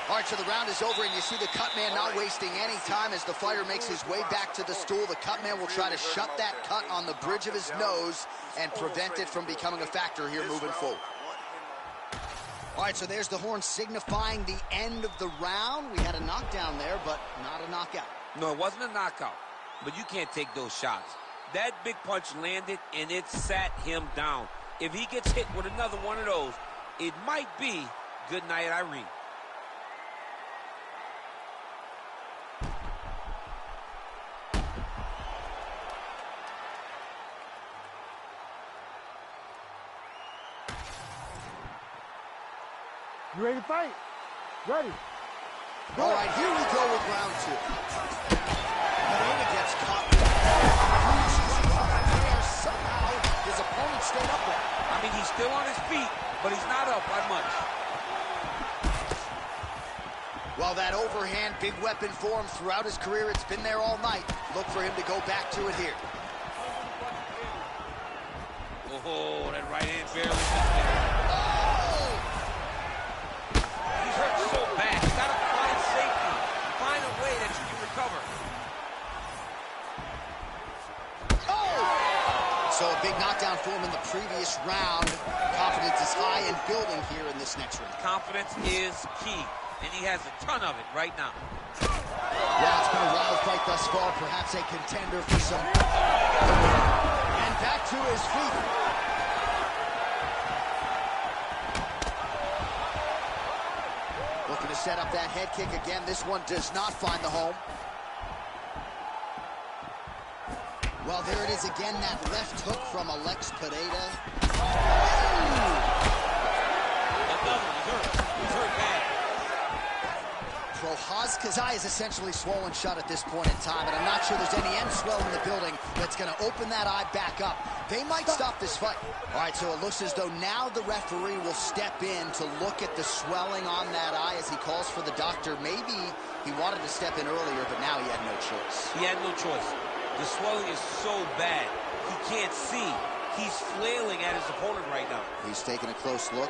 All right, so the round is over, and you see the cut man not wasting any time as the fighter makes his way back to the stool. The cut man will try to shut that cut on the bridge of his nose and prevent it from becoming a factor here moving forward. All right, so there's the horn signifying the end of the round. We had a knockdown there, but not a knockout. No, it wasn't a knockout, but you can't take those shots. That big punch landed, and it sat him down. If he gets hit with another one of those, it might be good night, Irene. You ready to fight? Ready. All right, here we go with round 2. Pereira gets caught with a huge strike there. Somehow his opponent stayed up there. I mean, he's still on his feet, but he's not up by much. Well, that overhand big weapon for him throughout his career, it's been there all night. Look for him to go back to it here. Oh, that right hand barely missed there. Oh! He's hurt so bad. You gotta find safety. Find a way that you can recover. Oh! So a big knockdown for him in the previous round. Confidence is high and building here in this next round. Confidence is key, and he has a ton of it right now. Yeah, it's been a wild fight thus far. Perhaps a contender for some... And back to his feet. Looking to set up that head kick again. This one does not find the home. Well, there it is again, that left hook from Alex Pereira. Another, he's hurt bad. Prochazka's eye is essentially swollen shut at this point in time, and I'm not sure there's any end swell in the building that's going to open that eye back up. They might stop this fight. All right, so it looks as though now the referee will step in to look at the swelling on that eye as he calls for the doctor. Maybe he wanted to step in earlier, but now he had no choice. He had no choice. The swelling is so bad, he can't see. He's flailing at his opponent right now. He's taking a close look.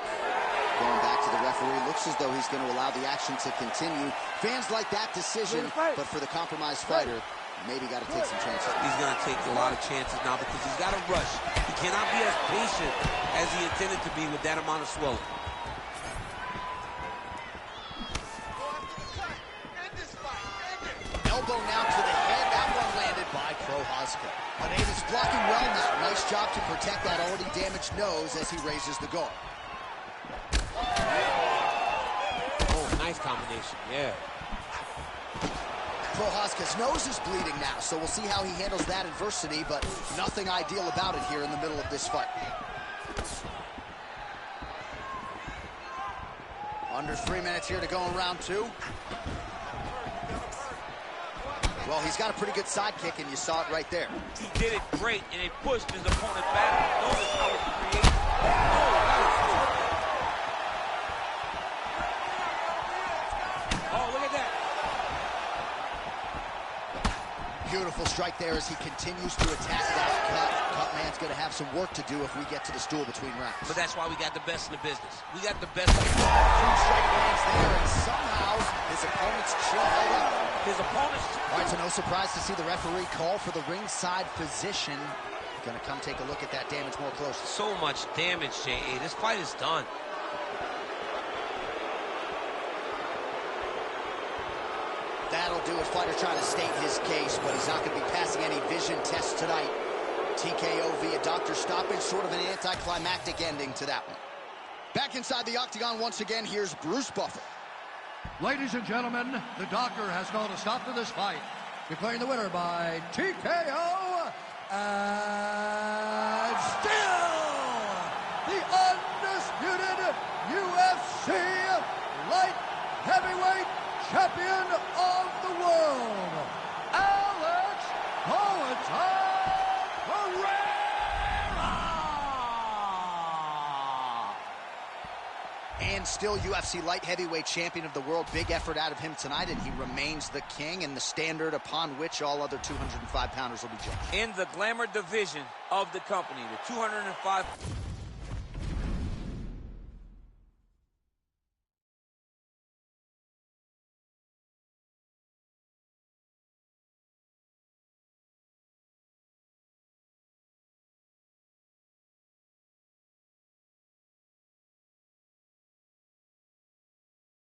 Going back to the referee. Looks as though he's going to allow the action to continue. Fans like that decision, but for the compromised fighter, maybe got to take some chances. He's going to take a lot of chances now because he's got to rush. He cannot be as patient as he intended to be with that amount of swelling. Elbow now to the head. That one landed by Prochazka. Pereira's blocking well now. Nice job to protect that already damaged nose as he raises the guard. Oh, nice combination, yeah. Prochazka's nose is bleeding now, so we'll see how he handles that adversity, but nothing ideal about it here in the middle of this fight. Under 3 minutes here to go in round two. Well, he's got a pretty good sidekick, and you saw it right there. He did it great, and it pushed his opponent back. Notice how it creates... Oh, look at that. Beautiful strike there as he continues to attack that cut. Cutman's going to have some work to do if we get to the stool between rounds. But that's why we got the best in the business. We got the best. Two strike lands there, and somehow his opponent's chin held up. His opponent's... All right, so no surprise to see the referee call for the ringside physician. Going to come take a look at that damage more closely. So much damage, J.A. This fight is done. That'll do it. Fighter trying to state his case, but he's not going to be passing any vision tests tonight. TKO via doctor stoppage, sort of an anticlimactic ending to that one. Back inside the octagon once again, here's Bruce Buffer. Ladies and gentlemen, the doctor has called a stop to this fight, declaring the winner by TKO, and still the undisputed UFC light heavyweight champion of the world, Alex Pereira. And still UFC light heavyweight champion of the world. Big effort out of him tonight, and he remains the king and the standard upon which all other 205-pounders will be judged. In the glamour division of the company, the 205...